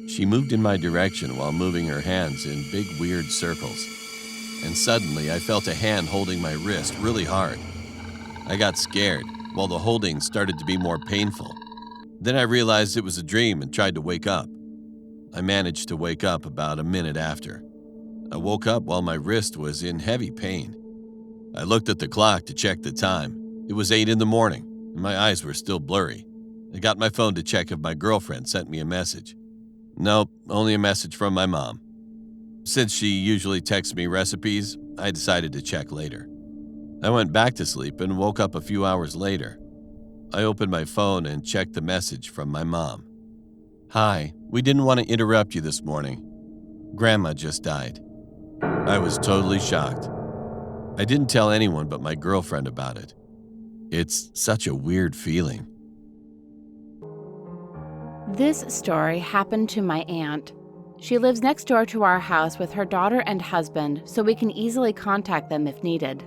She moved in my direction while moving her hands in big, weird circles. And suddenly I felt a hand holding my wrist really hard. I got scared, while the holding started to be more painful. Then I realized it was a dream and tried to wake up. I managed to wake up about a minute after. I woke up while my wrist was in heavy pain. I looked at the clock to check the time. It was 8 in the morning, and my eyes were still blurry. I got my phone to check if my girlfriend sent me a message. Nope, only a message from my mom. Since she usually texts me recipes, I decided to check later. I went back to sleep and woke up a few hours later. I opened my phone and checked the message from my mom. Hi, we didn't want to interrupt you this morning. Grandma just died. I was totally shocked. I didn't tell anyone but my girlfriend about it. It's such a weird feeling. This story happened to my aunt. She lives next door to our house with her daughter and husband, so we can easily contact them if needed.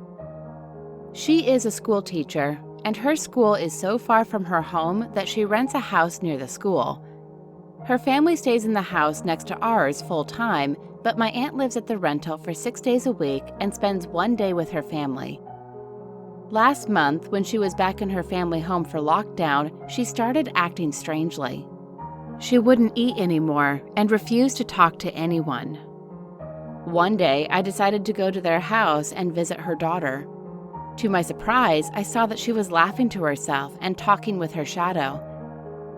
She is a school teacher, and her school is so far from her home that she rents a house near the school. Her family stays in the house next to ours full-time, but my aunt lives at the rental for 6 days a week and spends 1 day with her family. Last month, when she was back in her family home for lockdown, she started acting strangely. She wouldn't eat anymore and refused to talk to anyone. One day, I decided to go to their house and visit her daughter. To my surprise, I saw that she was laughing to herself and talking with her shadow.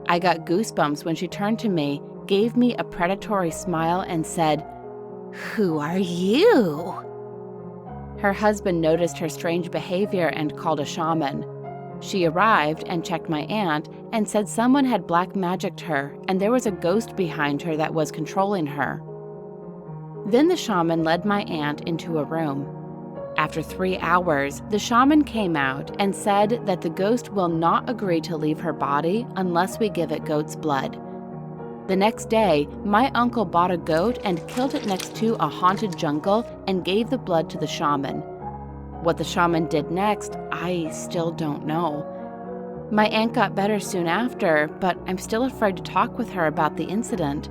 I got goosebumps when she turned to me, gave me a predatory smile, and said, "Who are you?" Her husband noticed her strange behavior and called a shaman. She arrived and checked my aunt and said someone had black magicked her and there was a ghost behind her that was controlling her. Then the shaman led my aunt into a room. After 3 hours, the shaman came out and said that the ghost will not agree to leave her body unless we give it goat's blood. The next day, my uncle bought a goat and killed it next to a haunted jungle and gave the blood to the shaman. What the shaman did next, I still don't know. My aunt got better soon after, but I'm still afraid to talk with her about the incident.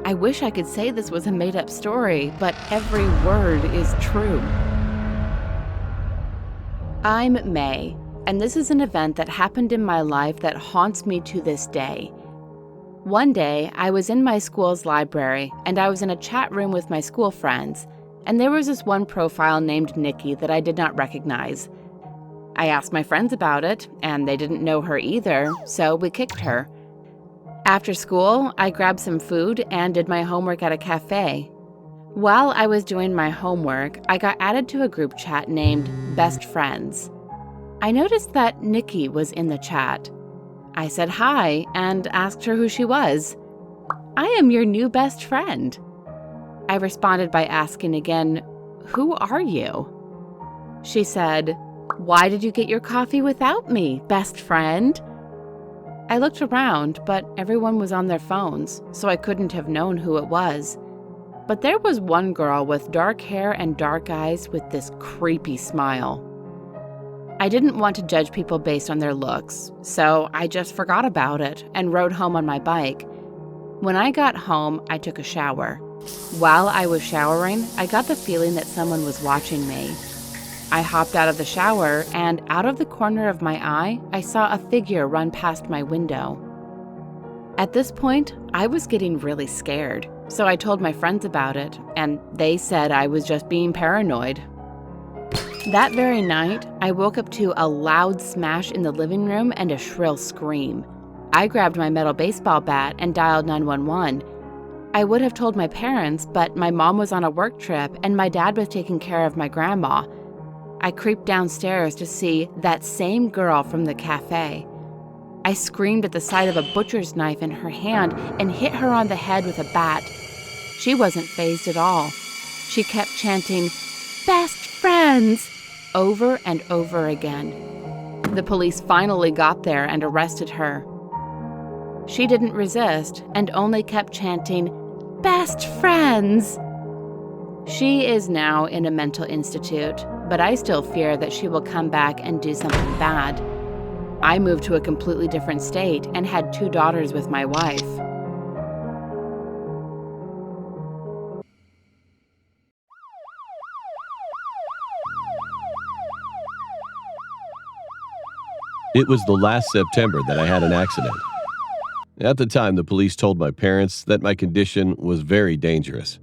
I wish I could say this was a made-up story, but every word is true. I'm May, and this is an event that happened in my life that haunts me to this day. One day, I was in my school's library, and I was in a chat room with my school friends, and there was this one profile named Nikki that I did not recognize. I asked my friends about it, and they didn't know her either, so we kicked her. After school, I grabbed some food and did my homework at a cafe. While I was doing my homework, I got added to a group chat named Best Friends. I noticed that Nikki was in the chat. I said hi and asked her who she was. "I am your new best friend." I responded by asking again, "Who are you?" She said, "Why did you get your coffee without me, best friend?" I looked around, but everyone was on their phones, so I couldn't have known who it was. But there was one girl with dark hair and dark eyes with this creepy smile. I didn't want to judge people based on their looks, so I just forgot about it and rode home on my bike. When I got home, I took a shower. While I was showering, I got the feeling that someone was watching me. I hopped out of the shower, and out of the corner of my eye, I saw a figure run past my window. At this point, I was getting really scared, so I told my friends about it, and they said I was just being paranoid. That very night, I woke up to a loud smash in the living room and a shrill scream. I grabbed my metal baseball bat and dialed 911. I would have told my parents, but my mom was on a work trip and my dad was taking care of my grandma. I creeped downstairs to see that same girl from the cafe. I screamed at the sight of a butcher's knife in her hand and hit her on the head with a bat. She wasn't fazed at all. She kept chanting, "Best friends," over and over again. The police finally got there and arrested her. She didn't resist and only kept chanting, "Best friends." She is now in a mental institute, but I still fear that she will come back and do something bad. I moved to a completely different state and had 2 daughters with my wife. It was the last September that I had an accident. At the time, the police told my parents that my condition was very dangerous.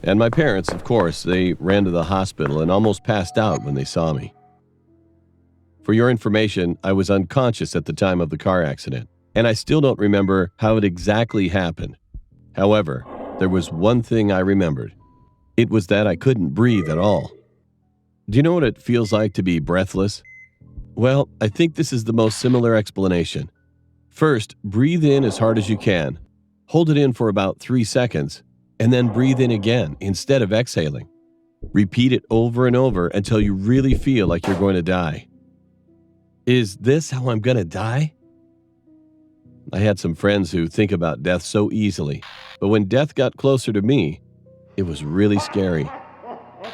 And my parents, of course, they ran to the hospital and almost passed out when they saw me. For your information, I was unconscious at the time of the car accident, and I still don't remember how it exactly happened. However, there was one thing I remembered. It was that I couldn't breathe at all. Do you know what it feels like to be breathless? Well, I think this is the most similar explanation. First, breathe in as hard as you can. Hold it in for about 3 seconds, and then breathe in again instead of exhaling. Repeat it over and over until you really feel like you're going to die. Is this how I'm going to die? I had some friends who think about death so easily, but when death got closer to me, it was really scary.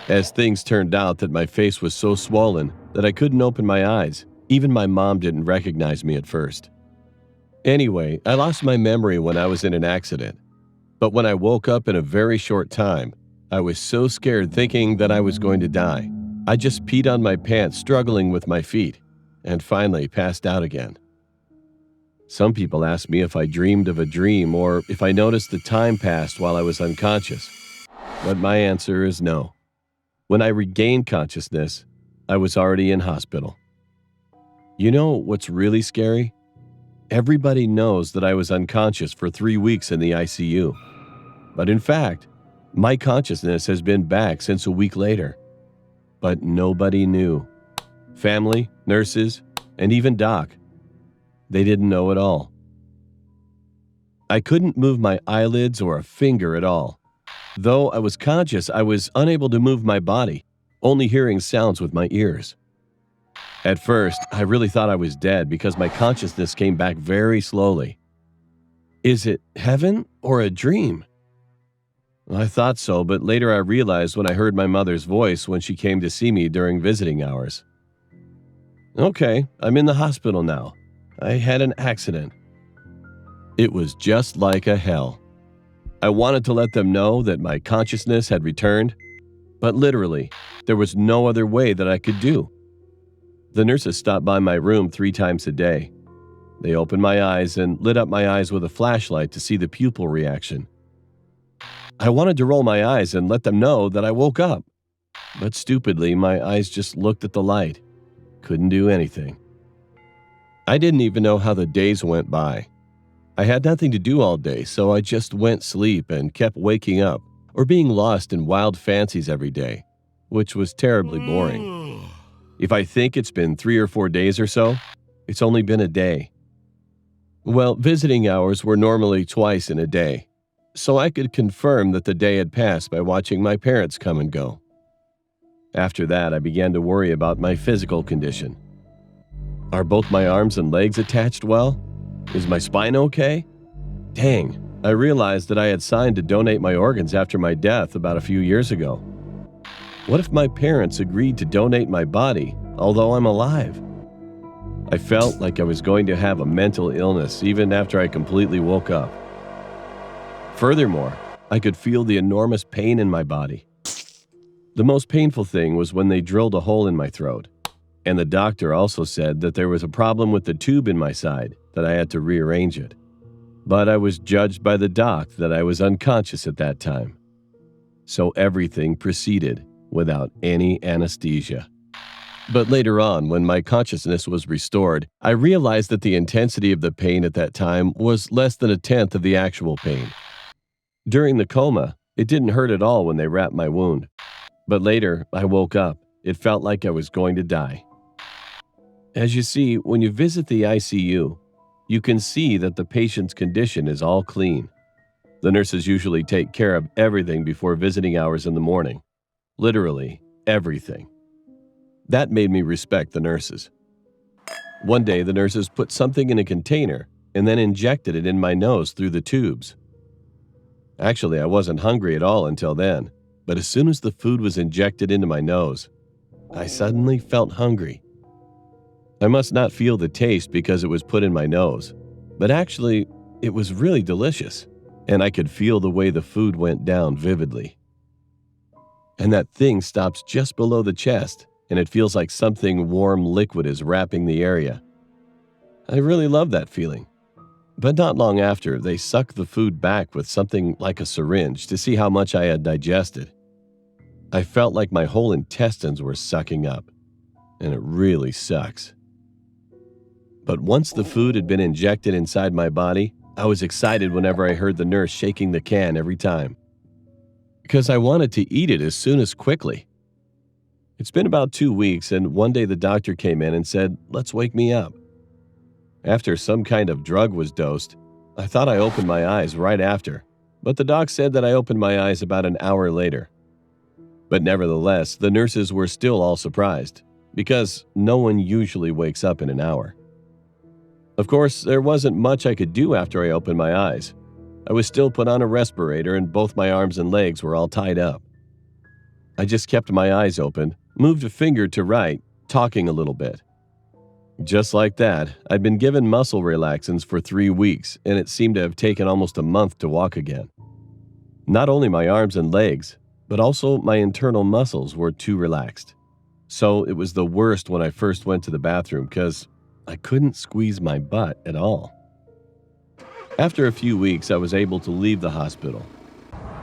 As things turned out that my face was so swollen that I couldn't open my eyes. Even my mom didn't recognize me at first. Anyway, I lost my memory when I was in an accident. But when I woke up in a very short time, I was so scared thinking that I was going to die. I just peed on my pants, struggling with my feet, and finally passed out again. Some people ask me if I dreamed of a dream or if I noticed the time passed while I was unconscious. but my answer is no. When I regained consciousness, I was already in hospital. You know what's really scary? Everybody knows that I was unconscious for 3 weeks in the ICU. But in fact, my consciousness has been back since a week later. But nobody knew. Family, nurses, and even Doc. They didn't know at all. I couldn't move my eyelids or a finger at all. Though I was conscious, I was unable to move my body, only hearing sounds with my ears. At first, I really thought I was dead because my consciousness came back very slowly. Is it heaven or a dream? I thought so, but later I realized when I heard my mother's voice when she came to see me during visiting hours. Okay, I'm in the hospital now. I had an accident. It was just like a hell. I wanted to let them know that my consciousness had returned, but literally, there was no other way that I could do. The nurses stopped by my room 3 times a day. They opened my eyes and lit up my eyes with a flashlight to see the pupil reaction. I wanted to roll my eyes and let them know that I woke up, but stupidly, my eyes just looked at the light. Couldn't do anything. I didn't even know how the days went by. I had nothing to do all day, so I just went sleep and kept waking up or being lost in wild fancies every day, which was terribly boring. If I think it's been 3 or 4 days or so, it's only been a day. Well, visiting hours were normally twice in a day, so I could confirm that the day had passed by watching my parents come and go. After that, I began to worry about my physical condition. Are both my arms and legs attached well? Is my spine okay? Dang, I realized that I had signed to donate my organs after my death about a few years ago. What if my parents agreed to donate my body, although I'm alive? I felt like I was going to have a mental illness even after I completely woke up. Furthermore, I could feel the enormous pain in my body. The most painful thing was when they drilled a hole in my throat, and the doctor also said that there was a problem with the tube in my side, that I had to rearrange it. But I was judged by the doc that I was unconscious at that time. So everything proceeded without any anesthesia. But later on, when my consciousness was restored, I realized that the intensity of the pain at that time was less than 1/10 of the actual pain. During the coma, it didn't hurt at all when they wrapped my wound. But later, I woke up. It felt like I was going to die. As you see, when you visit the ICU, you can see that the patient's condition is all clean. The nurses usually take care of everything before visiting hours in the morning. Literally, everything. That made me respect the nurses. One day, the nurses put something in a container and then injected it in my nose through the tubes. Actually, I wasn't hungry at all until then, but as soon as the food was injected into my nose, I suddenly felt hungry. I must not feel the taste because it was put in my nose, but actually, it was really delicious, and I could feel the way the food went down vividly. And that thing stops just below the chest, and it feels like something warm liquid is wrapping the area. I really love that feeling. But not long after, they sucked the food back with something like a syringe to see how much I had digested. I felt like my whole intestines were sucking up, and it really sucks. But once the food had been injected inside my body, I was excited whenever I heard the nurse shaking the can every time, because I wanted to eat it as soon as quickly. It's been about 2 weeks, and one day the doctor came in and said, "Let's wake me up." After some kind of drug was dosed, I thought I opened my eyes right after, but the doc said that I opened my eyes about an hour later. But nevertheless, the nurses were still all surprised, because no one usually wakes up in an hour. Of course, there wasn't much I could do after I opened my eyes. I was still put on a respirator and both my arms and legs were all tied up. I just kept my eyes open, moved a finger to right, talking a little bit. Just like that, I'd been given muscle relaxants for 3 weeks, and it seemed to have taken almost a month to walk again. Not only my arms and legs, but also my internal muscles were too relaxed. So it was the worst when I first went to the bathroom because I couldn't squeeze my butt at all. After a few weeks, I was able to leave the hospital.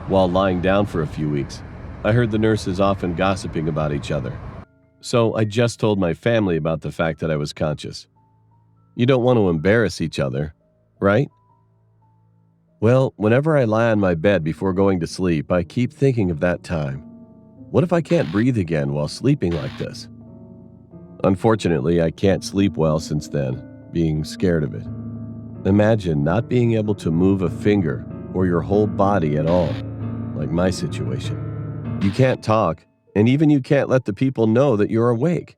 While lying down for a few weeks, I heard the nurses often gossiping about each other. So I just told my family about the fact that I was conscious. You don't want to embarrass each other, right? Well, whenever I lie on my bed before going to sleep, I keep thinking of that time. What if I can't breathe again while sleeping like this? Unfortunately, I can't sleep well since then, being scared of it. Imagine not being able to move a finger or your whole body at all, like my situation. You can't talk, and even you can't let the people know that you're awake.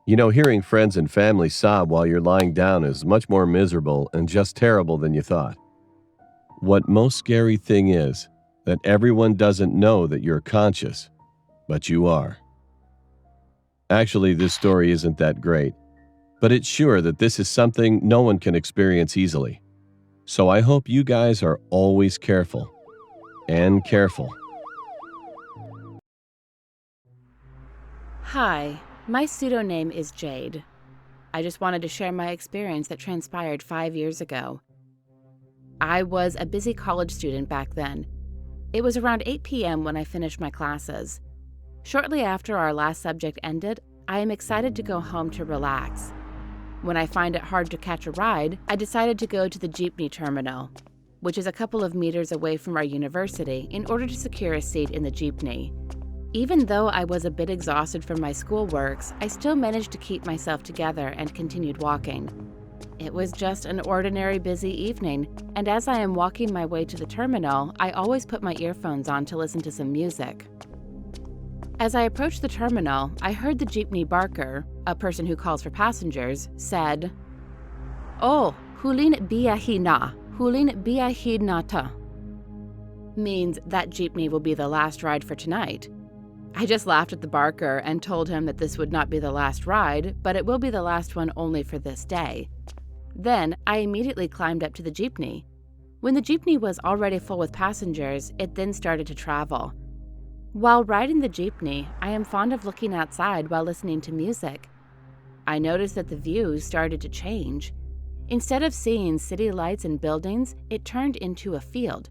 You know, hearing friends and family sob while you're lying down is much more miserable and just terrible than you thought. What most scary thing is that everyone doesn't know that you're conscious, but you are. Actually, this story isn't that great, but it's sure that this is something no one can experience easily. So I hope you guys are always careful and careful. Hi, my pseudonym is Jade. I just wanted to share my experience that transpired 5 years ago. I was a busy college student back then. It was around 8 p.m. when I finished my classes. Shortly after our last subject ended, I am excited to go home to relax. When I find it hard to catch a ride, I decided to go to the jeepney terminal, which is a couple of meters away from our university, in order to secure a seat in the jeepney. Even though I was a bit exhausted from my schoolworks, I still managed to keep myself together and continued walking. It was just an ordinary busy evening, and as I am walking my way to the terminal, I always put my earphones on to listen to some music. As I approached the terminal, I heard the jeepney barker, a person who calls for passengers, said, "Oh, hulin biyahi na, hulin biyahi nata," means that jeepney will be the last ride for tonight. I just laughed at the barker and told him that this would not be the last ride, but it will be the last one only for this day. Then I immediately climbed up to the jeepney. When the jeepney was already full with passengers, it then started to travel. While riding the jeepney, I am fond of looking outside while listening to music. I noticed that the views started to change. Instead of seeing city lights and buildings, it turned into a field,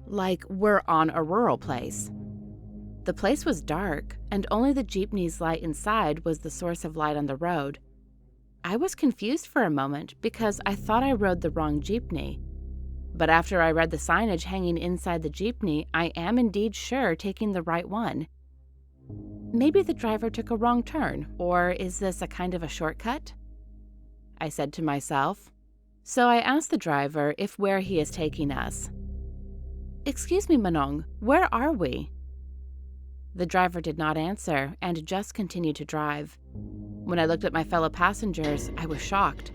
like we're on a rural place. The place was dark, and only the jeepney's light inside was the source of light on the road. I was confused for a moment because I thought I rode the wrong jeepney. But after I read the signage hanging inside the jeepney, I am indeed sure taking the right one. Maybe the driver took a wrong turn, or is this a kind of a shortcut? I said to myself. So I asked the driver if where he is taking us. "Excuse me, Manong, where are we?" The driver did not answer and just continued to drive. When I looked at my fellow passengers, I was shocked.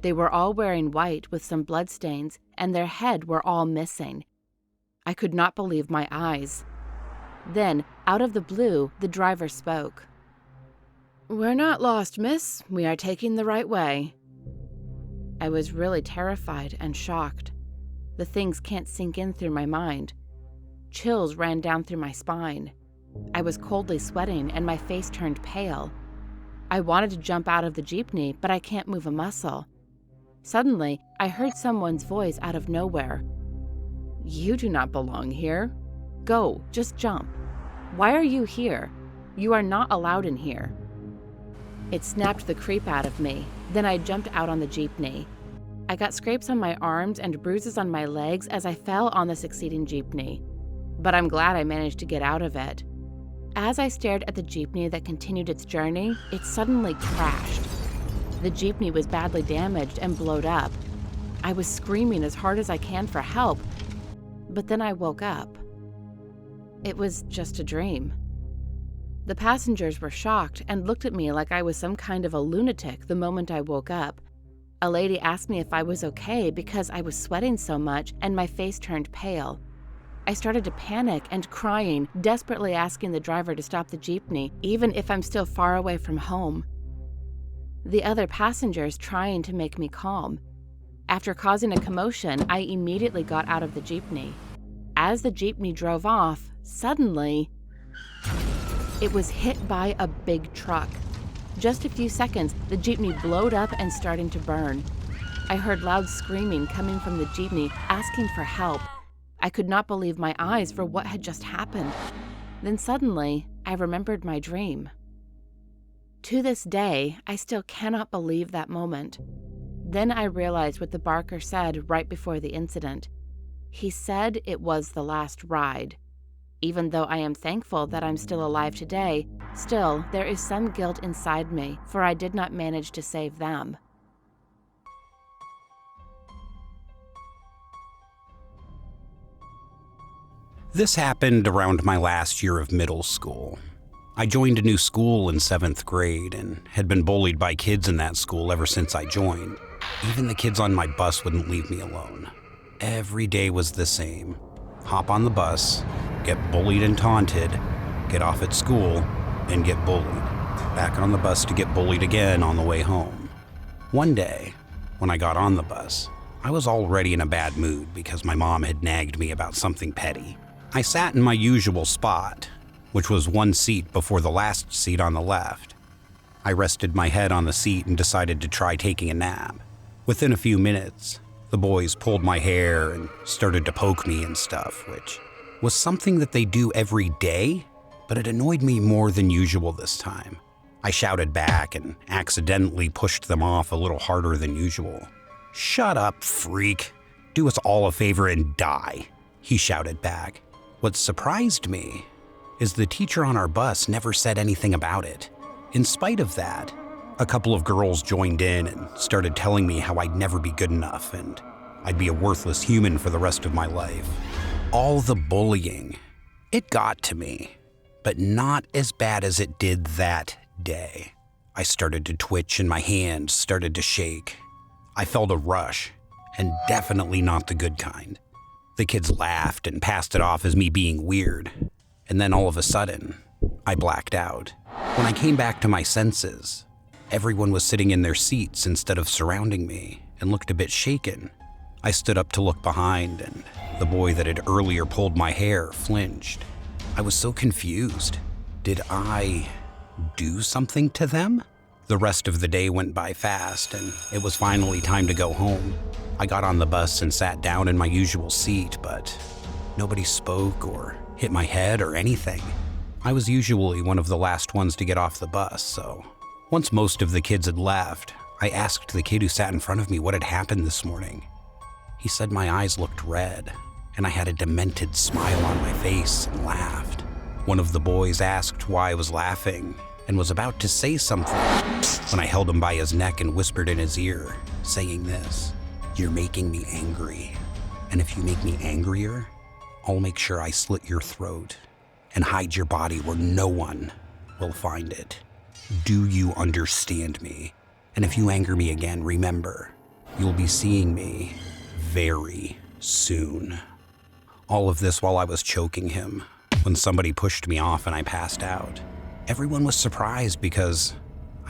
They were all wearing white with some bloodstains, and their head were all missing. I could not believe my eyes. Then, out of the blue, the driver spoke. "We're not lost, miss. We are taking the right way." I was really terrified and shocked. The things can't sink in through my mind. Chills ran down through my spine. I was coldly sweating and my face turned pale. I wanted to jump out of the jeepney, but I can't move a muscle. Suddenly, I heard someone's voice out of nowhere. "You do not belong here. Go, just jump. Why are you here? You are not allowed in here." It snapped the creep out of me. Then I jumped out on the jeepney. I got scrapes on my arms and bruises on my legs as I fell on the succeeding jeepney. But I'm glad I managed to get out of it. As I stared at the jeepney that continued its journey, it suddenly crashed. The jeepney was badly damaged and blowed up. I was screaming as hard as I can for help, but then I woke up. It was just a dream. The passengers were shocked and looked at me like I was some kind of a lunatic the moment I woke up. A lady asked me if I was okay because I was sweating so much and my face turned pale. I started to panic and crying, desperately asking the driver to stop the jeepney, even if I'm still far away from home. The other passengers trying to make me calm. After causing a commotion, I immediately got out of the jeepney. As the jeepney drove off, suddenly, it was hit by a big truck. Just a few seconds, the jeepney blowed up and starting to burn. I heard loud screaming coming from the jeepney, asking for help. I could not believe my eyes for what had just happened. Then suddenly, I remembered my dream. To this day, I still cannot believe that moment. Then I realized what the barker said right before the incident. He said it was the last ride. Even though I am thankful that I'm still alive today, still, there is some guilt inside me, for I did not manage to save them. This happened around my last year of middle school. I joined a new school in 7th grade and had been bullied by kids in that school ever since I joined. Even the kids on my bus wouldn't leave me alone. Every day was the same. Hop on the bus, get bullied and taunted, get off at school, and get bullied. Back on the bus to get bullied again on the way home. One day, when I got on the bus, I was already in a bad mood because my mom had nagged me about something petty. I sat in my usual spot, which was one seat before the last seat on the left. I rested my head on the seat and decided to try taking a nap. Within a few minutes, the boys pulled my hair and started to poke me and stuff, which was something that they do every day, but it annoyed me more than usual this time. I shouted back and accidentally pushed them off a little harder than usual. "Shut up, freak. Do us all a favor and die," he shouted back. What surprised me is the teacher on our bus never said anything about it. In spite of that, a couple of girls joined in and started telling me how I'd never be good enough and I'd be a worthless human for the rest of my life. All the bullying, it got to me, but not as bad as it did that day. I started to twitch and my hands started to shake. I felt a rush, and definitely not the good kind. The kids laughed and passed it off as me being weird, and then all of a sudden, I blacked out. When I came back to my senses, everyone was sitting in their seats instead of surrounding me and looked a bit shaken. I stood up to look behind, and the boy that had earlier pulled my hair flinched. I was so confused. Did I do something to them? The rest of the day went by fast, and it was finally time to go home. I got on the bus and sat down in my usual seat, but nobody spoke or hit my head or anything. I was usually one of the last ones to get off the bus, so once most of the kids had left, I asked the kid who sat in front of me what had happened this morning. He said my eyes looked red, and I had a demented smile on my face and laughed. One of the boys asked why I was laughing and was about to say something when I held him by his neck and whispered in his ear, saying this: "You're making me angry, and if you make me angrier, I'll make sure I slit your throat and hide your body where no one will find it. Do you understand me? And if you anger me again, remember, you'll be seeing me very soon." All of this while I was choking him when somebody pushed me off and I passed out. Everyone was surprised because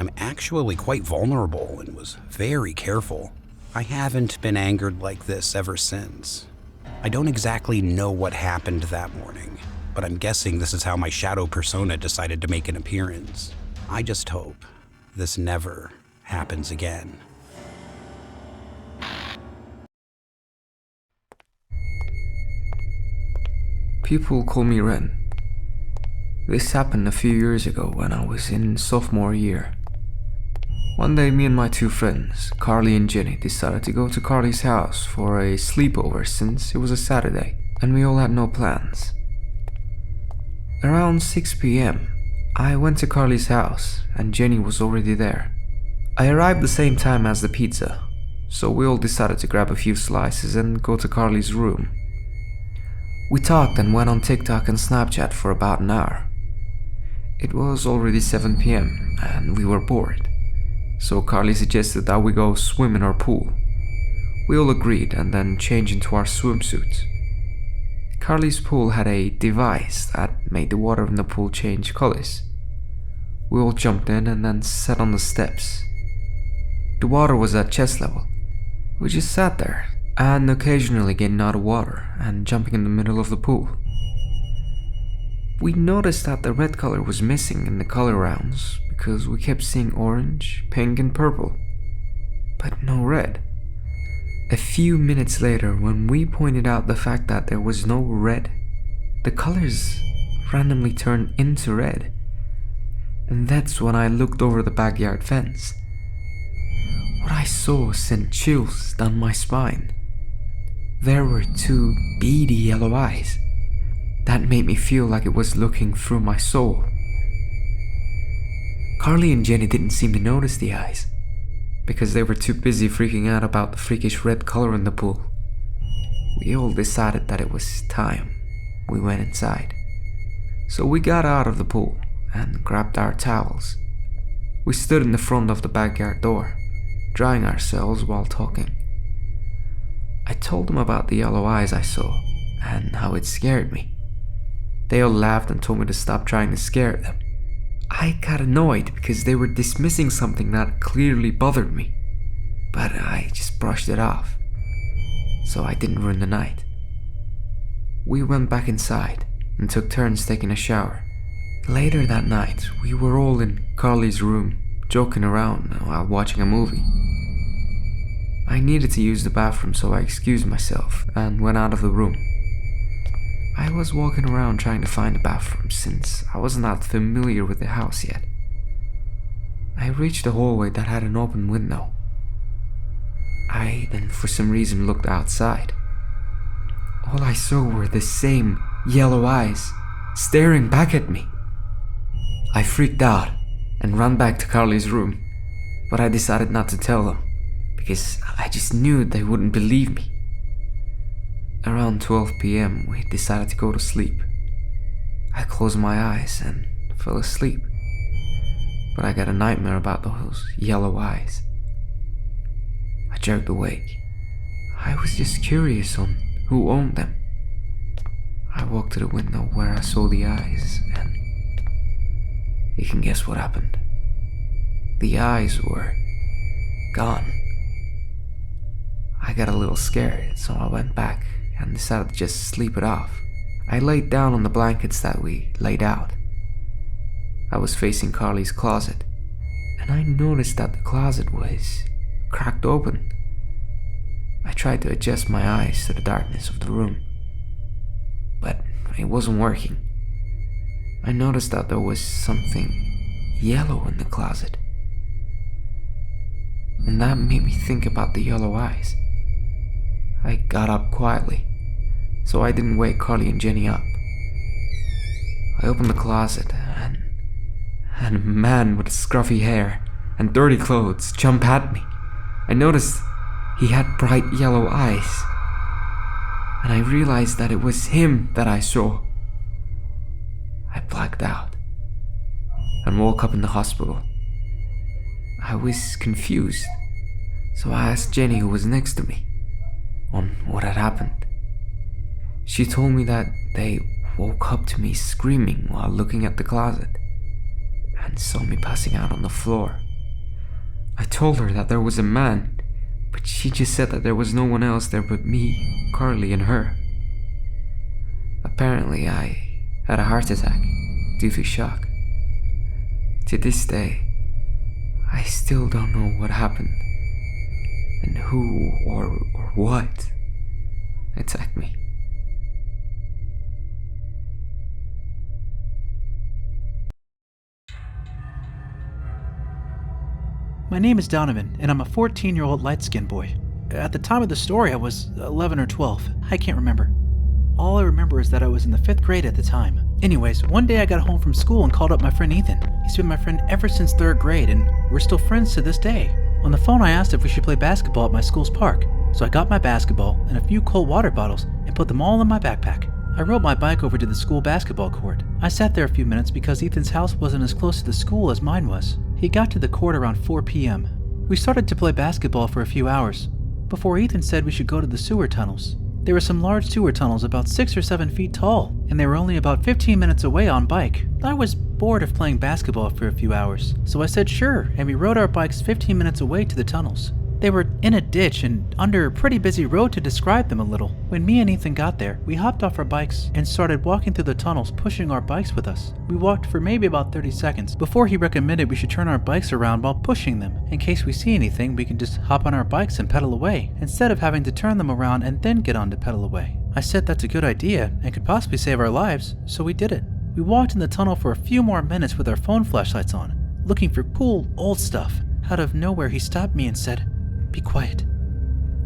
I'm actually quite vulnerable and was very careful. I haven't been angered like this ever since. I don't exactly know what happened that morning, but I'm guessing this is how my shadow persona decided to make an appearance. I just hope this never happens again. People call me Ren. This happened a few years ago when I was in sophomore year. One day me and my two friends, Carly and Jenny, decided to go to Carly's house for a sleepover since it was a Saturday and we all had no plans. Around 6 p.m, I went to Carly's house and Jenny was already there. I arrived the same time as the pizza, so we all decided to grab a few slices and go to Carly's room. We talked and went on TikTok and Snapchat for about an hour. It was already 7 p.m. and we were bored, so Carly suggested that we go swim in our pool. We all agreed and then changed into our swimsuits. Carly's pool had a device that made the water in the pool change colors. We all jumped in and then sat on the steps. The water was at chest level. We just sat there and occasionally getting out of water and jumping in the middle of the pool. We noticed that the red color was missing in the color rounds because we kept seeing orange, pink and purple, but no red. A few minutes later, when we pointed out the fact that there was no red, the colors randomly turned into red. And that's when I looked over the backyard fence. What I saw sent chills down my spine. There were two beady yellow eyes. That made me feel like it was looking through my soul. Carly and Jenny didn't seem to notice the eyes, because they were too busy freaking out about the freakish red color in the pool. We all decided that it was time we went inside. So we got out of the pool and grabbed our towels. We stood in the front of the backyard door, drying ourselves while talking. I told them about the yellow eyes I saw and how it scared me. They all laughed and told me to stop trying to scare them. I got annoyed because they were dismissing something that clearly bothered me, but I just brushed it off, so I didn't ruin the night. We went back inside and took turns taking a shower. Later that night, we were all in Carly's room, joking around while watching a movie. I needed to use the bathroom, so I excused myself and went out of the room. I was walking around trying to find a bathroom since I was not familiar with the house yet. I reached a hallway that had an open window. I then for some reason looked outside. All I saw were the same yellow eyes staring back at me. I freaked out and ran back to Carly's room, but I decided not to tell them because I just knew they wouldn't believe me. Around 12 p.m. we decided to go to sleep. I closed my eyes and fell asleep, but I got a nightmare about those yellow eyes. I jerked awake. I was just curious on who owned them. I walked to the window where I saw the eyes, and you can guess what happened. The eyes were gone. I got a little scared, so I went back and decided to just sleep it off. I laid down on the blankets that we laid out. I was facing Carly's closet, and I noticed that the closet was cracked open. I tried to adjust my eyes to the darkness of the room, but it wasn't working. I noticed that there was something yellow in the closet, and that made me think about the yellow eyes. I got up quietly, so I didn't wake Carly and Jenny up. I opened the closet, and a man with scruffy hair and dirty clothes jumped at me. I noticed he had bright yellow eyes, and I realized that it was him that I saw. I blacked out and woke up in the hospital. I was confused, so I asked Jenny, who was next to me, on what had happened. She told me that they woke up to me screaming while looking at the closet and saw me passing out on the floor. I told her that there was a man, but she just said that there was no one else there but me, Carly, and her. Apparently, I had a heart attack due to shock. To this day, I still don't know what happened and who or what attacked me. My name is Donovan, and I'm a 14-year-old light-skinned boy. At the time of the story, I was 11 or 12. I can't remember. All I remember is that I was in the 5th grade at the time. Anyways, one day I got home from school and called up my friend Ethan. He's been my friend ever since 3rd grade, and we're still friends to this day. On the phone, I asked if we should play basketball at my school's park. So I got my basketball and a few cold water bottles and put them all in my backpack. I rode my bike over to the school basketball court. I sat there a few minutes because Ethan's house wasn't as close to the school as mine was. He got to the court around 4 p.m. We started to play basketball for a few hours, before Ethan said we should go to the sewer tunnels. There were some large sewer tunnels about 6 or 7 feet tall, and they were only about 15 minutes away on bike. I was bored of playing basketball for a few hours, so I said sure, and we rode our bikes 15 minutes away to the tunnels. They were in a ditch and under a pretty busy road, to describe them a little. When me and Ethan got there, we hopped off our bikes and started walking through the tunnels, pushing our bikes with us. We walked for maybe about 30 seconds before he recommended we should turn our bikes around while pushing them. In case we see anything, we can just hop on our bikes and pedal away, instead of having to turn them around and then get on to pedal away. I said that's a good idea and could possibly save our lives, so we did it. We walked in the tunnel for a few more minutes with our phone flashlights on, looking for cool, old stuff. Out of nowhere, he stopped me and said, "Be quiet.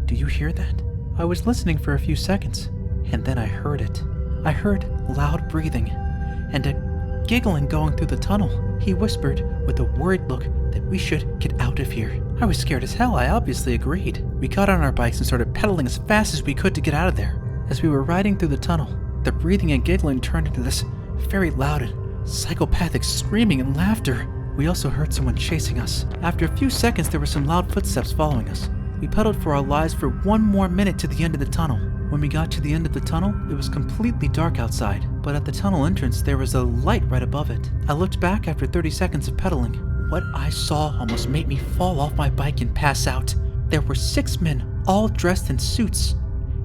Do you hear that?" I was listening for a few seconds, and then I heard it. I heard loud breathing and a giggling going through the tunnel. He whispered with a worried look that we should get out of here. I was scared as hell. I obviously agreed. We got on our bikes and started pedaling as fast as we could to get out of there. As we were riding through the tunnel, the breathing and giggling turned into this very loud and psychopathic screaming and laughter. We also heard someone chasing us. After a few seconds, there were some loud footsteps following us. We pedaled for our lives for one more minute to the end of the tunnel. When we got to the end of the tunnel, it was completely dark outside, but at the tunnel entrance, there was a light right above it. I looked back after 30 seconds of pedaling. What I saw almost made me fall off my bike and pass out. There were 6 men, all dressed in suits,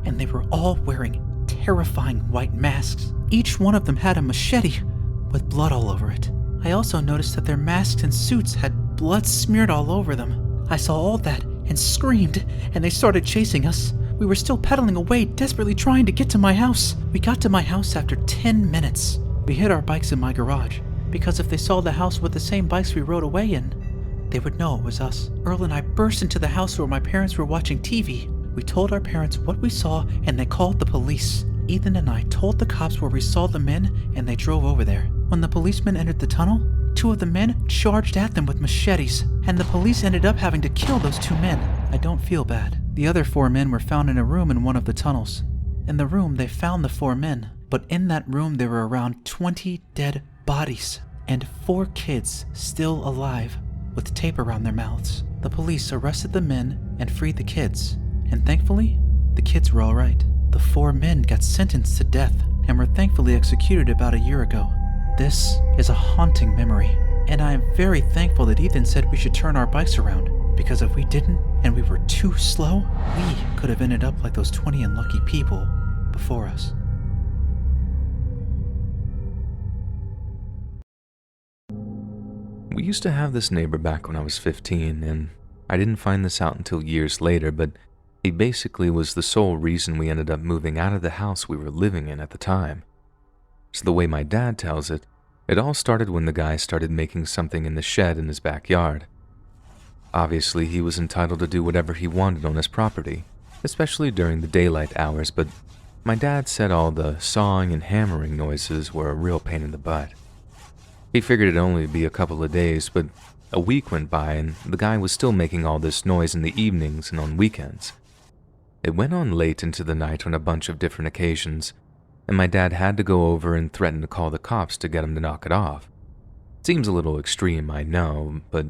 and they were all wearing terrifying white masks. Each one of them had a machete with blood all over it. I also noticed that their masks and suits had blood smeared all over them. I saw all that and screamed, and they started chasing us. We were still pedaling away, desperately trying to get to my house. We got to my house after 10 minutes. We hid our bikes in my garage, because if they saw the house with the same bikes we rode away in, they would know it was us. Earl and I burst into the house where my parents were watching TV. We told our parents what we saw, and they called the police. Ethan and I told the cops where we saw the men, and they drove over there. When the policemen entered the tunnel, 2 of the men charged at them with machetes, and the police ended up having to kill those 2 men. I don't feel bad. The other 4 men were found in a room in one of the tunnels. In the room, they found the 4 men, but in that room there were around 20 dead bodies, and 4 kids still alive, with tape around their mouths. The police arrested the men and freed the kids, and thankfully, the kids were all right. The 4 men got sentenced to death and were thankfully executed about a year ago. This is a haunting memory, and I am very thankful that Ethan said we should turn our bikes around, because if we didn't and we were too slow, we could have ended up like those 20 unlucky people before us. We used to have this neighbor back when I was 15, and I didn't find this out until years later, but he basically was the sole reason we ended up moving out of the house we were living in at the time. So the way my dad tells it, it all started when the guy started making something in the shed in his backyard. Obviously, he was entitled to do whatever he wanted on his property, especially during the daylight hours, but my dad said all the sawing and hammering noises were a real pain in the butt. He figured it'd only be a couple of days, but a week went by and the guy was still making all this noise in the evenings and on weekends. It went on late into the night on a bunch of different occasions, and my dad had to go over and threaten to call the cops to get him to knock it off. Seems a little extreme, I know, but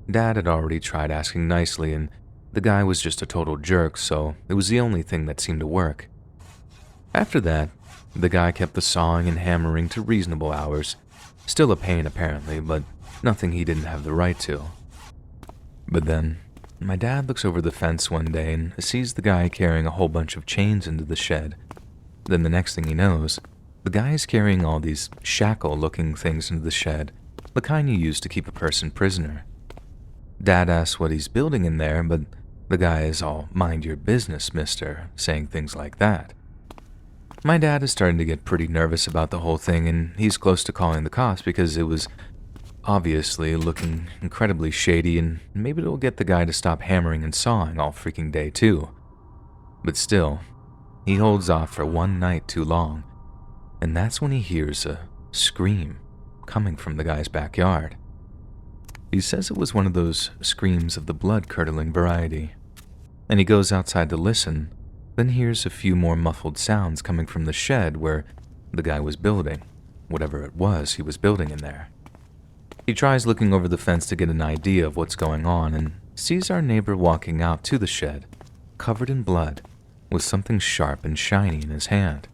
Dad had already tried asking nicely, and the guy was just a total jerk, so it was the only thing that seemed to work. After that, the guy kept the sawing and hammering to reasonable hours. Still a pain apparently, but nothing he didn't have the right to. But then, my dad looks over the fence one day and sees the guy carrying a whole bunch of chains into the shed. Then the next thing he knows, the guy is carrying all these shackle-looking things into the shed, the kind you use to keep a person prisoner. Dad asks what he's building in there, but the guy is all, "Mind your business, mister," saying things like that. My dad is starting to get pretty nervous about the whole thing, and he's close to calling the cops because it was obviously looking incredibly shady, and maybe it'll get the guy to stop hammering and sawing all freaking day too. But still, he holds off for one night too long, and that's when he hears a scream coming from the guy's backyard. He says it was one of those screams of the blood-curdling variety, and he goes outside to listen, then hears a few more muffled sounds coming from the shed where the guy was building, whatever it was he was building in there. He tries looking over the fence to get an idea of what's going on and sees our neighbor walking out to the shed, covered in blood, with something sharp and shiny in his hand.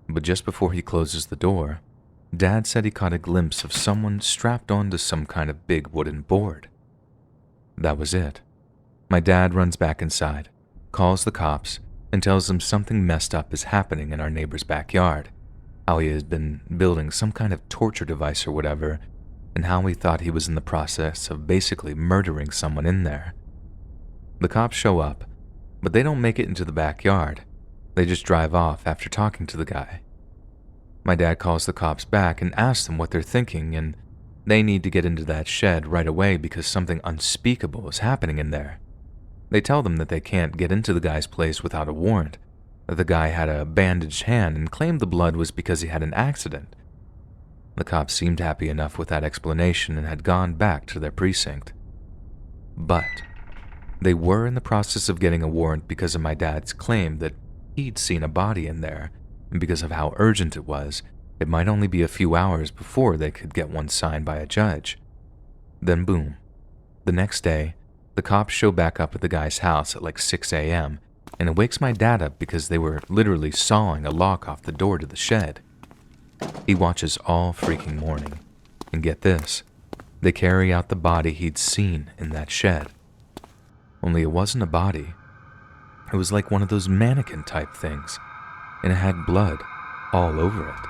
But just before he closes the door, Dad said he caught a glimpse of someone strapped onto some kind of big wooden board. That was it. My dad runs back inside, calls the cops, and tells them something messed up is happening in our neighbor's backyard, how he has been building some kind of torture device or whatever, and how he thought he was in the process of basically murdering someone in there. The cops show up, but they don't make it into the backyard. They just drive off after talking to the guy. My dad calls the cops back and asks them what they're thinking, and they need to get into that shed right away because something unspeakable is happening in there. They tell them that they can't get into the guy's place without a warrant, that the guy had a bandaged hand and claimed the blood was because he had an accident. The cops seemed happy enough with that explanation and had gone back to their precinct. But they were in the process of getting a warrant because of my dad's claim that he'd seen a body in there, and because of how urgent it was, it might only be a few hours before they could get one signed by a judge. Then boom. The next day, the cops show back up at the guy's house at like 6 a.m., and it wakes my dad up because they were literally sawing a lock off the door to the shed. He watches all freaking morning, and get this, they carry out the body he'd seen in that shed. Only it wasn't a body. It was like one of those mannequin type things, and it had blood all over it.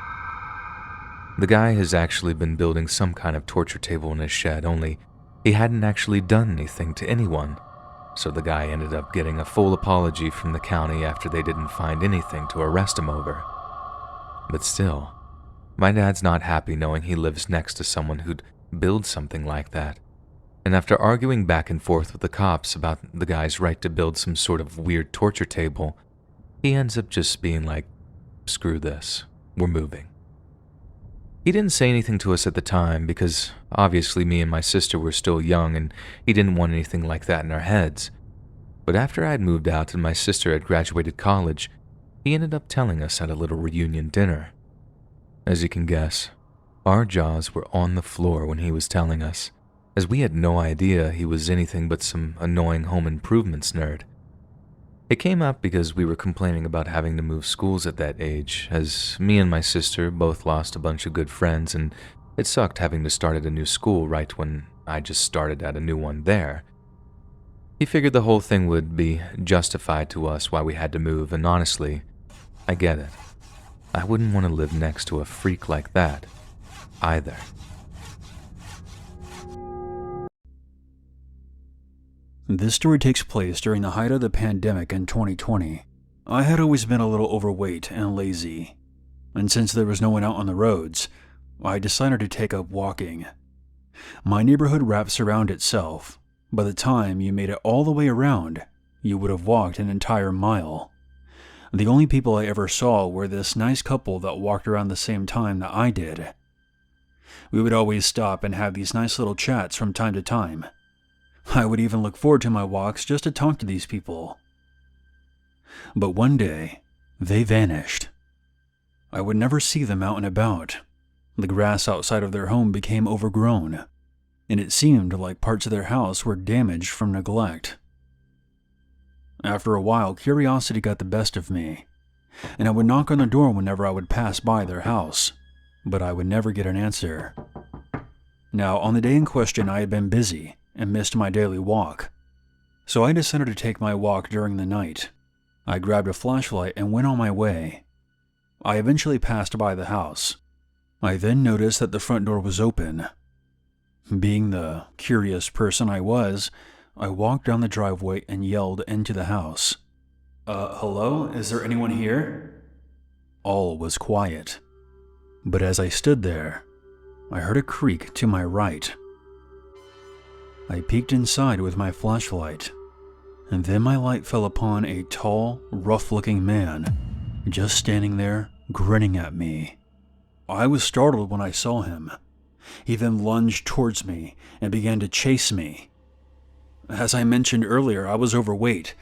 The guy has actually been building some kind of torture table in his shed, only he hadn't actually done anything to anyone, so the guy ended up getting a full apology from the county after they didn't find anything to arrest him over. But still, my dad's not happy knowing he lives next to someone who'd build something like that, and after arguing back and forth with the cops about the guy's right to build some sort of weird torture table, he ends up just being like, screw this, we're moving. He didn't say anything to us at the time because obviously me and my sister were still young and he didn't want anything like that in our heads. But after I'd moved out and my sister had graduated college, he ended up telling us at a little reunion dinner. As you can guess, our jaws were on the floor when he was telling us, as we had no idea he was anything but some annoying home improvements nerd. It came up because we were complaining about having to move schools at that age, as me and my sister both lost a bunch of good friends and it sucked having to start at a new school right when I just started at a new one there. He figured the whole thing would be justified to us why we had to move, and honestly, I get it. I wouldn't want to live next to a freak like that, either. This story takes place during the height of the pandemic in 2020. I had always been a little overweight and lazy, and since there was no one out on the roads, I decided to take up walking. My neighborhood wraps around itself. By the time you made it all the way around, you would have walked an entire mile. The only people I ever saw were this nice couple that walked around the same time that I did. We would always stop and have these nice little chats from time to time. I would even look forward to my walks just to talk to these people. But one day, they vanished. I would never see them out and about. The grass outside of their home became overgrown, and it seemed like parts of their house were damaged from neglect. After a while, curiosity got the best of me, and I would knock on the door whenever I would pass by their house, but I would never get an answer. Now, on the day in question, I had been busy and missed my daily walk, so I decided to take my walk during the night. I grabbed a flashlight and went on my way. I eventually passed by the house. I then noticed that the front door was open. Being the curious person I was, I walked down the driveway and yelled into the house. Hello? Is there anyone here? All was quiet. But as I stood there, I heard a creak to my right. I peeked inside with my flashlight, and then my light fell upon a tall, rough-looking man, just standing there, grinning at me. I was startled when I saw him. He then lunged towards me and began to chase me. As I mentioned earlier, I was overweight,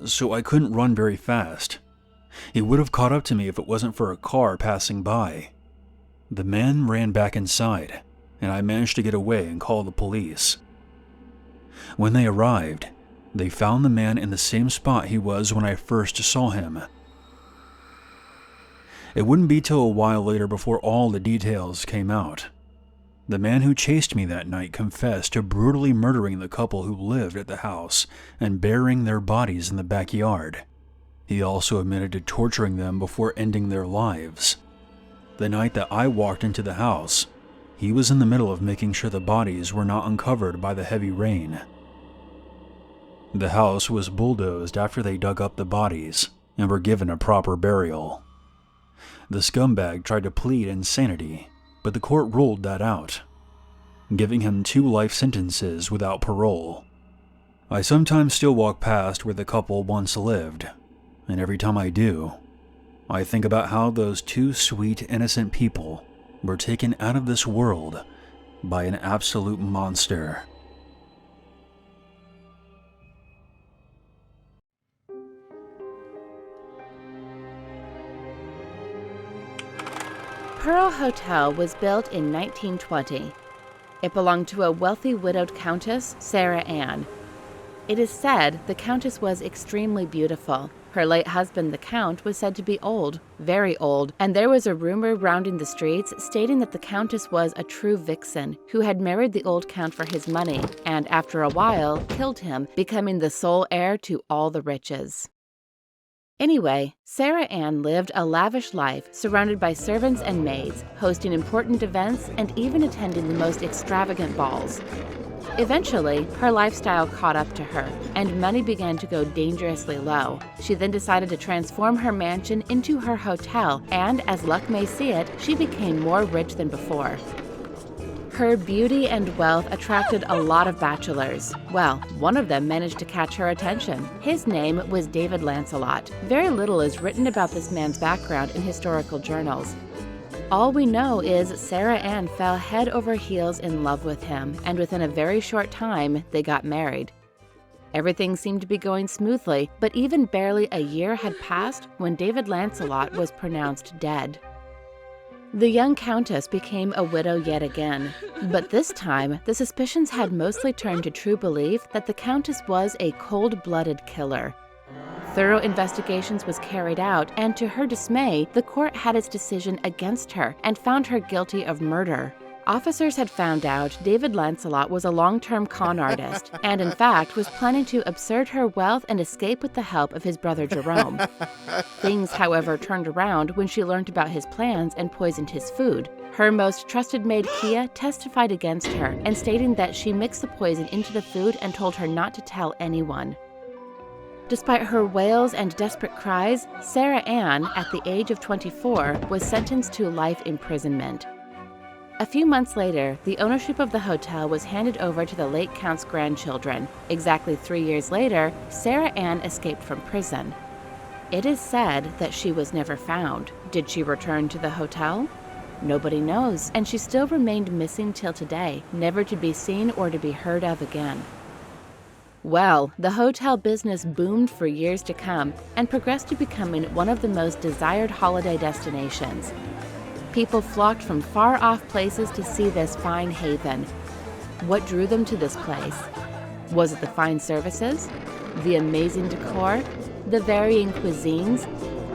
so I couldn't run very fast. He would have caught up to me if it wasn't for a car passing by. The man ran back inside, and I managed to get away and call the police. When they arrived, they found the man in the same spot he was when I first saw him. It wouldn't be till a while later before all the details came out. The man who chased me that night confessed to brutally murdering the couple who lived at the house and burying their bodies in the backyard. He also admitted to torturing them before ending their lives. The night that I walked into the house, he was in the middle of making sure the bodies were not uncovered by the heavy rain. The house was bulldozed after they dug up the bodies and were given a proper burial. The scumbag tried to plead insanity, but the court ruled that out, giving him 2 life sentences without parole. I sometimes still walk past where the couple once lived, and every time I do, I think about how those 2 sweet, innocent people were taken out of this world by an absolute monster. Pearl Hotel was built in 1920. It belonged to a wealthy widowed countess, Sarah Ann. It is said the countess was extremely beautiful. Her late husband, the count, was said to be old, very old, and there was a rumor rounding the streets stating that the countess was a true vixen who had married the old count for his money and, after a while, killed him, becoming the sole heir to all the riches. Anyway, Sarah Ann lived a lavish life surrounded by servants and maids, hosting important events and even attending the most extravagant balls. Eventually, her lifestyle caught up to her, and money began to go dangerously low. She then decided to transform her mansion into her hotel, and as luck may see it, she became more rich than before. Her beauty and wealth attracted a lot of bachelors. Well, one of them managed to catch her attention. His name was David Lancelot. Very little is written about this man's background in historical journals. All we know is Sarah Ann fell head over heels in love with him, and within a very short time, they got married. Everything seemed to be going smoothly, but even barely a year had passed when David Lancelot was pronounced dead. The young countess became a widow yet again, but this time the suspicions had mostly turned to true belief that the countess was a cold-blooded killer. Thorough investigations was carried out, and to her dismay, the court had its decision against her and found her guilty of murder. Officers had found out David Lancelot was a long-term con artist, and in fact was planning to absurd her wealth and escape with the help of his brother Jerome. Things, however, turned around when she learned about his plans and poisoned his food. Her most trusted maid, Kia, testified against her and stating that she mixed the poison into the food and told her not to tell anyone. Despite her wails and desperate cries, Sarah Ann, at the age of 24, was sentenced to life imprisonment. A few months later, the ownership of the hotel was handed over to the late count's grandchildren. Exactly 3 years later, Sarah Ann escaped from prison. It is said that she was never found. Did she return to the hotel? Nobody knows, and she still remained missing till today, never to be seen or to be heard of again. Well, the hotel business boomed for years to come and progressed to becoming one of the most desired holiday destinations. People flocked from far-off places to see this fine haven. What drew them to this place? Was it the fine services? The amazing decor? The varying cuisines?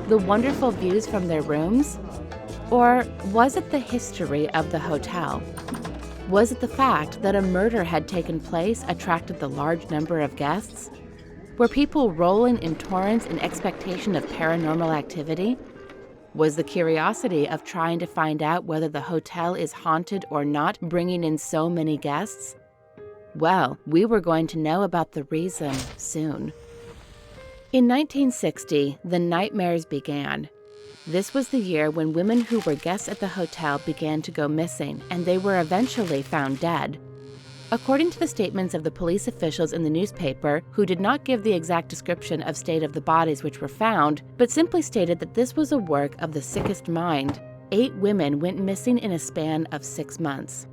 The wonderful views from their rooms? Or was it the history of the hotel? Was it the fact that a murder had taken place attracted the large number of guests? Were people rolling in torrents in expectation of paranormal activity? Was the curiosity of trying to find out whether the hotel is haunted or not bringing in so many guests? Well, we were going to know about the reason soon. In 1960, the nightmares began. This was the year when women who were guests at the hotel began to go missing, and they were eventually found dead. According to the statements of the police officials in the newspaper, who did not give the exact description of state of the bodies which were found, but simply stated that this was a work of the sickest mind, 8 women went missing in a span of 6 months.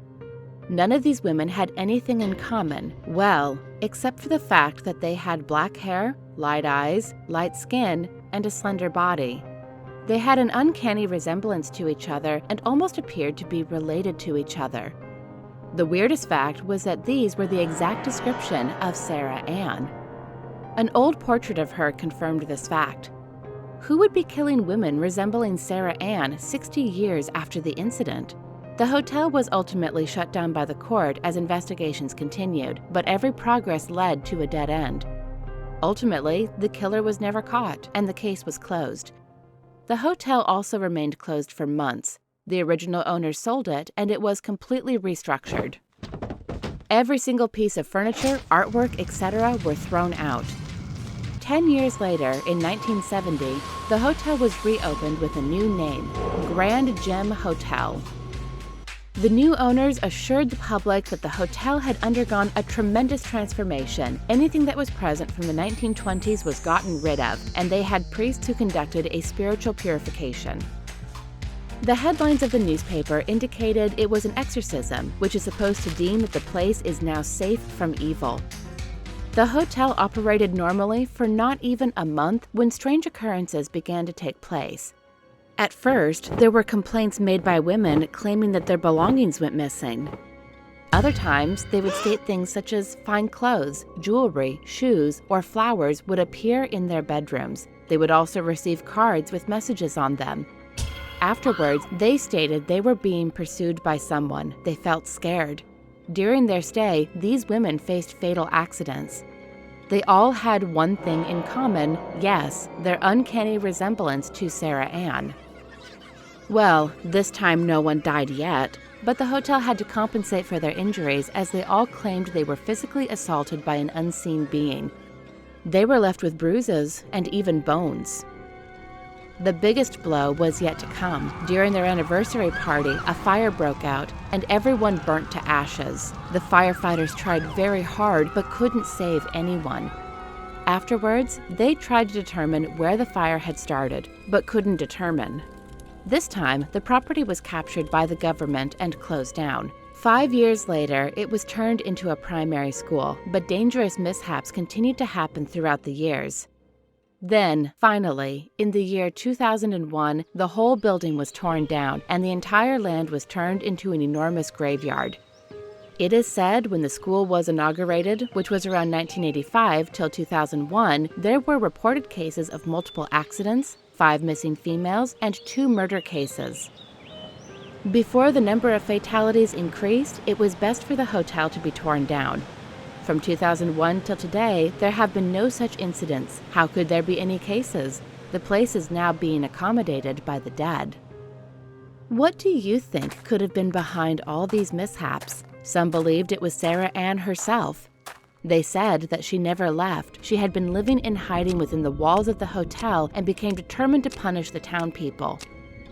None of these women had anything in common, well, except for the fact that they had black hair, light eyes, light skin, and a slender body. They had an uncanny resemblance to each other and almost appeared to be related to each other. The weirdest fact was that these were the exact description of Sarah Ann. An old portrait of her confirmed this fact. Who would be killing women resembling Sarah Ann 60 years after the incident? The hotel was ultimately shut down by the court as investigations continued, but every progress led to a dead end. Ultimately, the killer was never caught, and the case was closed. The hotel also remained closed for months. The original owners sold it, and it was completely restructured. Every single piece of furniture, artwork, etc. were thrown out. 10 years later, in 1970, the hotel was reopened with a new name, Grand Gem Hotel. The new owners assured the public that the hotel had undergone a tremendous transformation. Anything that was present from the 1920s was gotten rid of, and they had priests who conducted a spiritual purification. The headlines of the newspaper indicated it was an exorcism, which is supposed to deem that the place is now safe from evil. The hotel operated normally for not even a month when strange occurrences began to take place. At first, there were complaints made by women claiming that their belongings went missing. Other times, they would state things such as fine clothes, jewelry, shoes, or flowers would appear in their bedrooms. They would also receive cards with messages on them. Afterwards, they stated they were being pursued by someone. They felt scared. During their stay, these women faced fatal accidents. They all had one thing in common, yes, their uncanny resemblance to Sarah Ann. Well, this time no one died yet, but the hotel had to compensate for their injuries as they all claimed they were physically assaulted by an unseen being. They were left with bruises and even bones. The biggest blow was yet to come. During their anniversary party, a fire broke out and everyone burnt to ashes. The firefighters tried very hard but couldn't save anyone. Afterwards, they tried to determine where the fire had started, but couldn't determine. This time, the property was captured by the government and closed down. 5 years later, it was turned into a primary school, but dangerous mishaps continued to happen throughout the years. Then, finally, in the year 2001, the whole building was torn down and the entire land was turned into an enormous graveyard. It is said when the school was inaugurated, which was around 1985 till 2001, there were reported cases of multiple accidents, 5 missing females, and 2 murder cases. Before the number of fatalities increased, it was best for the hotel to be torn down. From 2001 till today, there have been no such incidents. How could there be any cases? The place is now being accommodated by the dead. What do you think could have been behind all these mishaps? Some believed it was Sarah Ann herself. They said that she never left. She had been living in hiding within the walls of the hotel and became determined to punish the town people.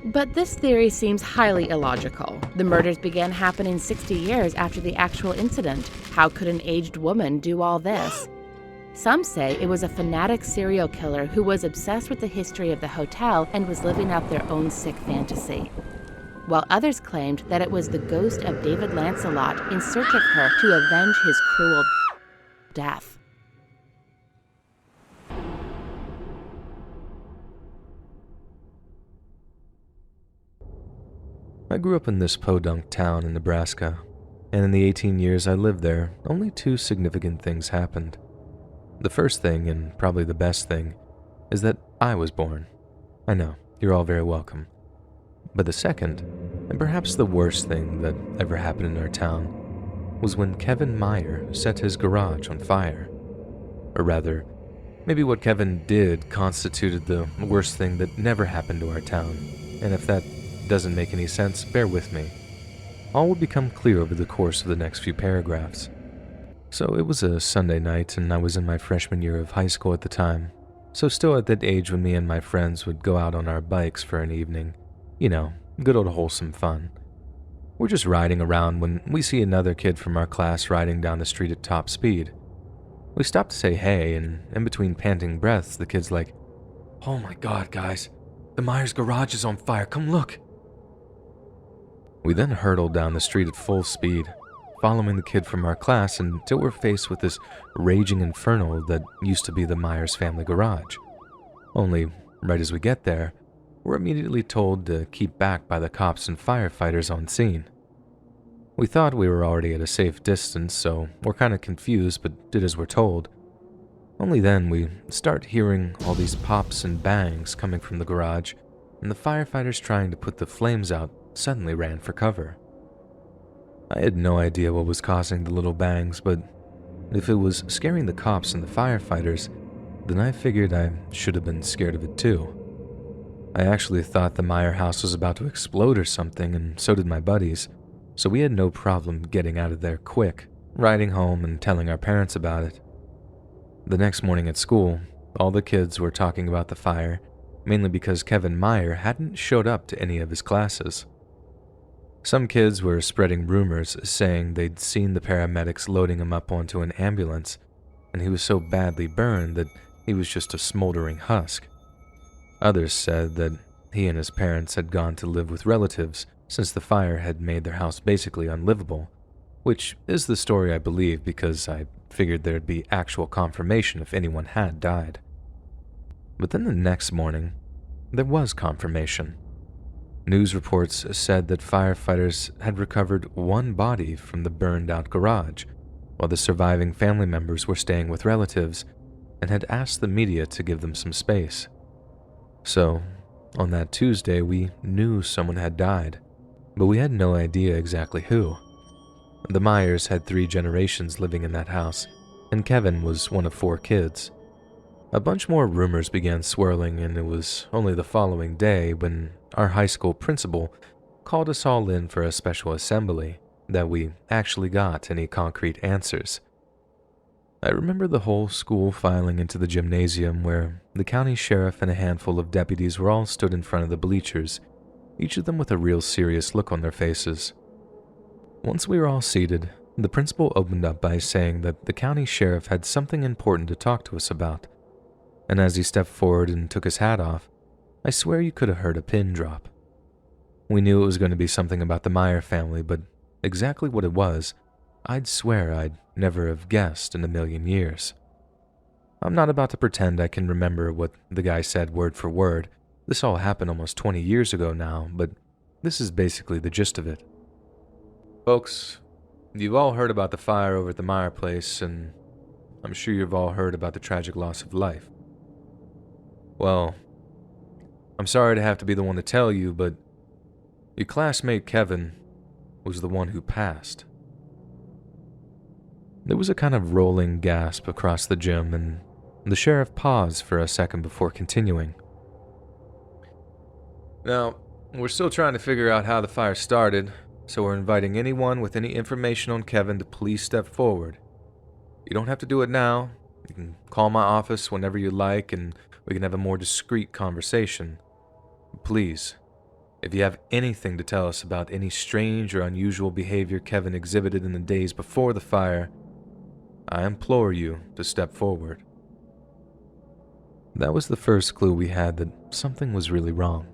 But this theory seems highly illogical. The murders began happening 60 years after the actual incident. How could an aged woman do all this? Some say it was a fanatic serial killer who was obsessed with the history of the hotel and was living out their own sick fantasy, while others claimed that it was the ghost of David Lancelot in search of her to avenge his cruel death. I grew up in this podunk town in Nebraska, and in the 18 years I lived there, only 2 significant things happened. The first thing, and probably the best thing, is that I was born. I know, you're all very welcome. But the second, and perhaps the worst thing that ever happened in our town, was when Kevin Meyer set his garage on fire. Or rather, maybe what Kevin did constituted the worst thing that never happened to our town, and if that doesn't make any sense, bear with me. All will become clear over the course of the next few paragraphs. So it was a Sunday night, and I was in my freshman year of high school at the time, so still at that age when me and my friends would go out on our bikes for an evening. You know, good old wholesome fun. We're just riding around when we see another kid from our class riding down the street at top speed. We stop to say hey, and in between panting breaths, the kid's like, "Oh my god, guys, the Myers garage is on fire, come look." We then hurtled down the street at full speed, following the kid from our class until we're faced with this raging inferno that used to be the Myers family garage. Only, right as we get there, we're immediately told to keep back by the cops and firefighters on scene. We thought we were already at a safe distance, so we're kind of confused but did as we're told. Only then we start hearing all these pops and bangs coming from the garage, and the firefighters trying to put the flames out suddenly ran for cover. I had no idea what was causing the little bangs, but if it was scaring the cops and the firefighters, then I figured I should have been scared of it too. I actually thought the Meyer house was about to explode or something, and so did my buddies, so we had no problem getting out of there quick, riding home and telling our parents about it. The next morning at school, all the kids were talking about the fire, mainly because Kevin Meyer hadn't showed up to any of his classes. Some kids were spreading rumors saying they'd seen the paramedics loading him up onto an ambulance, and he was so badly burned that he was just a smoldering husk. Others said that he and his parents had gone to live with relatives since the fire had made their house basically unlivable, which is the story I believe because I figured there'd be actual confirmation if anyone had died. But then the next morning, there was confirmation. News reports said that firefighters had recovered one body from the burned-out garage, while the surviving family members were staying with relatives and had asked the media to give them some space. So, on that Tuesday, we knew someone had died, but we had no idea exactly who. The Meyers had 3 generations living in that house, and Kevin was one of 4 kids. A bunch more rumors began swirling, and it was only the following day when our high school principal called us all in for a special assembly that we actually got any concrete answers. I remember the whole school filing into the gymnasium where the county sheriff and a handful of deputies were all stood in front of the bleachers, each of them with a real serious look on their faces. Once we were all seated, the principal opened up by saying that the county sheriff had something important to talk to us about, and as he stepped forward and took his hat off, I swear you could have heard a pin drop. We knew it was going to be something about the Meyer family, but exactly what it was, I'd swear I'd never have guessed in a million years. I'm not about to pretend I can remember what the guy said word for word. This all happened almost 20 years ago now, but this is basically the gist of it. Folks, you've all heard about the fire over at the Meyer place, and I'm sure you've all heard about the tragic loss of life. Well, I'm sorry to have to be the one to tell you, but your classmate Kevin was the one who passed. There was a kind of rolling gasp across the gym, and the sheriff paused for a second before continuing. Now, we're still trying to figure out how the fire started, so we're inviting anyone with any information on Kevin to please step forward. You don't have to do it now. You can call my office whenever you like, and we can have a more discreet conversation. Please, if you have anything to tell us about any strange or unusual behavior Kevin exhibited in the days before the fire, I implore you to step forward. That was the first clue we had that something was really wrong.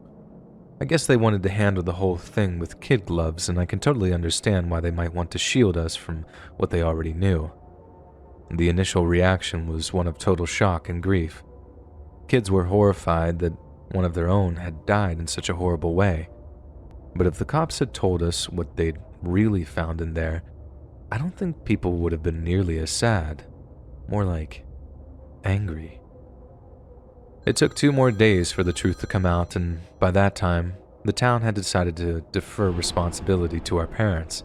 I guess they wanted to handle the whole thing with kid gloves, and I can totally understand why they might want to shield us from what they already knew. The initial reaction was one of total shock and grief. Kids were horrified that one of their own had died in such a horrible way. But if the cops had told us what they'd really found in there, I don't think people would have been nearly as sad. More like angry. It took 2 more days for the truth to come out, and by that time, the town had decided to defer responsibility to our parents.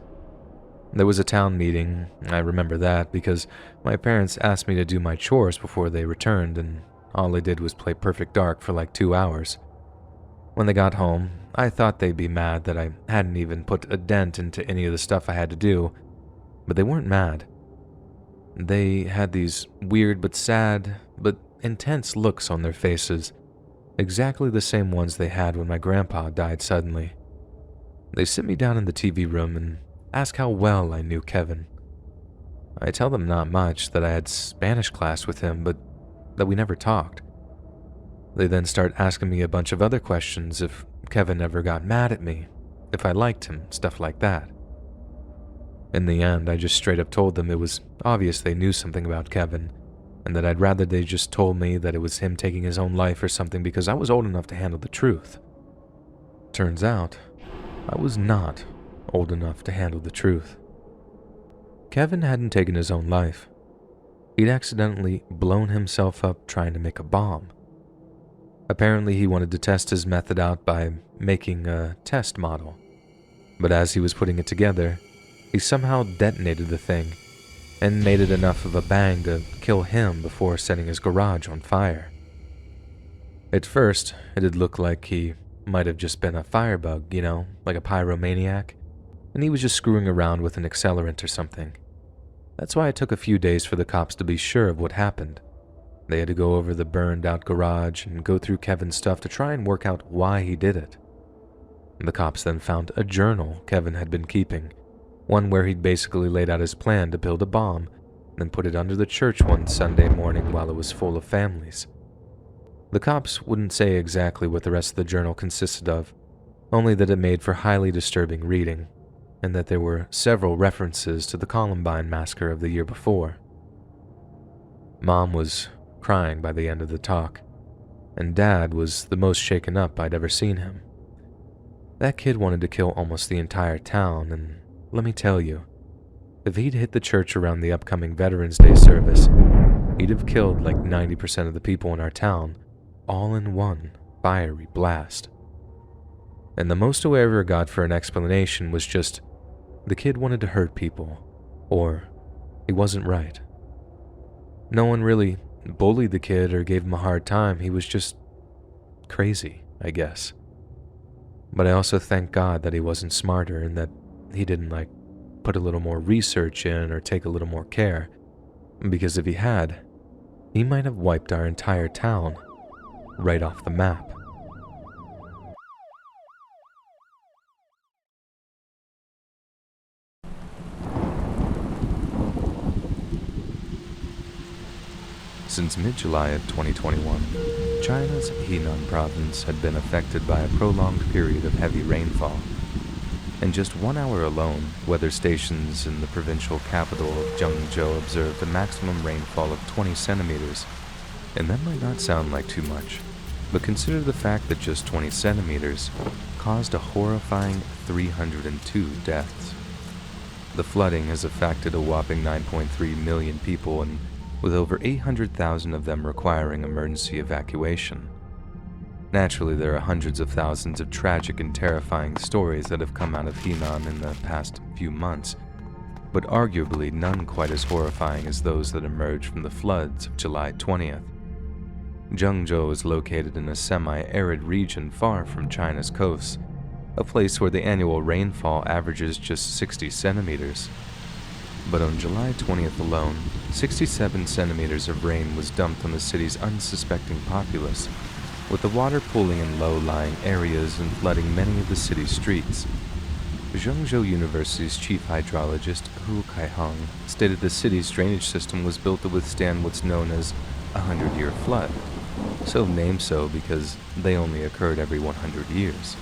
There was a town meeting, I remember that, because my parents asked me to do my chores before they returned, and all I did was play Perfect Dark for like 2 hours. When they got home, I thought they'd be mad that I hadn't even put a dent into any of the stuff I had to do, but they weren't mad. They had these weird but sad, but intense looks on their faces, exactly the same ones they had when my grandpa died suddenly. They sit me down in the TV room and ask how well I knew Kevin. I tell them not much, that I had Spanish class with him, but that we never talked. They then start asking me a bunch of other questions, if Kevin ever got mad at me, if I liked him, stuff like that. In the end, I just straight up told them it was obvious they knew something about Kevin, and that I'd rather they just told me that it was him taking his own life or something because I was old enough to handle the truth. Turns out, I was not old enough to handle the truth. Kevin hadn't taken his own life. He'd accidentally blown himself up trying to make a bomb. Apparently, he wanted to test his method out by making a test model. But as he was putting it together, he somehow detonated the thing and made it enough of a bang to kill him before setting his garage on fire. At first, it had looked like he might have just been a firebug, like a pyromaniac, and he was just screwing around with an accelerant or something. That's why it took a few days for the cops to be sure of what happened. They had to go over the burned-out garage and go through Kevin's stuff to try and work out why he did it. The cops then found a journal Kevin had been keeping, one where he'd basically laid out his plan to build a bomb, then put it under the church one Sunday morning while it was full of families. The cops wouldn't say exactly what the rest of the journal consisted of, only that it made for highly disturbing reading, and that there were several references to the Columbine massacre of the year before. Mom was crying by the end of the talk, and Dad was the most shaken up I'd ever seen him. That kid wanted to kill almost the entire town, and let me tell you, if he'd hit the church around the upcoming Veterans Day service, he'd have killed like 90% of the people in our town, all in one fiery blast. And the most I ever got for an explanation was just, the kid wanted to hurt people, or he wasn't right. No one really bullied the kid or gave him a hard time, he was just crazy, I guess. But I also thank God that he wasn't smarter and that he didn't put a little more research in or take a little more care, because if he had, he might have wiped our entire town right off the map. Since mid-July of 2021, China's Henan province had been affected by a prolonged period of heavy rainfall. In just 1 hour alone, weather stations in the provincial capital of Zhengzhou observed a maximum rainfall of 20 centimeters. And that might not sound like too much, but consider the fact that just 20 centimeters caused a horrifying 302 deaths. The flooding has affected a whopping 9.3 million people, and with over 800,000 of them requiring emergency evacuation. Naturally, there are hundreds of thousands of tragic and terrifying stories that have come out of Henan in the past few months, but arguably none quite as horrifying as those that emerged from the floods of July 20th. Zhengzhou is located in a semi-arid region far from China's coasts, a place where the annual rainfall averages just 60 centimeters. But on July 20th alone, 67 centimeters of rain was dumped on the city's unsuspecting populace, with the water pooling in low-lying areas and flooding many of the city's streets. Zhengzhou University's chief hydrologist, Hu Kaihong, stated the city's drainage system was built to withstand what's known as a 100-year flood, so named so because they only occurred every 100 years.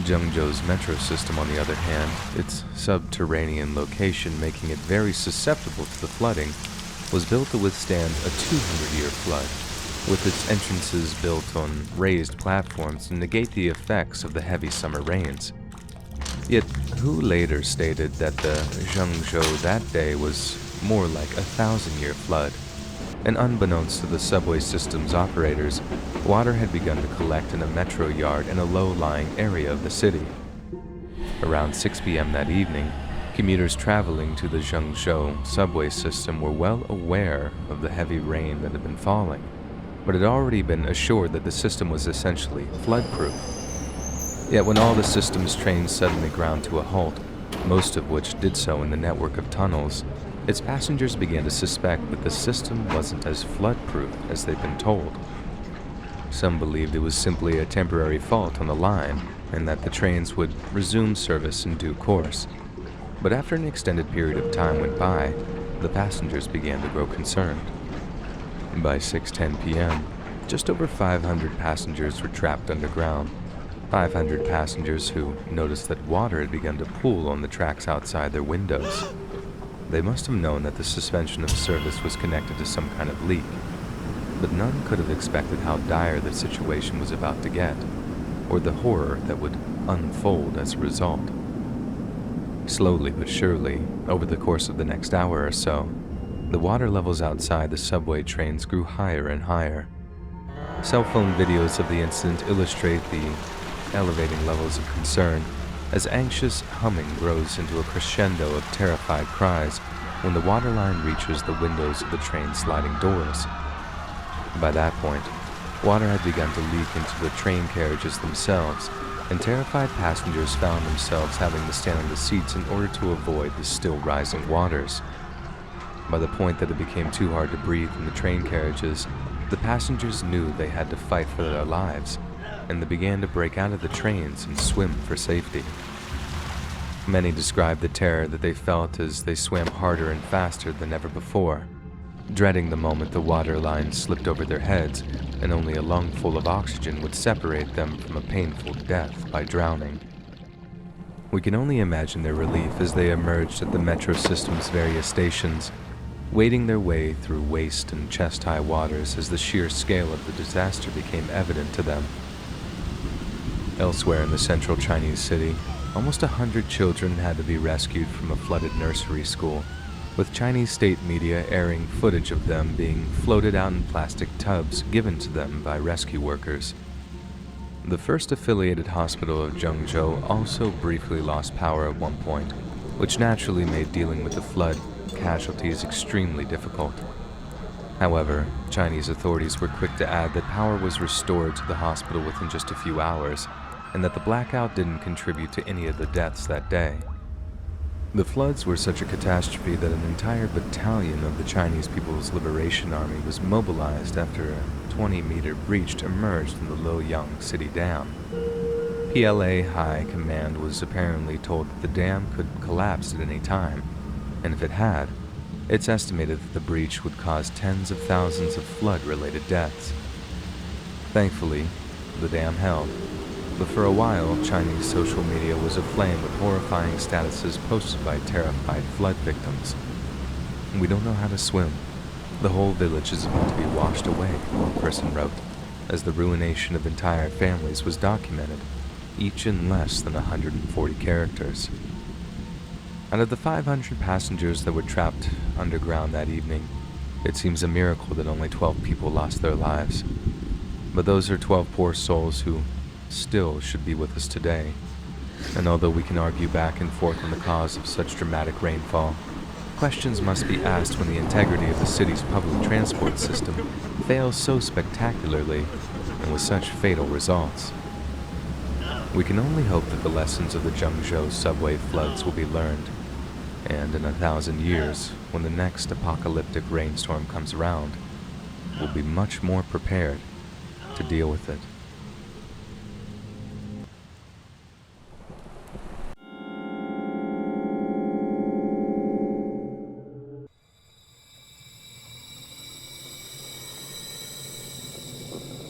Zhengzhou's metro system, on the other hand, its subterranean location making it very susceptible to the flooding, was built to withstand a 200-year flood, with its entrances built on raised platforms to negate the effects of the heavy summer rains. Yet, Hu later stated that the Zhengzhou that day was more like a 1,000-year flood, and unbeknownst to the subway system's operators, water had begun to collect in a metro yard in a low-lying area of the city. Around 6 p.m. that evening, commuters traveling to the Zhengzhou subway system were well aware of the heavy rain that had been falling, but had already been assured that the system was essentially flood-proof. Yet when all the system's trains suddenly ground to a halt, most of which did so in the network of tunnels, its passengers began to suspect that the system wasn't as flood-proof as they'd been told. Some believed it was simply a temporary fault on the line, and that the trains would resume service in due course. But after an extended period of time went by, the passengers began to grow concerned. By 6:10 p.m., just over 500 passengers were trapped underground, 500 passengers who noticed that water had begun to pool on the tracks outside their windows. They must have known that the suspension of service was connected to some kind of leak, but none could have expected how dire the situation was about to get, or the horror that would unfold as a result. Slowly but surely, over the course of the next hour or so, the water levels outside the subway trains grew higher and higher. Cell phone videos of the incident illustrate the elevating levels of concern, as anxious humming grows into a crescendo of terrified cries when the waterline reaches the windows of the train's sliding doors. By that point, water had begun to leak into the train carriages themselves, and terrified passengers found themselves having to stand on the seats in order to avoid the still rising waters. By the point that it became too hard to breathe in the train carriages, the passengers knew they had to fight for their lives, and they began to break out of the trains and swim for safety. Many described the terror that they felt as they swam harder and faster than ever before, dreading the moment the water line slipped over their heads and only a lungful of oxygen would separate them from a painful death by drowning. We can only imagine their relief as they emerged at the metro system's various stations, wading their way through waist and chest-high waters as the sheer scale of the disaster became evident to them. Elsewhere in the central Chinese city, almost 100 children had to be rescued from a flooded nursery school, with Chinese state media airing footage of them being floated out in plastic tubs given to them by rescue workers. The first affiliated hospital of Zhengzhou also briefly lost power at one point, which naturally made dealing with the flood casualties extremely difficult. However, Chinese authorities were quick to add that power was restored to the hospital within just a few hours, and that the blackout didn't contribute to any of the deaths that day. The floods were such a catastrophe that an entire battalion of the Chinese People's Liberation Army was mobilized after a 20-meter breach emerged in the Luoyang city dam. PLA High Command was apparently told that the dam could collapse at any time, and if it had, it's estimated that the breach would cause tens of thousands of flood-related deaths. Thankfully, the dam held. But for a while, Chinese social media was aflame with horrifying statuses posted by terrified flood victims. "We don't know how to swim. The whole village is about to be washed away," one person wrote, as the ruination of entire families was documented, each in less than 140 characters. Out of the 500 passengers that were trapped underground that evening, it seems a miracle that only 12 people lost their lives. But those are 12 poor souls who still should be with us today. And although we can argue back and forth on the cause of such dramatic rainfall, questions must be asked when the integrity of the city's public transport system fails so spectacularly and with such fatal results. We can only hope that the lessons of the Zhengzhou subway floods will be learned, and in 1,000 years, when the next apocalyptic rainstorm comes around, we'll be much more prepared to deal with it.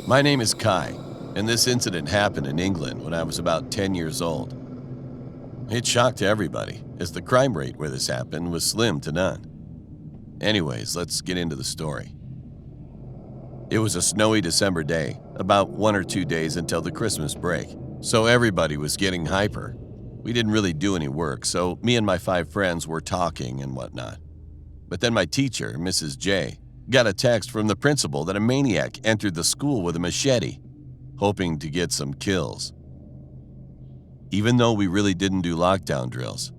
My name is Kai, and this incident happened in England when I was about 10 years old. It shocked everybody, as the crime rate where this happened was slim to none. Anyways, let's get into the story. It was a snowy December day, about 1 or 2 days until the Christmas break, so everybody was getting hyper. We didn't really do any work, so me and my 5 friends were talking and whatnot. But then my teacher, Mrs. J, got a text from the principal that a maniac entered the school with a machete, hoping to get some kills. Even though we really didn't do lockdown drills,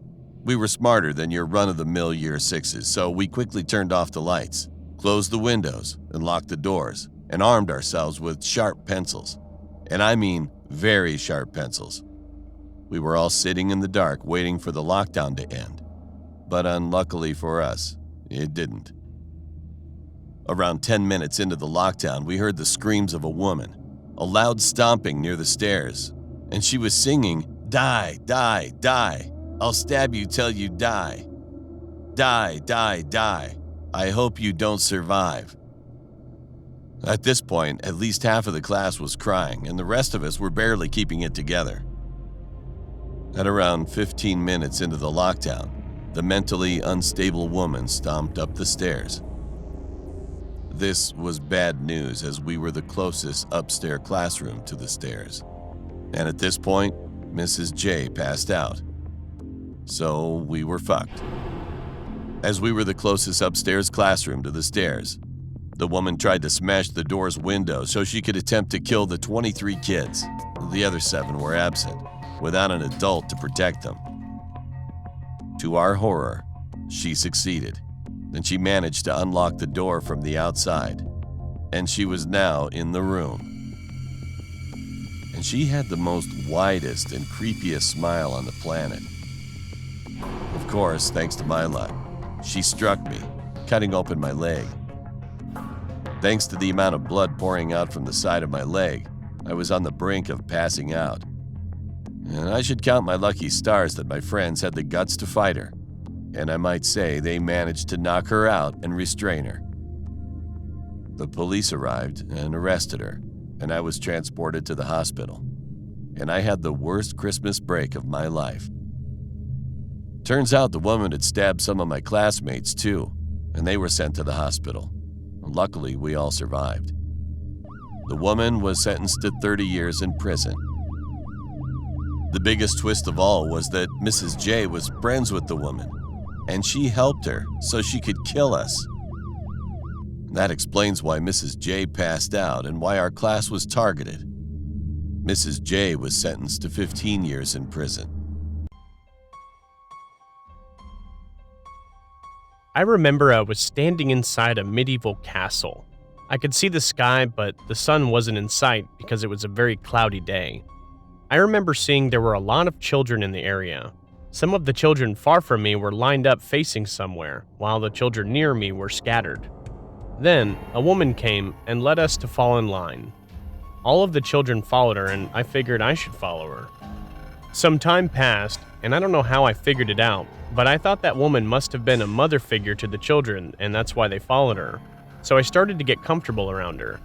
we were smarter than your run-of-the-mill year 6s, so we quickly turned off the lights, closed the windows, and locked the doors, and armed ourselves with sharp pencils. And I mean very sharp pencils. We were all sitting in the dark waiting for the lockdown to end, but unluckily for us, it didn't. Around 10 minutes into the lockdown, we heard the screams of a woman, a loud stomping near the stairs, and she was singing, "Die, die, die. I'll stab you till you die. Die, die, die. I hope you don't survive." At this point, at least half of the class was crying, and the rest of us were barely keeping it together. At around 15 minutes into the lockdown, the mentally unstable woman stomped up the stairs. This was bad news, as we were the closest upstairs classroom to the stairs. And at this point, Mrs. J passed out. So we were fucked. As we were the closest upstairs classroom to the stairs, the woman tried to smash the door's window so she could attempt to kill the 23 kids. The other 7 were absent. without an adult to protect them. To our horror, she succeeded, and she managed to unlock the door from the outside, and she was now in the room. And she had the most widest and creepiest smile on the planet. Of course, thanks to my luck, she struck me, cutting open my leg. Thanks to the amount of blood pouring out from the side of my leg, I was on the brink of passing out. And I should count my lucky stars that my friends had the guts to fight her, and I might say they managed to knock her out and restrain her. The police arrived and arrested her, and I was transported to the hospital. And I had the worst Christmas break of my life. Turns out the woman had stabbed some of my classmates too, and they were sent to the hospital. Luckily, we all survived. The woman was sentenced to 30 years in prison. The biggest twist of all was that Mrs. J was friends with the woman, and she helped her so she could kill us. That explains why Mrs. J passed out and why our class was targeted. Mrs. J was sentenced to 15 years in prison. I remember I was standing inside a medieval castle. I could see the sky, but the sun wasn't in sight because it was a very cloudy day. I remember seeing there were a lot of children in the area. Some of the children far from me were lined up facing somewhere, while the children near me were scattered. Then, a woman came and led us to fall in line. All of the children followed her, and I figured I should follow her. Some time passed, and I don't know how I figured it out, but I thought that woman must have been a mother figure to the children, and that's why they followed her. So I started to get comfortable around her.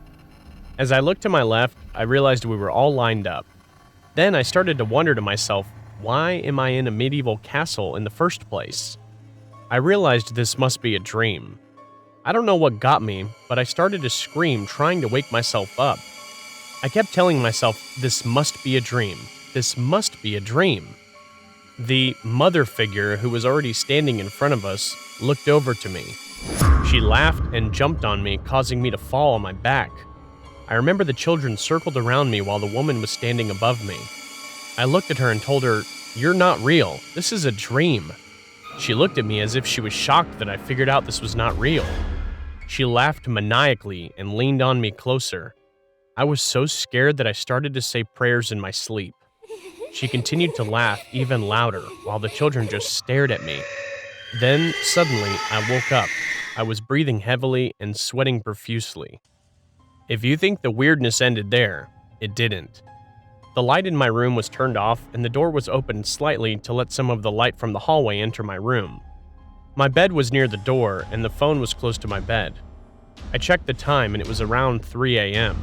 As I looked to my left, I realized we were all lined up. Then I started to wonder to myself, why am I in a medieval castle in the first place? I realized this must be a dream. I don't know what got me, but I started to scream, trying to wake myself up. I kept telling myself, this must be a dream. This must be a dream. The mother figure, who was already standing in front of us, looked over to me. She laughed and jumped on me, causing me to fall on my back. I remember the children circled around me while the woman was standing above me. I looked at her and told her, "You're not real. This is a dream." She looked at me as if she was shocked that I figured out this was not real. She laughed maniacally and leaned on me closer. I was so scared that I started to say prayers in my sleep. She continued to laugh even louder while the children just stared at me. Then, suddenly, I woke up. I was breathing heavily and sweating profusely. If you think the weirdness ended there, it didn't. The light in my room was turned off and the door was opened slightly to let some of the light from the hallway enter my room. My bed was near the door and the phone was close to my bed. I checked the time and it was around 3 a.m.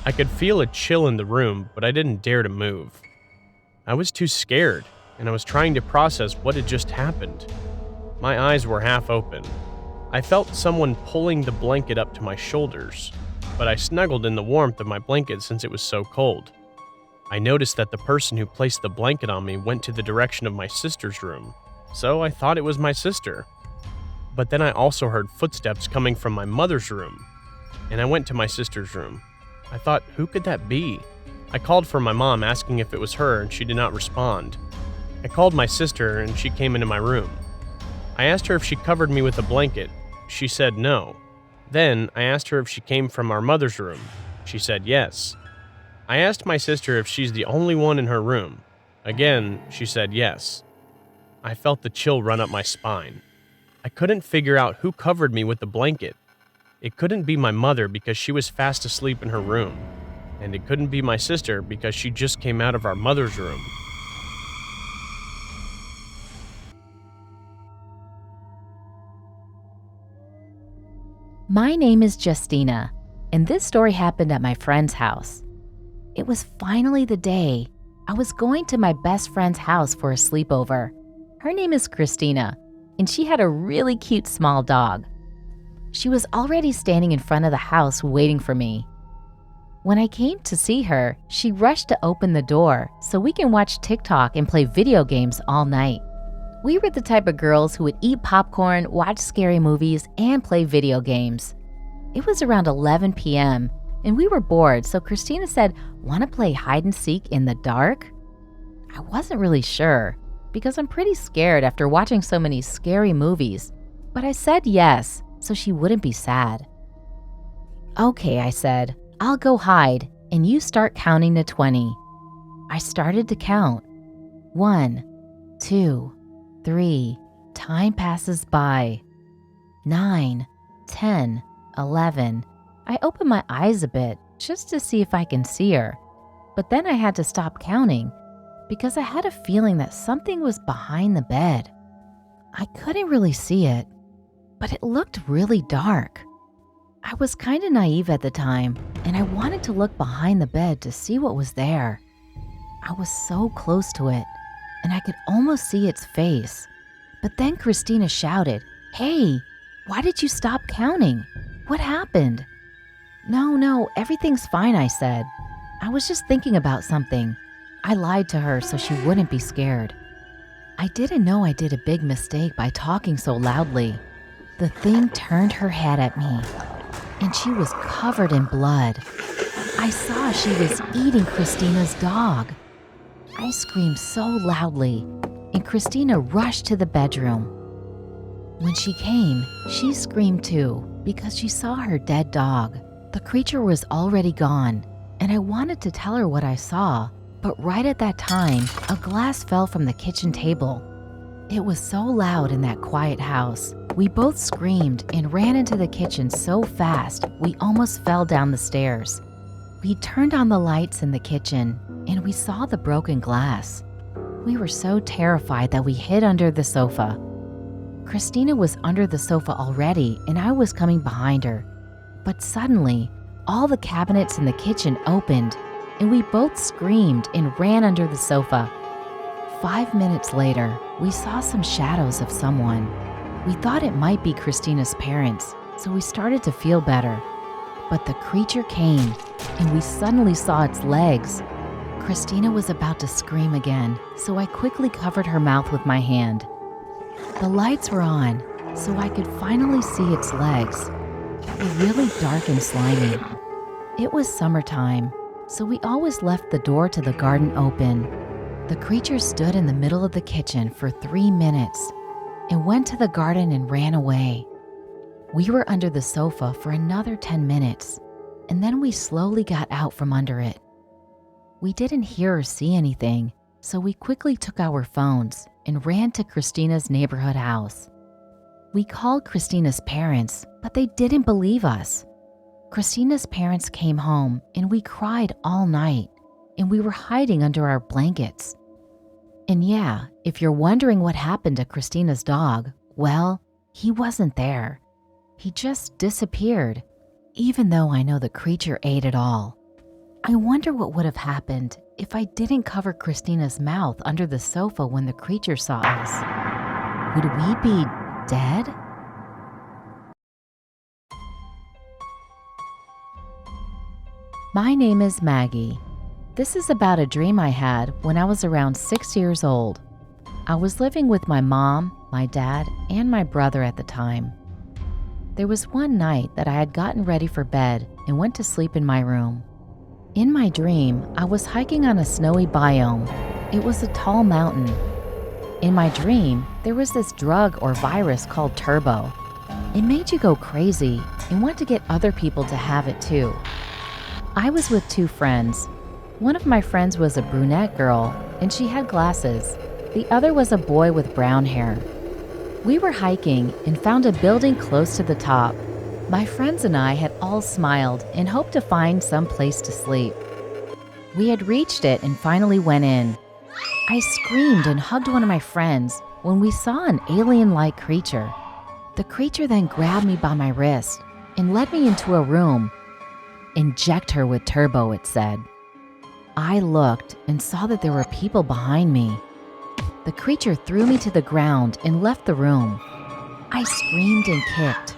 I could feel a chill in the room, but I didn't dare to move. I was too scared, and I was trying to process what had just happened. My eyes were half open. I felt someone pulling the blanket up to my shoulders, but I snuggled in the warmth of my blanket since it was so cold. I noticed that the person who placed the blanket on me went to the direction of my sister's room, so I thought it was my sister. But then I also heard footsteps coming from my mother's room, and I went to my sister's room. I thought, who could that be? I called for my mom asking if it was her, and she did not respond. I called my sister, and she came into my room. I asked her if she covered me with a blanket. She said no. Then I asked her if she came from our mother's room. She said yes. I asked my sister if she's the only one in her room. Again, she said yes. I felt the chill run up my spine. I couldn't figure out who covered me with the blanket. It couldn't be my mother because she was fast asleep in her room. And it couldn't be my sister because she just came out of our mother's room. My name is Justina, and this story happened at my friend's house. It was finally the day. I was going to my best friend's house for a sleepover. Her name is Christina, and she had a really cute small dog. She was already standing in front of the house waiting for me. When I came to see her, she rushed to open the door so we can watch TikTok and play video games all night. We were the type of girls who would eat popcorn, watch scary movies, and play video games. It was around 11 p.m., and we were bored, so Christina said, "Want to play hide and seek in the dark?" I wasn't really sure because I'm pretty scared after watching so many scary movies, but I said yes so she wouldn't be sad. Okay, I said, I'll go hide and you start counting to 20. I started to count. 1, 2, 3. Time passes by. 9, 10, 11. I opened my eyes a bit just to see if I can see her, but then I had to stop counting because I had a feeling that something was behind the bed. I couldn't really see it, but it looked really dark. I was kind of naive at the time, and I wanted to look behind the bed to see what was there. I was so close to it, and I could almost see its face. But then Christina shouted, "Hey, why did you stop counting? What happened?" No, everything's fine," I said. I was just thinking about something. I lied to her so she wouldn't be scared. I didn't know I did a big mistake by talking so loudly. The thing turned her head at me, and she was covered in blood. I saw she was eating Christina's dog. I screamed so loudly, and Christina rushed to the bedroom. When she came, she screamed too because she saw her dead dog. The creature was already gone, and I wanted to tell her what I saw, but right at that time, a glass fell from the kitchen table. It was so loud in that quiet house. We both screamed and ran into the kitchen so fast, we almost fell down the stairs. We turned on the lights in the kitchen, and we saw the broken glass. We were so terrified that we hid under the sofa. Christina was under the sofa already, and I was coming behind her. But suddenly, all the cabinets in the kitchen opened, and we both screamed and ran under the sofa. 5 minutes later, we saw some shadows of someone. We thought it might be Christina's parents, so we started to feel better. But the creature came, and we suddenly saw its legs. Christina was about to scream again, so I quickly covered her mouth with my hand. The lights were on, so I could finally see its legs. They were really dark and slimy. It was summertime, so we always left the door to the garden open. The creature stood in the middle of the kitchen for 3 minutes and went to the garden and ran away. We were under the sofa for another 10 minutes, and then we slowly got out from under it. We didn't hear or see anything, so we quickly took our phones and ran to Christina's neighborhood house. We called Christina's parents, but they didn't believe us. Christina's parents came home, and we cried all night, and we were hiding under our blankets. And yeah, if you're wondering what happened to Christina's dog, well, he wasn't there. He just disappeared, even though I know the creature ate it all. I wonder what would have happened if I didn't cover Christina's mouth under the sofa when the creature saw us. Would we be dead? My name is Maggie. This is about a dream I had when I was around 6 years old. I was living with my mom, my dad, and my brother at the time. There was one night that I had gotten ready for bed and went to sleep in my room. In my dream, I was hiking on a snowy biome. It was a tall mountain. In my dream, there was this drug or virus called Turbo. It made you go crazy and want to get other people to have it too. I was with 2 friends. One of my friends was a brunette girl, and she had glasses. The other was a boy with brown hair. We were hiking and found a building close to the top. My friends and I had all smiled and hoped to find some place to sleep. We had reached it and finally went in. I screamed and hugged one of my friends when we saw an alien-like creature. The creature then grabbed me by my wrist and led me into a room. "Inject her with Turbo," it said. I looked and saw that there were people behind me. The creature threw me to the ground and left the room. I screamed and kicked.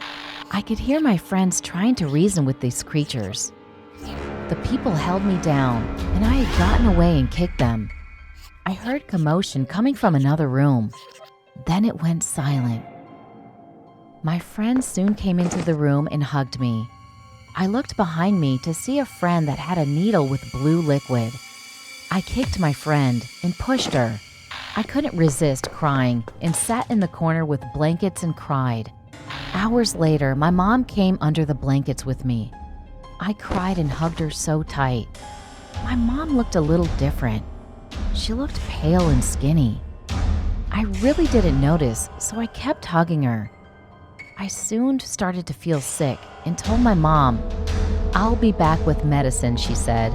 I could hear my friends trying to reason with these creatures. The people held me down, and I had gotten away and kicked them. I heard commotion coming from another room. Then it went silent. My friends soon came into the room and hugged me. I looked behind me to see a friend that had a needle with blue liquid. I kicked my friend and pushed her. I couldn't resist crying and sat in the corner with blankets and cried. Hours later, my mom came under the blankets with me. I cried and hugged her so tight. My mom looked a little different. She looked pale and skinny. I really didn't notice, so I kept hugging her. I soon started to feel sick and told my mom, "I'll be back with medicine," she said.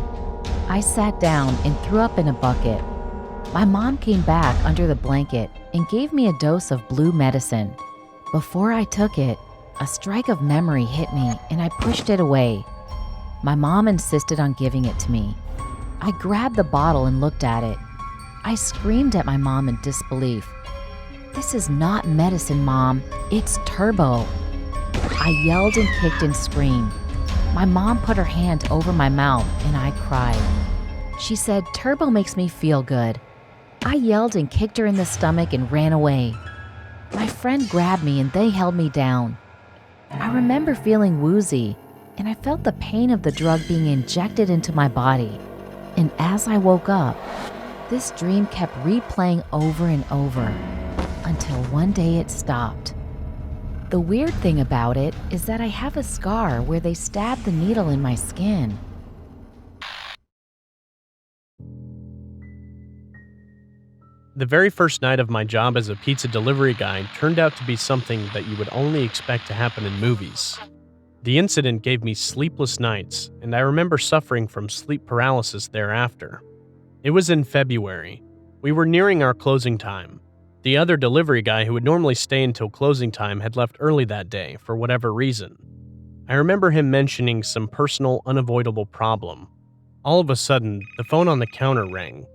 I sat down and threw up in a bucket. My mom came back under the blanket and gave me a dose of blue medicine. Before I took it, a strike of memory hit me and I pushed it away. My mom insisted on giving it to me. I grabbed the bottle and looked at it. I screamed at my mom in disbelief. "This is not medicine, Mom. It's turbo." I yelled and kicked and screamed. My mom put her hand over my mouth and I cried. She said, "Turbo makes me feel good." I yelled and kicked her in the stomach and ran away. My friend grabbed me and they held me down. I remember feeling woozy and I felt the pain of the drug being injected into my body. And as I woke up, this dream kept replaying over and over until one day it stopped. The weird thing about it is that I have a scar where they stabbed the needle in my skin. The very first night of my job as a pizza delivery guy turned out to be something that you would only expect to happen in movies. The incident gave me sleepless nights, and I remember suffering from sleep paralysis thereafter. It was in February. We were nearing our closing time. The other delivery guy who would normally stay until closing time had left early that day for whatever reason. I remember him mentioning some personal, unavoidable problem. All of a sudden, the phone on the counter rang.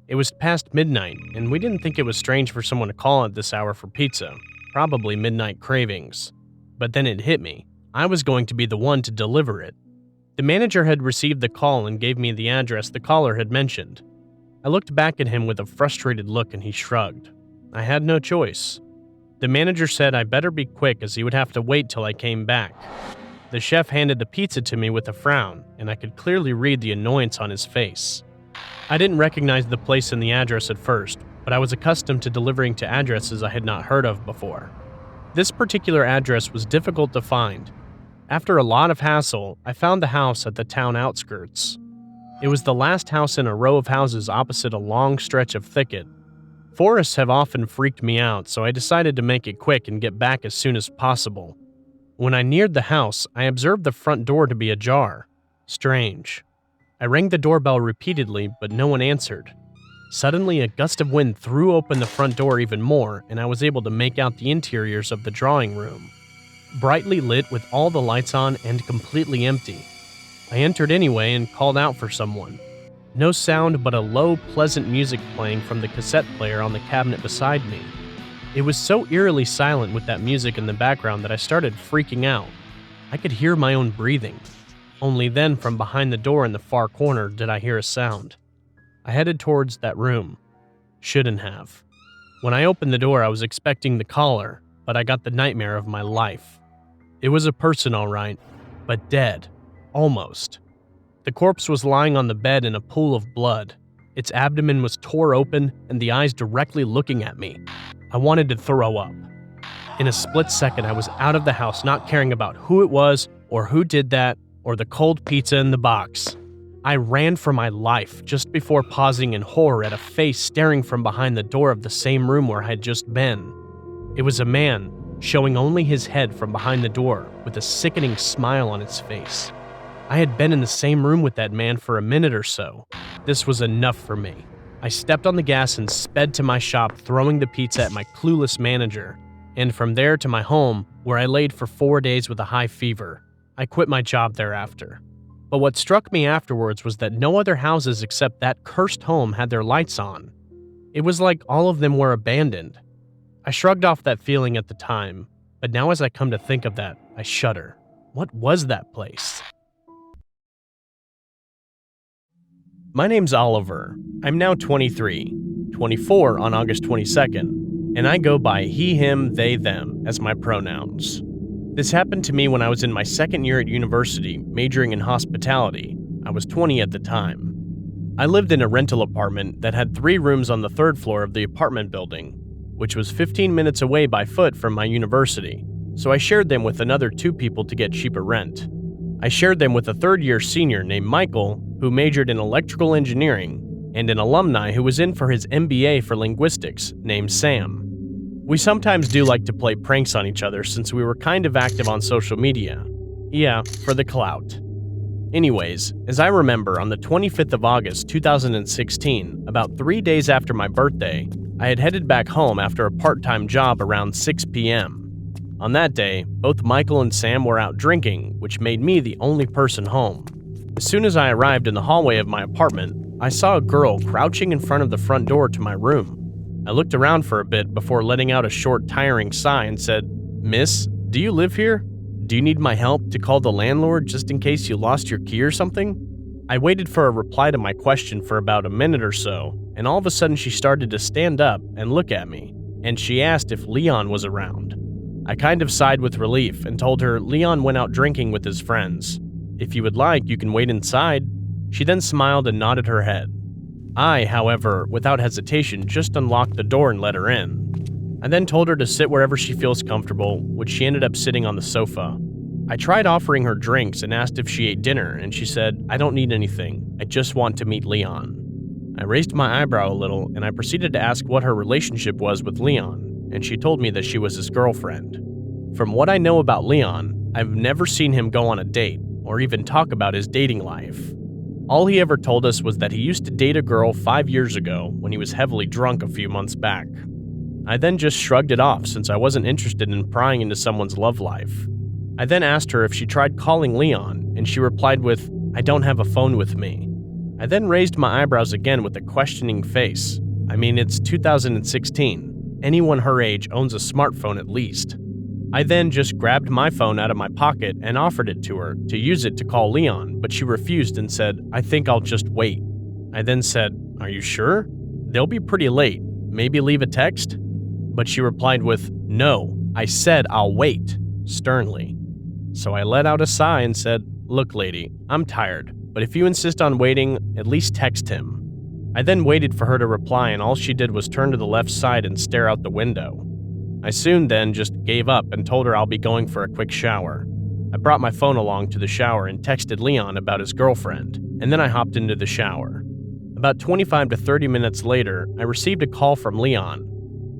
It was past midnight, and we didn't think it was strange for someone to call at this hour for pizza, probably midnight cravings. But then it hit me. I was going to be the one to deliver it. The manager had received the call and gave me the address the caller had mentioned. I looked back at him with a frustrated look and he shrugged. I had no choice. The manager said I better be quick as he would have to wait till I came back. The chef handed the pizza to me with a frown, and I could clearly read the annoyance on his face. I didn't recognize the place and the address at first, but I was accustomed to delivering to addresses I had not heard of before. This particular address was difficult to find. After a lot of hassle, I found the house at the town outskirts. It was the last house in a row of houses opposite a long stretch of thicket. Forests have often freaked me out, so I decided to make it quick and get back as soon as possible. When I neared the house, I observed the front door to be ajar. Strange. I rang the doorbell repeatedly, but no one answered. Suddenly, a gust of wind threw open the front door even more, and I was able to make out the interiors of the drawing room. Brightly lit with all the lights on and completely empty. I entered anyway and called out for someone. No sound but a low, pleasant music playing from the cassette player on the cabinet beside me. It was so eerily silent with that music in the background that I started freaking out. I could hear my own breathing. Only then, from behind the door in the far corner, did I hear a sound. I headed towards that room. Shouldn't have. When I opened the door, I was expecting the caller, but I got the nightmare of my life. It was a person, all right, but dead. Almost. The corpse was lying on the bed in a pool of blood. Its abdomen was tore open and the eyes directly looking at me. I wanted to throw up. In a split second, I was out of the house, not caring about who it was or who did that or the cold pizza in the box. I ran for my life just before pausing in horror at a face staring from behind the door of the same room where I had just been. It was a man, showing only his head from behind the door with a sickening smile on its face. I had been in the same room with that man for a minute or so. This was enough for me. I stepped on the gas and sped to my shop, throwing the pizza at my clueless manager, and from there to my home, where I laid for 4 days with a high fever. I quit my job thereafter. But what struck me afterwards was that no other houses except that cursed home had their lights on. It was like all of them were abandoned. I shrugged off that feeling at the time, but now as I come to think of that, I shudder. What was that place? My name's Oliver. I'm now 23, 24 on August 22nd, and I go by he, him, they, them as my pronouns. This happened to me when I was in my second year at university, majoring in hospitality. I was 20 at the time. I lived in a rental apartment that had 3 rooms on the 3rd floor of the apartment building, which was 15 minutes away by foot from my university, so I shared them with another 2 people to get cheaper rent. I shared them with a 3rd-year senior named Michael, who majored in electrical engineering, and an alumni who was in for his MBA for linguistics named Sam. We sometimes do like to play pranks on each other since we were kind of active on social media. Yeah, for the clout. Anyways, as I remember, on the 25th of August 2016, about 3 days after my birthday, I had headed back home after a part-time job around 6 p.m. On that day, both Michael and Sam were out drinking, which made me the only person home. As soon as I arrived in the hallway of my apartment, I saw a girl crouching in front of the front door to my room. I looked around for a bit before letting out a short, tiring sigh and said, "Miss, do you live here? Do you need my help to call the landlord just in case you lost your key or something?" I waited for a reply to my question for about a minute or so, and all of a sudden she started to stand up and look at me, and she asked if Leon was around. I kind of sighed with relief and told her Leon went out drinking with his friends. "If you would like, you can wait inside." She then smiled and nodded her head. I, however, without hesitation, just unlocked the door and let her in. I then told her to sit wherever she feels comfortable, which she ended up sitting on the sofa. I tried offering her drinks and asked if she ate dinner, and she said, "I don't need anything, I just want to meet Leon." I raised my eyebrow a little, and I proceeded to ask what her relationship was with Leon, and she told me that she was his girlfriend. From what I know about Leon, I've never seen him go on a date, or even talk about his dating life. All he ever told us was that he used to date a girl 5 years ago when he was heavily drunk a few months back. I then just shrugged it off since I wasn't interested in prying into someone's love life. I then asked her if she tried calling Leon, and she replied with, "I don't have a phone with me." I then raised my eyebrows again with a questioning face. I mean, it's 2016. Anyone her age owns a smartphone at least. I then just grabbed my phone out of my pocket and offered it to her to use it to call Leon, but she refused and said, "I think I'll just wait." I then said, "Are you sure? They'll be pretty late. Maybe leave a text?" But she replied with, "No, I said I'll wait," sternly. So I let out a sigh and said, "Look, lady, I'm tired, but if you insist on waiting, at least text him." I then waited for her to reply, and all she did was turn to the left side and stare out the window. I soon then just gave up and told her I'll be going for a quick shower. I brought my phone along to the shower and texted Leon about his girlfriend, and then I hopped into the shower. About 25 to 30 minutes later, I received a call from Leon.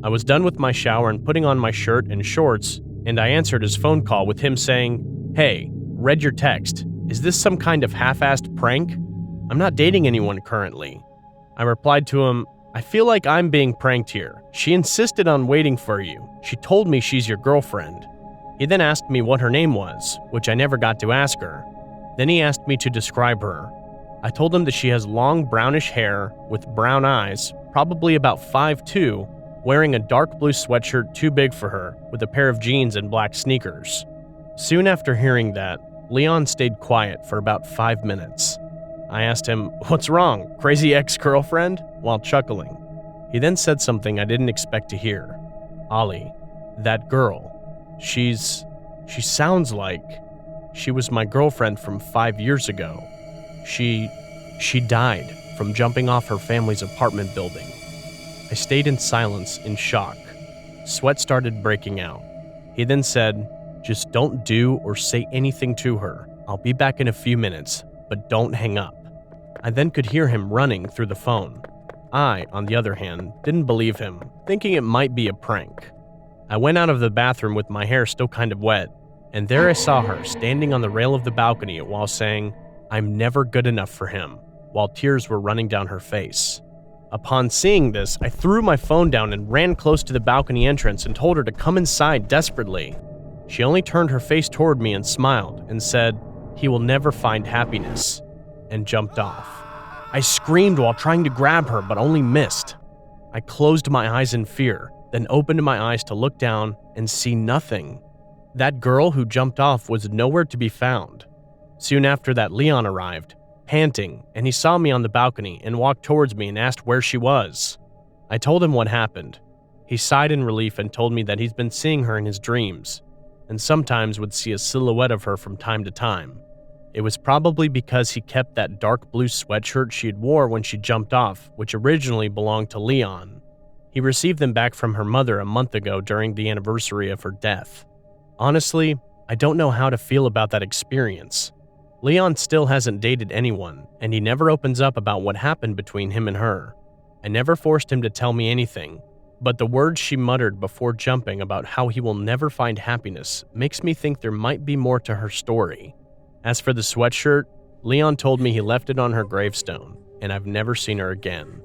I was done with my shower and putting on my shirt and shorts, and I answered his phone call with him saying, "Hey, read your text. Is this some kind of half-assed prank? I'm not dating anyone currently." I replied to him, "I feel like I'm being pranked here. She insisted on waiting for you. She told me she's your girlfriend." He then asked me what her name was, which I never got to ask her. Then he asked me to describe her. I told him that she has long brownish hair with brown eyes, probably about 5'2", wearing a dark blue sweatshirt too big for her, with a pair of jeans and black sneakers. Soon after hearing that, Leon stayed quiet for about 5 minutes. I asked him, "What's wrong, crazy ex-girlfriend?" while chuckling. He then said something I didn't expect to hear. "Ollie, that girl, she sounds like she was my girlfriend from 5 years ago. She died from jumping off her family's apartment building." I stayed in silence in shock. Sweat started breaking out. He then said, "Just don't do or say anything to her. I'll be back in a few minutes, but don't hang up." I then could hear him running through the phone. I, on the other hand, didn't believe him, thinking it might be a prank. I went out of the bathroom with my hair still kind of wet, and there I saw her standing on the rail of the balcony while saying, "I'm never good enough for him," while tears were running down her face. Upon seeing this, I threw my phone down and ran close to the balcony entrance and told her to come inside desperately. She only turned her face toward me and smiled and said, "He will never find happiness," and jumped off. I screamed while trying to grab her, but only missed. I closed my eyes in fear, then opened my eyes to look down and see nothing. That girl who jumped off was nowhere to be found. Soon after that, Leon arrived, panting, and he saw me on the balcony and walked towards me and asked where she was. I told him what happened. He sighed in relief and told me that he's been seeing her in his dreams, and sometimes would see a silhouette of her from time to time. It was probably because he kept that dark blue sweatshirt she had wore when she jumped off, which originally belonged to Leon. He received them back from her mother a month ago during the anniversary of her death. Honestly, I don't know how to feel about that experience. Leon still hasn't dated anyone, and he never opens up about what happened between him and her. I never forced him to tell me anything, but the words she muttered before jumping about how he will never find happiness makes me think there might be more to her story. As for the sweatshirt, Leon told me he left it on her gravestone, and I've never seen her again.